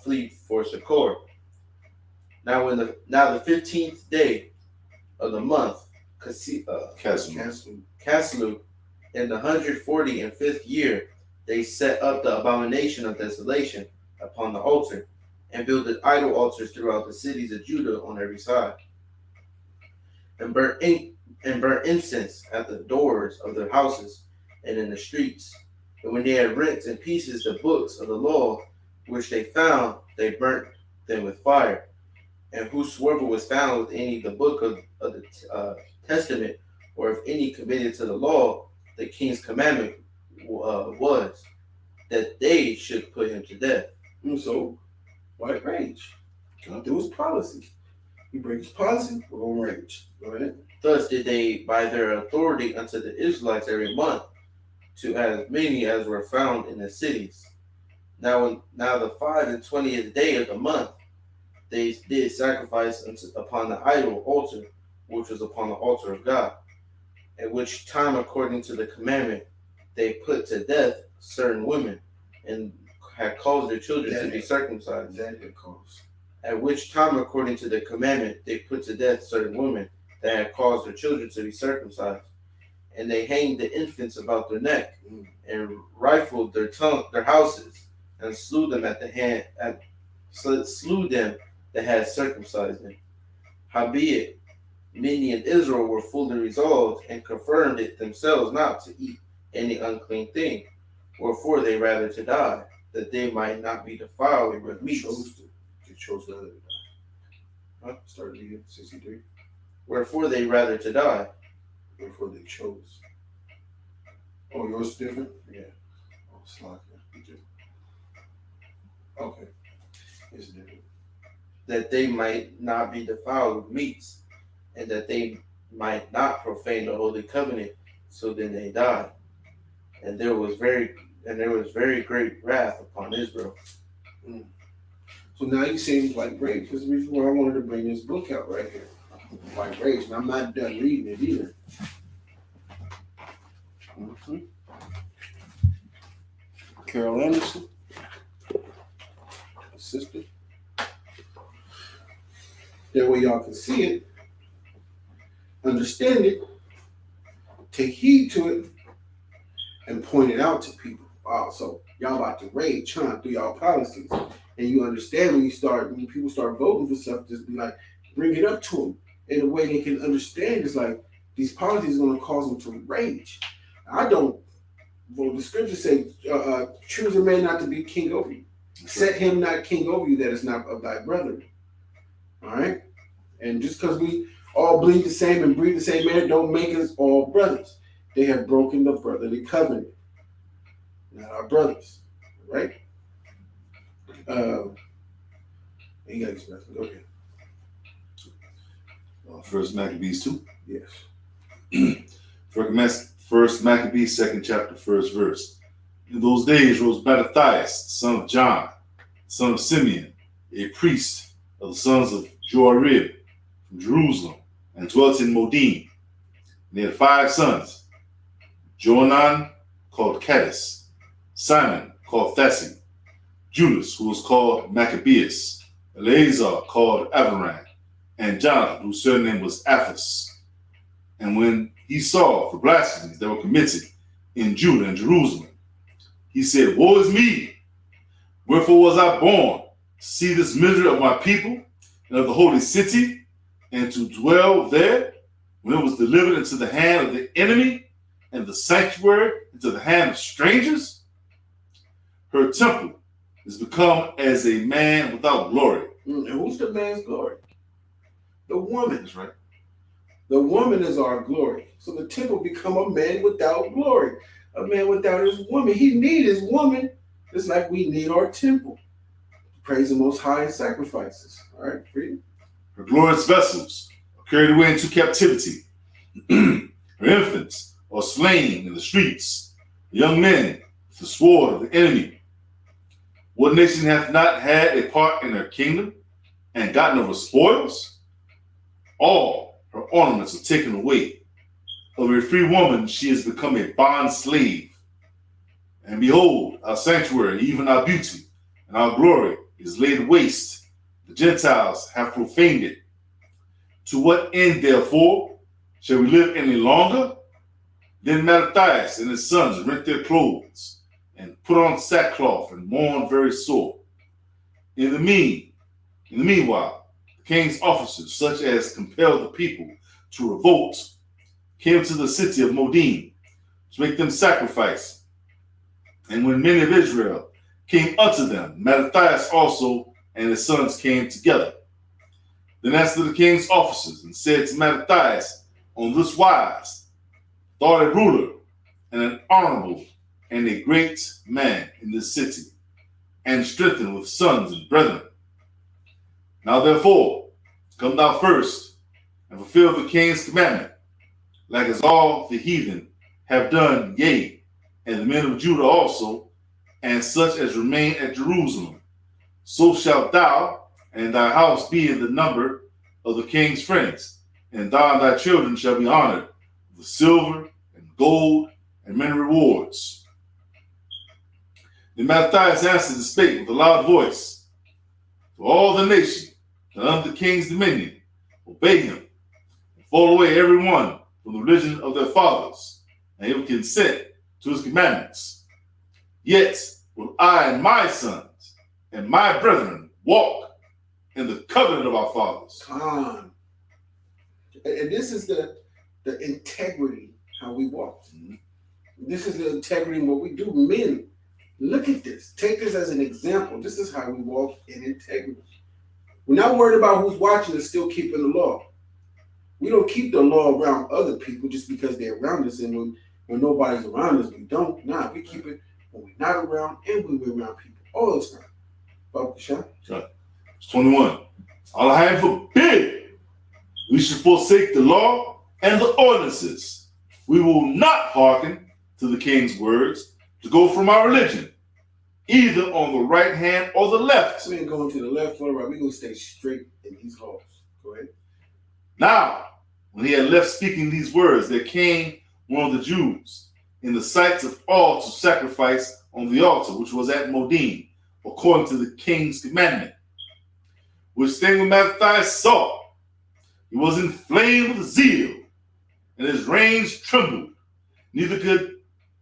flee for succor. Now the 15th day of the month, Caslu, in the 145th year, they set up the abomination of desolation upon the altar, and builded idol altars throughout the cities of Judah on every side, and burnt incense at the doors of their houses and in the streets. And when they had rent in pieces the books of the law which they found, they burnt them with fire. And whosoever was found with any of the book of the testament, or if any committed to the law, the king's commandment was that they should put him to death. And so, why rage? God do his policy. He breaks policy, we're going to rage. Go ahead. Thus did they, by their authority unto the Israelites every month, to as many as were found in the cities. Now the 25th day of the month, they did sacrifice upon the idol altar, which was upon the altar of God, at which time, according to the commandment, they put to death certain women, and had caused their children to be circumcised. That it caused. At which time, according to the commandment, they put to death certain women that had caused their children to be circumcised. And they hanged the infants about their neck, and rifled their houses, and slew them slew them that had circumcised them. Howbeit, many in Israel were fully resolved, and confirmed it themselves not to eat any unclean thing, wherefore they rather to die, that they might not be defiled with meat. They chose rather to die. Start reading 63. Wherefore they rather to die. Wherefore they chose. Oh, yours is different? Yeah. Oh, slide. Okay. It's different. That they might not be defiled with meats, and that they might not profane the holy covenant. So then they died, and there was very great wrath upon Israel. So now you seem like rage. That's the reason why I wanted to bring this book out right here. Like rage, and I'm not done reading it either. Carol Anderson, sister. That way y'all can see it, understand it, take heed to it, and point it out to people. Wow, so y'all about to rage, through y'all policies. And you understand when people start voting for stuff, just be like, bring it up to them in a way they can understand. It's like these policies are going to cause them to rage. The scriptures say, choose a man not to be king over you. Set him not king over you that is not of thy brother. All right? And just because we all bleed the same and breathe the same air, don't make us all brothers. They have broken the brotherly covenant. Not our brothers. Right? You got to go ahead. First Maccabees 2. Yes. First Maccabees, 2nd chapter, 1st verse. In those days rose Mattathias, son of John, son of Simeon, a priest of the sons of Joarib from Jerusalem, and dwelt in Modin. And he had 5 sons: Johanan, called Cadiz, Simon, called Thessi, Judas, who was called Maccabeus, Eleazar, called Avaran, and Jonathan, whose surname was Aphus. And when he saw the blasphemies that were committed in Judah and Jerusalem, he said, Woe is me! Wherefore was I born, to see this misery of my people and of the holy city, and to dwell there, when it was delivered into the hand of the enemy, and the sanctuary into the hand of strangers? Her temple is become as a man without glory. And who's the man's glory? The woman. That's right. The woman is our glory. So the temple become a man without glory. A man without his woman. He need his woman just like we need our temple. Praise the Most High in sacrifices. All right, read. Her glorious vessels are carried away into captivity. Her infants are slain in the streets. The young men with the sword of the enemy. What nation hath not had a part in her kingdom and gotten of her spoils? All her ornaments are taken away. Of a free woman she has become a bond slave. And behold, our sanctuary, even our beauty, and our glory is laid waste. The Gentiles have profaned it. To what end, therefore, shall we live any longer? Then Mattathias and his sons rent their clothes, and put on sackcloth, and mourn very sore. In the meanwhile, the king's officers, such as compelled the people to revolt, came to the city of Modin to make them sacrifice. And when many of Israel came unto them, Mattathias also and his sons came together. Then answered the king's officers and said to Mattathias on this wise, thou art a ruler and an honorable and a great man in this city, and strengthened with sons and brethren. Now therefore, come thou first and fulfill the king's commandment, like as all the heathen have done, yea, and the men of Judah also, and such as remain at Jerusalem. So shalt thou and thy house be in the number of the king's friends, and thou and thy children shall be honored with silver and gold and many rewards. Then Mattathias answered and spake with a loud voice to all the nation that under the king's dominion obey him, and fall away every one from the religion of their fathers, and he will consent to his commandments. Yet will I and my sons and my brethren walk in the covenant of our fathers. Come on. And this is the integrity, how we walk. This is the integrity in what we do. Men, look at this. Take this as an example. This is how we walk in integrity. We're not worried about who's watching and still keeping the law. We don't keep the law around other people just because they're around us, and when nobody's around us, we don't. Nah, we keep it when we're not around and when we're around people all the time. Baba Kashan. Verse 21. Allah forbid we should forsake the law and the ordinances. We will not hearken to the king's words to go from our religion, either on the right hand or the left. We ain't going to the left or the right. We're going to stay straight in these laws. Go ahead. Now, when he had left speaking these words, there came one of the Jews in the sight of all to sacrifice on the altar, which was at Modin, according to the king's commandment. Which thing when Mattathias saw, he was inflamed with zeal, and his reins trembled. Neither could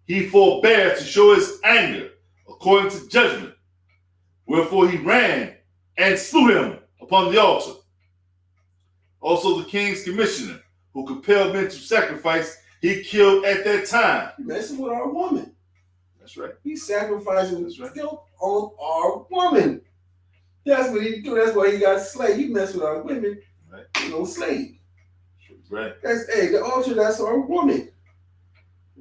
he forbear to show his anger according to judgment. Wherefore he ran and slew him upon the altar. Also the king's commissioner, who compelled men to sacrifice, he killed at that time. He messing with our woman. That's right. He's sacrificing filth on our woman. That's what he do. That's why he got slave. He mess with our women. Right. You know, slave. Right. That's the altar. That's our woman.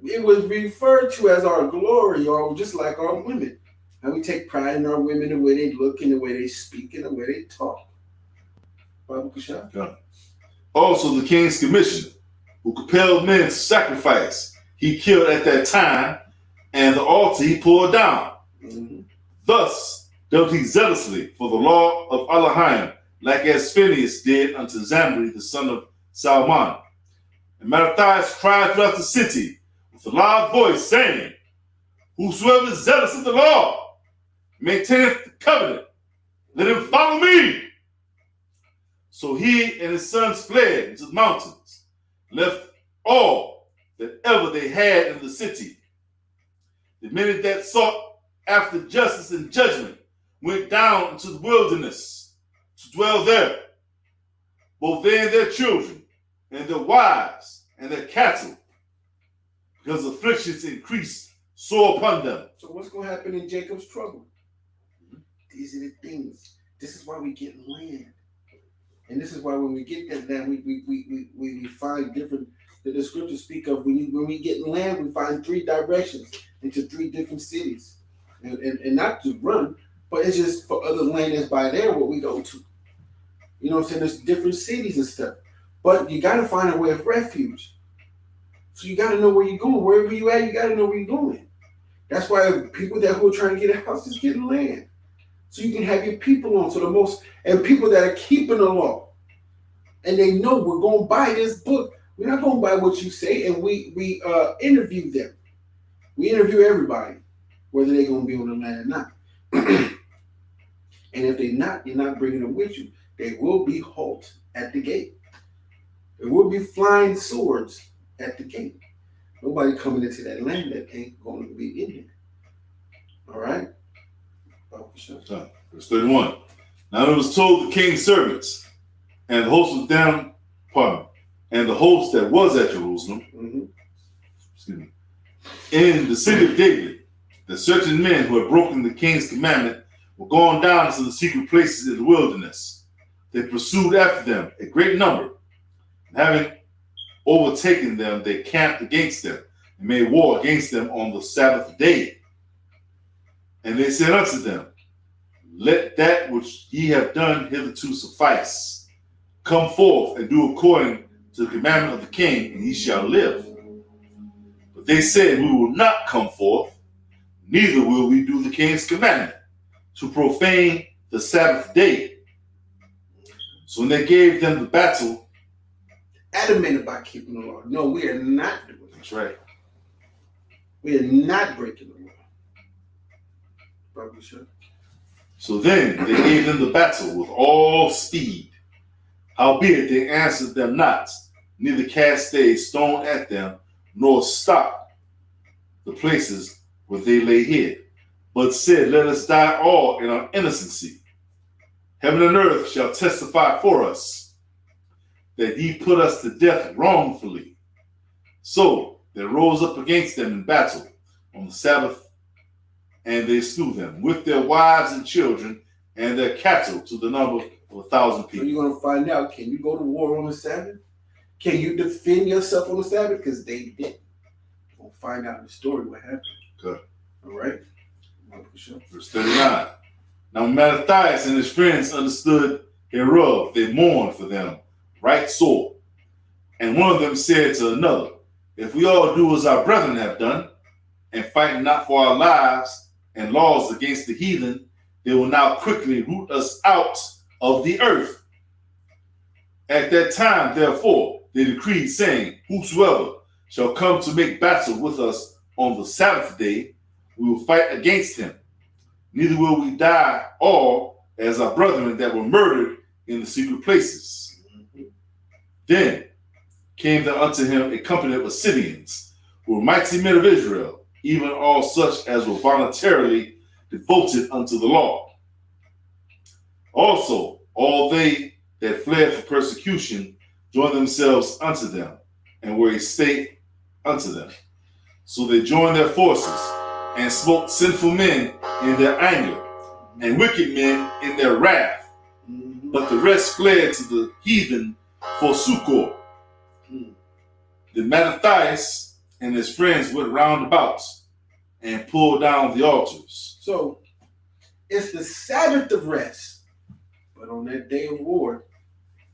It was referred to as our glory, or just like our women. And we take pride in our women, the way they look, and the way they speak, and the way they talk. Baba Kushan. Yeah. Also the king's commissioner, who compelled men to sacrifice, he killed at that time, and the altar he pulled down. Mm-hmm. Thus dealt he zealously for the law of Elohim, like as Phinehas did unto Zambri, the son of Salmon. And Mattathias cried throughout the city with a loud voice, saying, whosoever is zealous of the law, maintaineth the covenant, let him follow me. So he and his sons fled into the mountains, left all that ever they had in the city. The many that sought after justice and judgment went down into the wilderness to dwell there, both they and their children, and their wives, and their cattle, because afflictions increased sore upon them. So what's going to happen in Jacob's trouble? These are the things. This is why we get land. And this is why when we get that land, we find different, the scriptures speak of when we get land, we find 3 directions into 3 different cities. And not to run, but it's just for other land that's by there what we go to. You know what I'm saying? There's different cities and stuff. But you got to find a way of refuge. So you got to know where you're going. Wherever you at, you got to know where you're going. That's why people who are trying to get a house is getting land. So you can have your people on. So the most, and people that are keeping the law. And they know we're going to buy this book. We're not going to buy what you say. And we interview them. We interview everybody, whether they're going to be on the land or not. And if they're not, you're not bringing them with you. They will be halt at the gate. There will be flying swords at the gate. Nobody coming into that land that ain't going to be in here. All right? Verse 31. Now it was told the king's servants and the host of them, and the host that was at Jerusalem, excuse me, in the city of David, that certain men who had broken the king's commandment were gone down into the secret places in the wilderness. They pursued after them, a great number. And having overtaken them, they camped against them and made war against them on the Sabbath day. And they said unto them, let that which ye have done hitherto suffice. Come forth and do according to the commandment of the king, and ye shall live. But they said, we will not come forth, neither will we do the king's commandment, to profane the Sabbath day. So when they gave them the battle, adamant about keeping the law. No, we are not doing it. that's right. We are not breaking the law. Probably should. So then they gave them the battle with all speed. Howbeit they answered them not, neither cast they a stone at them, nor stopped the places where they lay hid, but said, let us die all in our innocency. Heaven and earth shall testify for us, that ye put us to death wrongfully. So they rose up against them in battle on the Sabbath, and they slew them with their wives and children and their cattle to the number of 1,000 So people. you're going to find out, can you go to war on the Sabbath? Can you defend yourself on the Sabbath? Because they didn't. We'll find out in the story what happened. Good. All right? Sure. Verse 39. Now Mattathias and his friends understood hereof. They mourned for them right sore. And one of them said to another, if we all do as our brethren have done, and fight not for our lives and laws against the heathen, they will now quickly root us out of the earth. At that time, therefore, they decreed, saying, whosoever shall come to make battle with us on the Sabbath day, we will fight against him. Neither will we die all as our brethren that were murdered in the secret places. Then came there unto him a company of Assyrians, who were mighty men of Israel, even all such as were voluntarily devoted unto the law. Also, all they that fled for persecution joined themselves unto them, and were a state unto them. So they joined their forces, and smote sinful men in their anger, and wicked men in their wrath. But the rest fled to the heathen for succor. Then Mattathias and his friends went round about and pulled down the altars. So it's the Sabbath of rest. But on that day of war,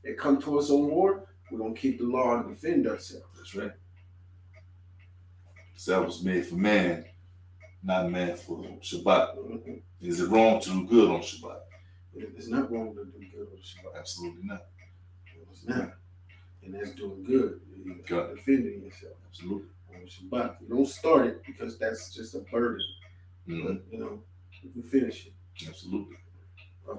they come to us on war, we're going to keep the law and defend ourselves. That's right. Sabbath was made for man, not man for Shabbat. Is it wrong to do good on Shabbat? It's not wrong to do good on Shabbat. Absolutely not. It's not. And that's doing good. You're defending yourself. Absolutely. On Shabbat. You don't start it because that's just a burden. But, you know, you can finish it. Absolutely.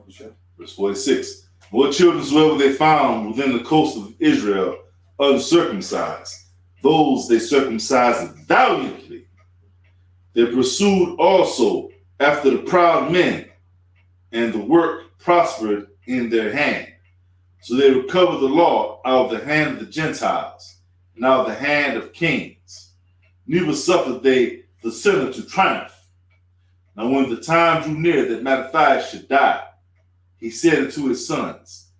Sure. Verse 46. What children soever they found within the coast of Israel uncircumcised, those they circumcised valiantly. They pursued also after the proud men, and the work prospered in their hand. So they recovered the law out of the hand of the Gentiles, and out of the hand of kings. Neither suffered they the sinner to triumph. Now when the time drew near that Mattathias should die, he said unto his sons,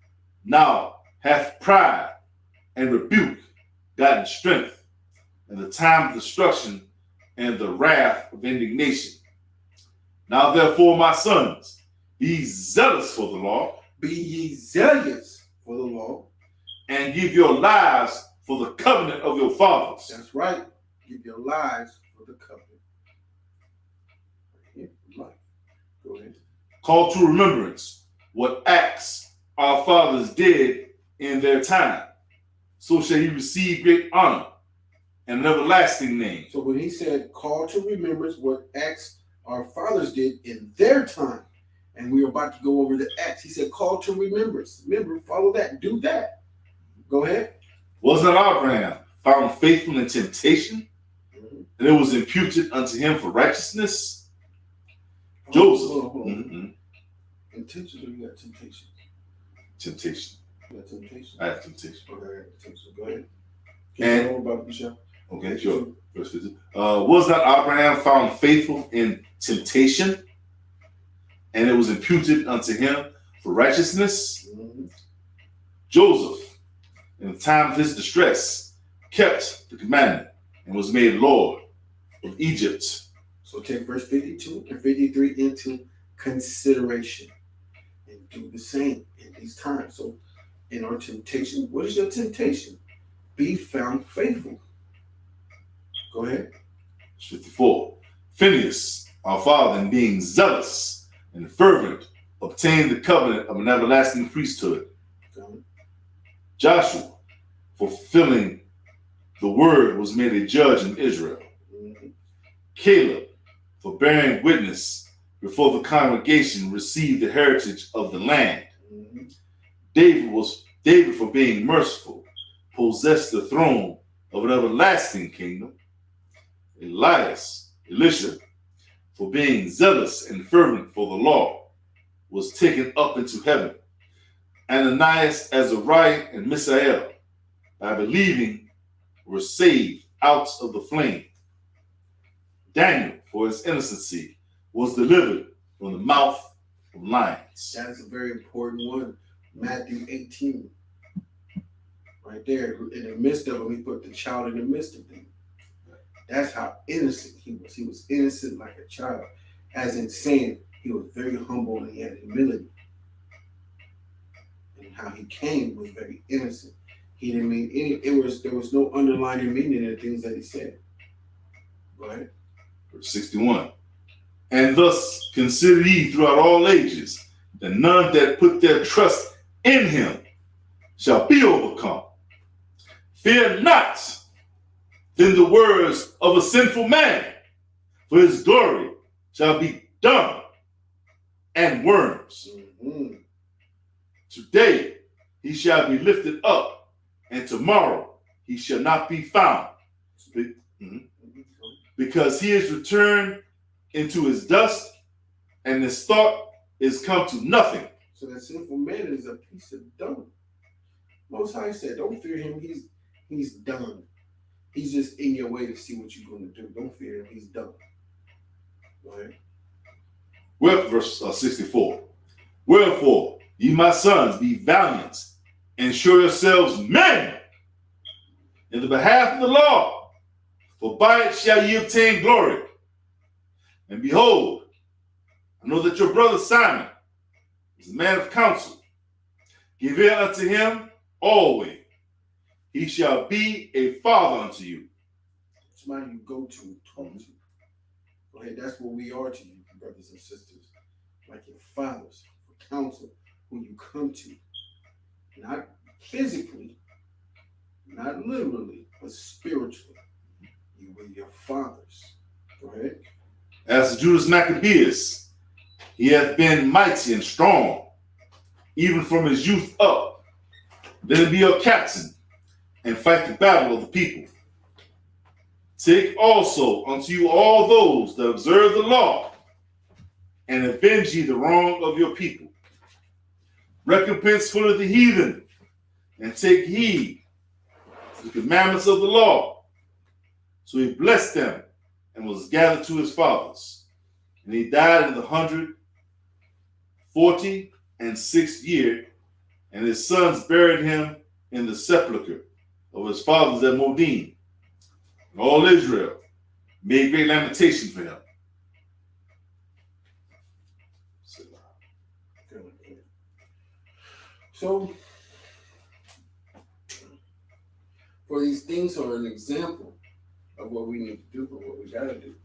now hath pride and rebuke gotten strength, and the time of destruction and the wrath of indignation. Now therefore, my sons, be zealous for the law. Be ye zealous for the law. And give your lives for the covenant of your fathers. That's right. Give your lives for the covenant. Go ahead. Call to remembrance what acts our fathers did in their time. So shall he receive great honor and an everlasting name. So when he said, call to remembrance what acts our fathers did in their time, and we are about to go over the acts, he said, call to remembrance. Remember, follow that, do that. Go ahead. Was not Abraham found faithful in temptation, and it was imputed unto him for righteousness? Joseph. Hold on. Intention or you got temptation? Temptation. You got temptation? I have temptation. Okay, I got temptation. Go ahead. And- Can you about Michelle? Okay, sure. Verse 50. Was not Abraham found faithful in temptation and it was imputed unto him for righteousness. Mhm. Joseph, in the time of his distress, kept the commandment and was made Lord of Egypt. So take verse 52 and 53 into consideration and do the same in these times. So in our temptation, what is your temptation? Be found faithful. Go ahead. 54. Phineas, our father, in being zealous and fervent, obtained the covenant of an everlasting priesthood. Go ahead. Joshua, fulfilling the word, was made a judge in Israel. Mhm. Caleb, for bearing witness before the congregation, received the heritage of the land. Mhm. David for being merciful, possessed the throne of an everlasting kingdom. Elisha, for being zealous and fervent for the law, was taken up into heaven. Ananias, Azariah, and Misael, by believing, were saved out of the flame. Daniel, for his innocency, was delivered from the mouth of lions. That is a very important one. Matthew 18. Right there. In the midst of them, he put the child in the midst of them. That's how innocent he was. He was innocent like a child. As in saying, he was very humble and he had humility. And how he came was very innocent. He didn't mean any, there was no underlying meaning in the things that he said. Go ahead. Verse 61. And thus consider ye throughout all ages that none that put their trust in him shall be overcome. Fear not then the words of a sinful man, for his glory shall be dung and worms. Mm-hmm. Today he shall be lifted up, and tomorrow he shall not be found. Because he is returned into his dust, and his thought is come to nothing. So that sinful man is a piece of dung. Most High said, don't fear him. He's done. He's just in your way to see what you're going to do. Don't fear him. He's done. Go ahead. Well, verse 64. Wherefore, ye my sons, be valiant, and show yourselves men in the behalf of the law, for by it shall ye obtain glory. And behold, I know that your brother Simon is a man of counsel. Give ear unto him always. He shall be a father unto you. Somebody you go to, talk to. Go ahead. That's what we are to you, brothers and sisters. Like your fathers, for counsel, who you come to. Not physically, not literally, but spiritually. You were your fathers. Go ahead. As Judas Maccabees, he hath been mighty and strong, even from his youth up. Let him be your captain, and fight the battle of the people. Take also unto you all those that observe the law, and avenge ye the wrong of your people. Recompense fully the heathen, and take heed to the commandments of the law. So he blessed them, and was gathered to his fathers. And he died in the 146th year, and his sons buried him in the sepulchre of his fathers at Modin. And all Israel made great lamentation for him. So, for these things are an example of what we need to do, or what we gotta do.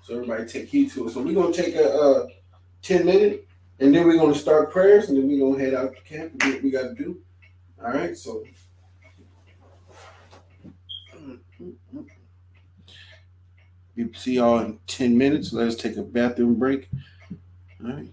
So everybody take heed to it. So we're gonna take a 10-minute, and then we're gonna start prayers, and then we're gonna head out to camp and do what we gotta do. All right. So. We see y'all in 10 minutes. Let us take a bathroom break. All right.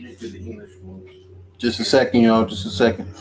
Into the English ones. Just a second, y'all. Just a second.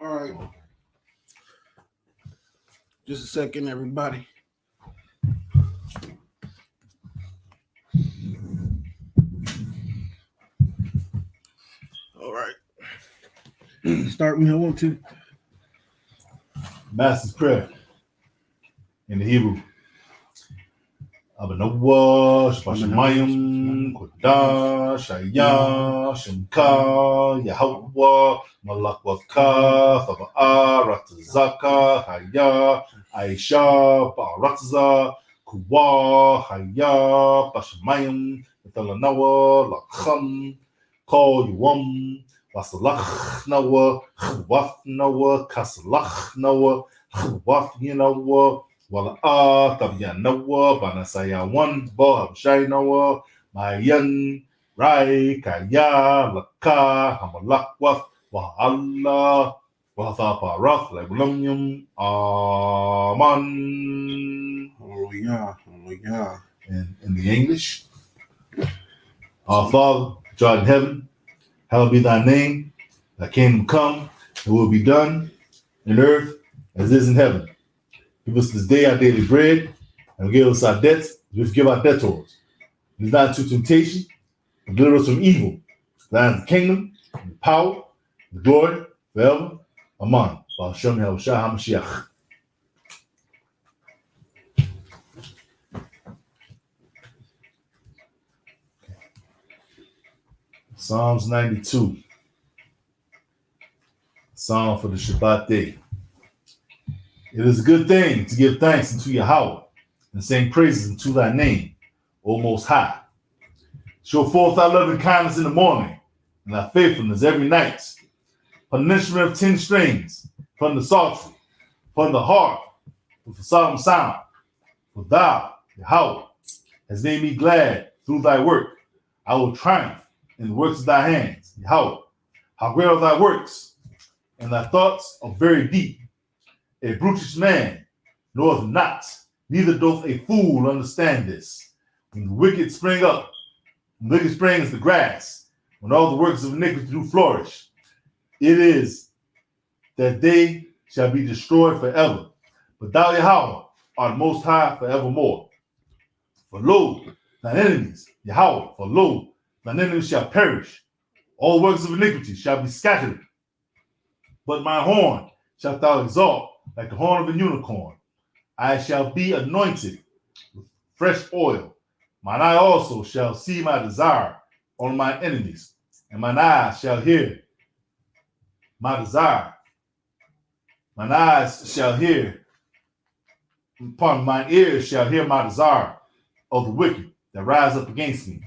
All right. Just a second, everybody. All right. Start when I want to. Master's prayer in the Hebrew. Abanawa, Shmashamayim, Kodash, Shaya, Shemka, Yahweh, Malakwaka, Thaba'a, Ratazaka, Haya, Aisha, Baratza, Kuwa, Haya, Bashamayim, Thalanawa, Lakham, Ko Yuam, Wasalach Nawa, Waf Nawa, Kasalach Nawa, Waf Yinawa. Wala tabya nawa banasaya one bo habshay nawa mayan rai kaya laka hamalakwaf wa Allah wa thaparath labulumyum aman. Hallelujah. Hallelujah. In the English, our Father, which art in heaven, hallowed be thy name. Thy kingdom come, and will be done in earth as it is in heaven. Give us this day our daily bread, and forgive us our debts, as we forgive our debtors. Lead us not into temptation, but deliver us from evil. Thine is the kingdom, and the power, and the glory, forever. Amen. B'Hashem Yahushua HaMashiach. Psalms 92. Psalm for the Shabbat day. It is a good thing to give thanks unto Yahweh and sing praises unto thy name, O Most High. Show forth thy loving kindness in the morning and thy faithfulness every night. Upon an instrument of 10 strings, upon the psaltery, upon the harp, with a solemn sound. For thou, Yahweh, hast made me glad through thy work. I will triumph in the works of thy hands. Yahweh, how great are thy works, and thy thoughts are very deep. A brutish man knoweth not, neither doth a fool understand this. When the wicked spring up, when the wicked spring as the grass, when all the works of iniquity do flourish, it is that they shall be destroyed forever. But thou, Yahweh, art most high forevermore. For lo, thine enemies, Yahweh, for lo, thine enemies shall perish. All works of iniquity shall be scattered. But my horn shalt thou exalt like the horn of a unicorn. I shall be anointed with fresh oil. Mine eye also shall see my desire on my enemies, and mine eyes shall hear my desire. Mine eyes shall hear, upon mine ears shall hear my desire of the wicked that rise up against me.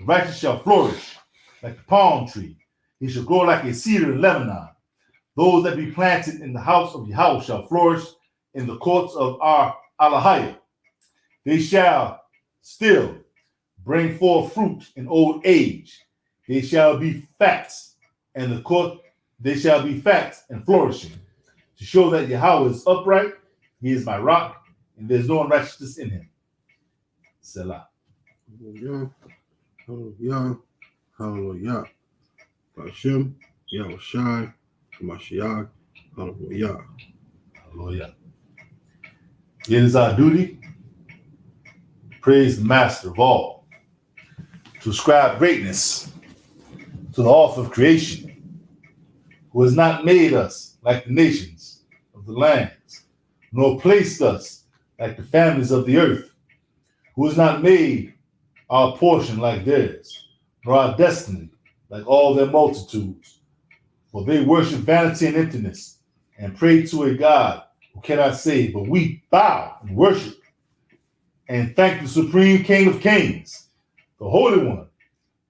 The righteous shall flourish like the palm tree. He shall grow like a cedar in Lebanon. Those that be planted in the house of Yahweh shall flourish in the courts of our Alahayah. They shall still bring forth fruit in old age. They shall be fat, and the court they shall be fat and flourishing, to show that Yahweh is upright. He is my rock, and there is no unrighteousness in him. Selah. Hallelujah. Hallelujah. Hallelujah. B'Hashem Yahushua Mashiach. Hallelujah. Hallelujah. It is our duty to praise the Master of all, to ascribe greatness to the author of creation, who has not made us like the nations of the lands, nor placed us like the families of the earth, who has not made our portion like theirs, nor our destiny like all their multitudes. For they worship vanity and emptiness, and pray to a God who cannot save. But we bow and worship and thank the supreme King of Kings, the Holy One.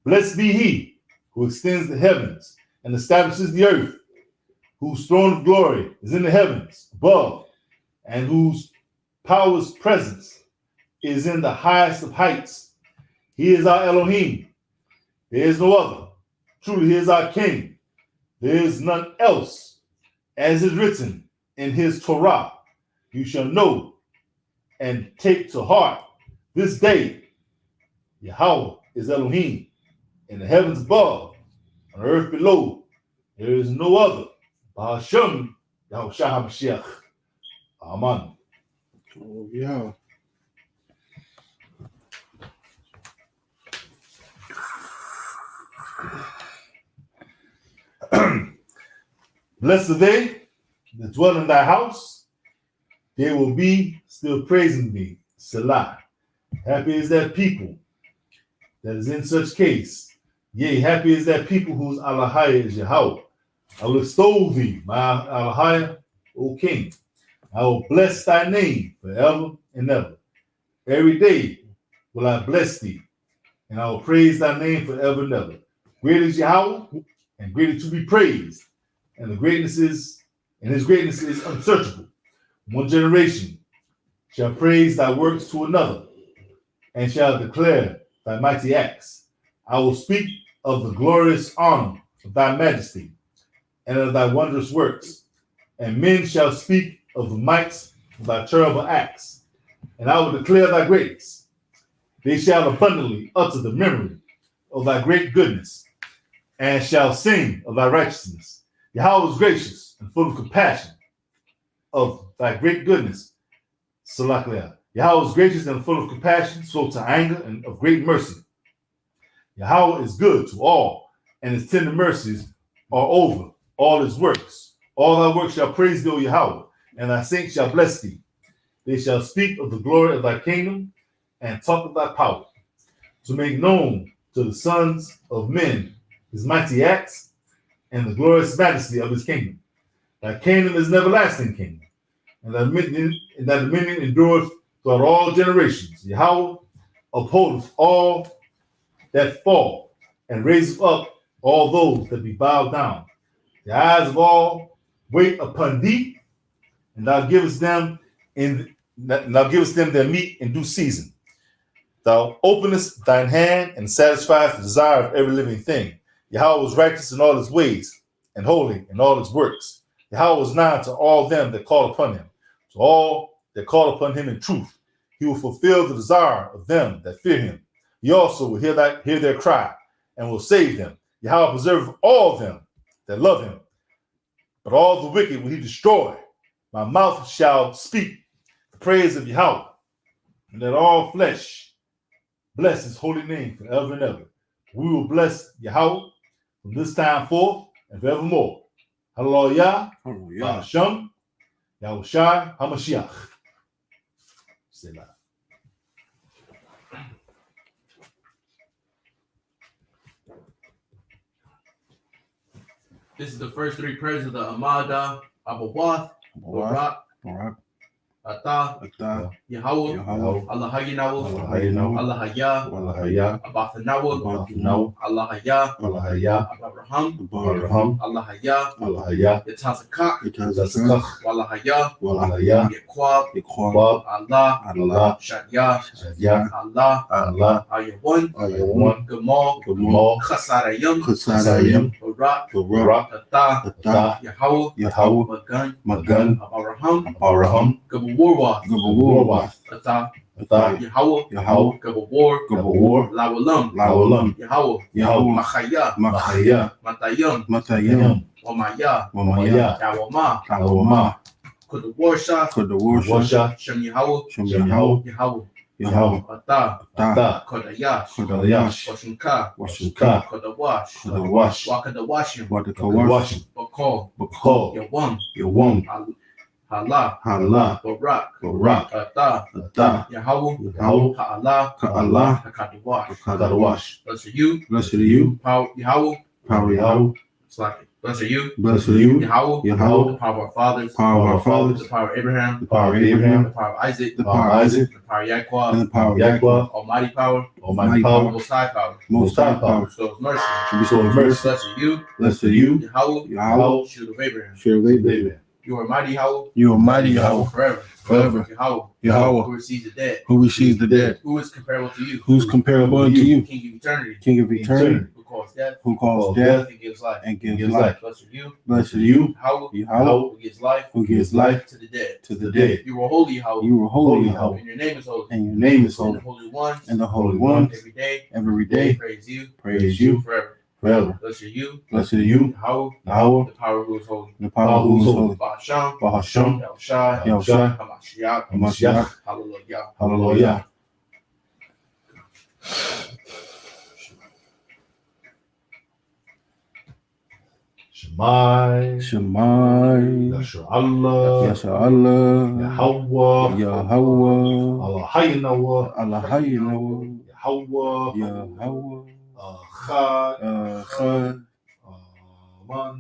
Blessed be he who extends the heavens and establishes the earth, whose throne of glory is in the heavens above, and whose power's presence is in the highest of heights. He is our Elohim. There is no other. Truly, he is our King. There is none else. As is written in his Torah, you shall know and take to heart this day, Yahweh is Elohim, in the heavens above, on the earth below. There is no other. Ba'ashem, Yahweh HaMashiach. Amen. Hallelujah. Blessed are they that dwell in thy house. They will be still praising thee. Selah. Happy is that people that is in such case. Yea, happy is that people whose Alahaya is Yahweh. I will extol thee, my Alahaya, O King. I will bless thy name forever and ever. Every day will I bless thee, and I will praise thy name forever and ever. Great is Yahweh, and greatly to be praised, and his greatness is unsearchable. One generation shall praise thy works to another, and shall declare thy mighty acts. I will speak of the glorious honor of thy majesty, and of thy wondrous works, and men shall speak of the might of thy terrible acts, and I will declare thy greatness. They shall abundantly utter the memory of thy great goodness, and shall sing of thy righteousness. Yahweh is gracious and full of compassion, of thy great goodness. Salakliah. Yahweh is gracious and full of compassion, slow to anger, and of great mercy. Yahweh is good to all, and his tender mercies are over all his works. All thy works shall praise thee, O Yahweh, and thy saints shall bless thee. They shall speak of the glory of thy kingdom, and talk of thy power, to make known to the sons of men his mighty acts, and the glorious majesty of his kingdom. Thy kingdom is an everlasting kingdom, and thy dominion endureth throughout all generations. Yahweh upholdeth all that fall, and raiseth up all those that be bowed down. The eyes of all wait upon thee, and thou givest them their meat in due season. Thou openest thine hand and satisfiest the desire of every living thing. Yahweh was righteous in all his ways, and holy in all his works. Yahweh was nigh to all them that call upon him, to all that call upon him in truth. He will fulfill the desire of them that fear him. He also will hear their cry, and will save them. Yahweh preserve all them that love him, but all the wicked will he destroy. My mouth shall speak the praise of Yahweh, and let all flesh bless his holy name forever and ever. We will bless Yahweh from this time forth and forevermore. Hallelujah. Hallelujah. Hashem, Yahushai, HaMashiach. Selah. This is the first three prayers of the Amada, Abawath, Barak, Atah, Yahweh, Allah Hayinawa, Allah Hayah, Abathanawa, Allah Hayah, Abraham, Allah Hayah, Yatazakak, Allah Hayah, Yaquab, Allah, Shadyah, Allah, Ayawan, Gamal, Chasarayim, Barak, Atah, Yahweh, Magan, Abraham, Gabawarwath, Atah, Yahweh, Gabawar, Lawalam, Yahweh, Machaya, Matayam, Wamaya, Wamaya, Yawama, Awama, Kudawarsha, Kudawarsha, Shem Yahweh, Shem Yahweh, Yahweh, Yahweh, Ata, Ata, Kodayash, Kodayash, Washunka, Washunka, Kodawash, Kodawash, Wakadawashim, Wadakawash, Bakol, Bakol, Yawam, Yawam, Hala, Hala, Barak, Barak, Ata, Ata, Yahweh, Yahweh, Ha'ala, Ka'Allah, Hakadawash. Kadawash. Blessed are you, Blessed are you, Power Yahweh, power Yahweh. it's like it. Blessed are you, Blessed are you, Yahweh, Yahweh, the power of our fathers, power of our fathers, the power of Abraham, the power of Abraham, the power of Isaac, the power of Isaac, the power of and Yaquah, the power of Yaquah, Almighty power, Almighty power, Most High power, Most High power, bestows mercy. and bestows mercy. Blessed are you, Blessed are you, Yahweh, Yahweh, shield of Abraham. Shield of Abraham. Amen. You are mighty Yahweh, You are mighty Yahweh, forever. forever. Yahweh, Yahweh, who receives the dead, who receives the dead, who is comparable to you, who's comparable unto you, King of eternity, King of eternity, who calls death, who calls death and gives life. and gives Gives life. Blessed are you, Blessed are you, Yahweh, Yahweh, who gives life who gives life to the dead. to the dead. You are holy, Yahweh, You are holy, Holy Yahweh, and your name is holy. and your name is And the holy. Holy One, And the Holy One, every day, every day, praise you, praise you forever. forever. Blessed are you, Blessed are you, Yahweh, Yahweh, the power who is holy. the power who is holy. Ba'asham, Bahasham, Yahushai, Yahushai, Hamashiach, Hamashiach, Hallelujah. Hallelujah. Shemai, Shemai, Yasha Allah, Yasha Allah, Yahweh, Yahweh, Allah Haynawa, Allahaynawa, Yahweh, Yahweh, Achad, Echad, Aman.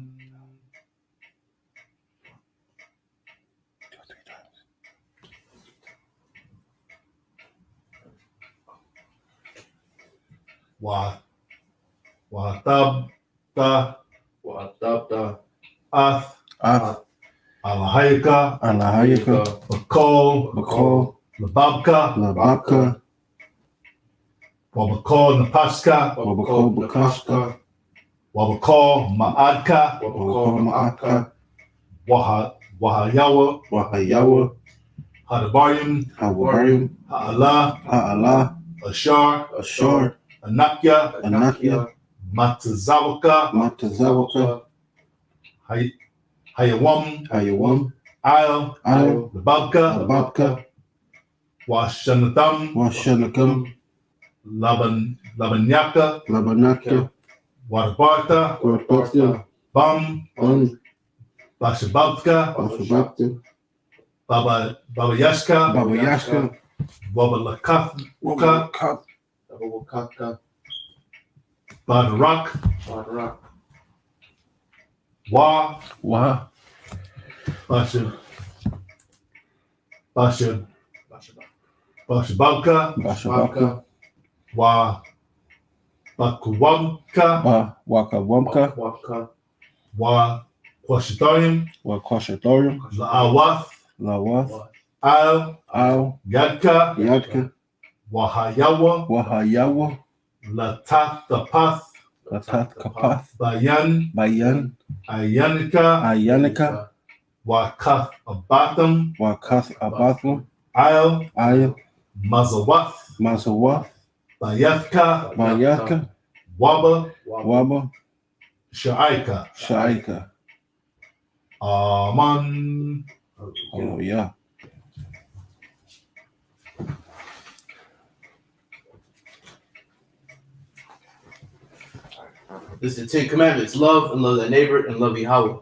Watabta, Ath, Ath, Alahayka, Allahayka, Bakol, Bakol, Lababka, Lababka, Wabakol Napaska, Wabakol Bakashka, Wabakol Ma'adka, Wabakol Ma'atka, Wahayawa, Wahayawa, Hadabarim, Hawabarim, Ha'ala, Ha'Allah, Ashar, Ashar, Anakya, Anakya, Matazawaka, Matazawaka, Hayawam, Hayawam, Al, Al, Lababka, Lababka, Washanatam, Washanakam, Labanyaka, Labanakya, Wadabarta, Warpatya, Bam, Bashababka, Washabapta, Baba Yashka, Baba Yashka, Baba Lakathka, Wabakaka, Badarak, Wa, Wa, Bashababka, Bashabaka, Wa Bakuwamka, Wakawamka, Wa Kwashitarium, Wakashatorium, La'awath, Lawath, Al, Al, Yadka, Yadka, Wahayawa, Wahayawa, Latathapath, Latat Kapath, Bayan, Bayan, Ayanika, Ayanika, Wakath Abatham, Wakath Abatham, Al, Ayah, Mazawath, Mazawath, Bayathka, Bayaka, Waba, Waba, Sha'aika. Shaika. Aman. Oh, yeah. This is the 10 Commandments. Love and love thy neighbor and love Yahweh.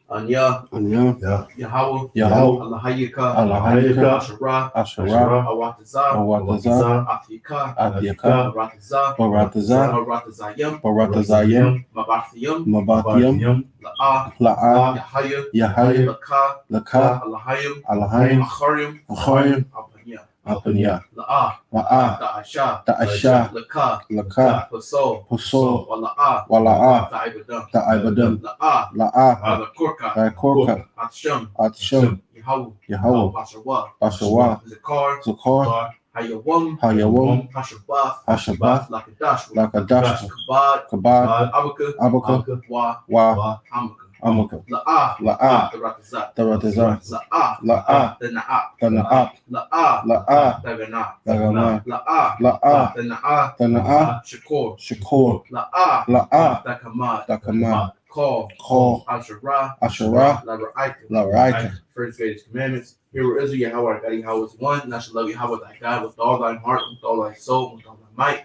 Anya, Anya, Yahweh, Yahweh, Allahayika, Allahayika, Asherah, Asherah, Awatazah, Awatazah, Afika, Adiyaka, Baratazah, Baratazah, Baratazayim, Baratazayim, Mabathiyim, Mabathiyim, La'ah, La'ah, Yahaya, Yahaya, Lakah, Lakah, Allahayim, Alahayim, Acharim, Acharim, Apanya, Apanya, La'ah, La'ah, Da'asha, Da'asha, Lakah, Lakah, Pasol, Posol, Wala'ah, Wala'ah, Ta'ibadam, Ta'ibadam, La'ah, La'ah, Alakorka, Korka, Atsham, Atsham, Yahweh, Yahweh, Bashawa, Bashawa, Zakar, Zakar, Hayawam, Hayawam, Hashabath, Hashabath, Lakadash, Lakadash, Kabad, Kabad, Abaka, Abaka, Wa, Wa, Amaka, Amaka, La'ah, La'ah, Taratazat, Taratazah, La'ah, La'ah, Tana'ah, Tana'ah, La'ah, La'ah, Daganah, Daganah, La'ah, La'ah, Tana'ah, Tana'ah, Shakor, Shakor, La'ah, La'ah, Dakamad, Dakamad, Call. Asherah. La'araita. First greatest commandments. Hear, O Israel, Yahweh our God, Yahweh is one. And thou shalt love Yahweh thy God with all thine heart, with all thy soul, with all thy might.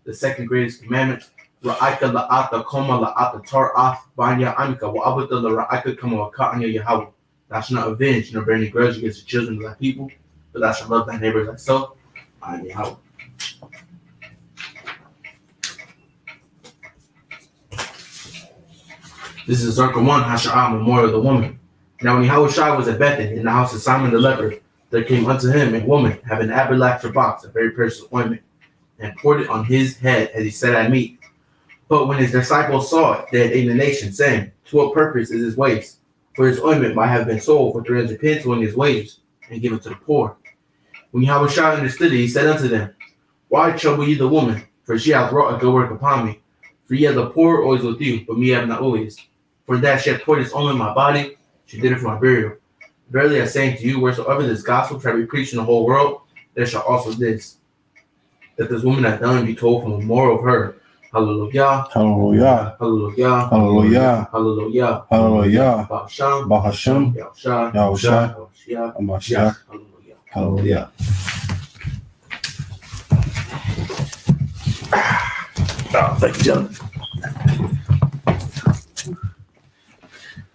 The second greatest commandment. Ra'aka la'ata koma la'ata tar'ath banya amika wa'abata la'ra'aka kama wa'ka'anya Yahweh. Thou shalt not avenge nor bear any grudge against the children of thy people, but thou shalt love thy neighbor as thyself. I am Yahweh. This is Circle 1, Hasha'ah, Memorial of the Woman. Now when Yahushua was at Bethany, in the house of Simon the leper, there came unto him a woman having an alabaster box, a very precious ointment, and poured it on his head as he sat at meat. But when his disciples saw it, they had indignation, saying, To what purpose is his waste? For his ointment might have been sold for 300 pence on his wages, and given to the poor. When Yahushua understood it, he said unto them, Why trouble ye the woman? For she hath wrought a good work upon me. For ye have the poor always with you, but me have not always. For that she hath poured his ointment in my body, she did it for my burial. Verily I say unto you, wheresoever this gospel shall be preached in the whole world, there shall also this, that this woman hath done, be told from the moral of her. Hallelujah. Hallelujah. Hallelujah. Hallelujah. Hallelujah. Hallelujah. Bahasham. Bahasham. Yahushua. Yahushua. Yahushua. Mashiach. Hallelujah. Hallelujah. Oh, thank you, gentlemen.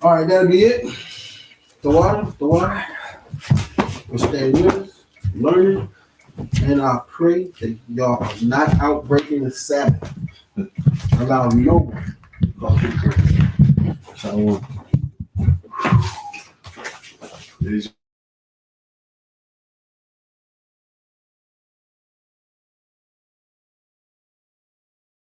All right, that'll be it. The water. We'll stay with us, learning, and I pray that y'all are not out breaking the Sabbath. Allow no one to cause you to break it. Shalom.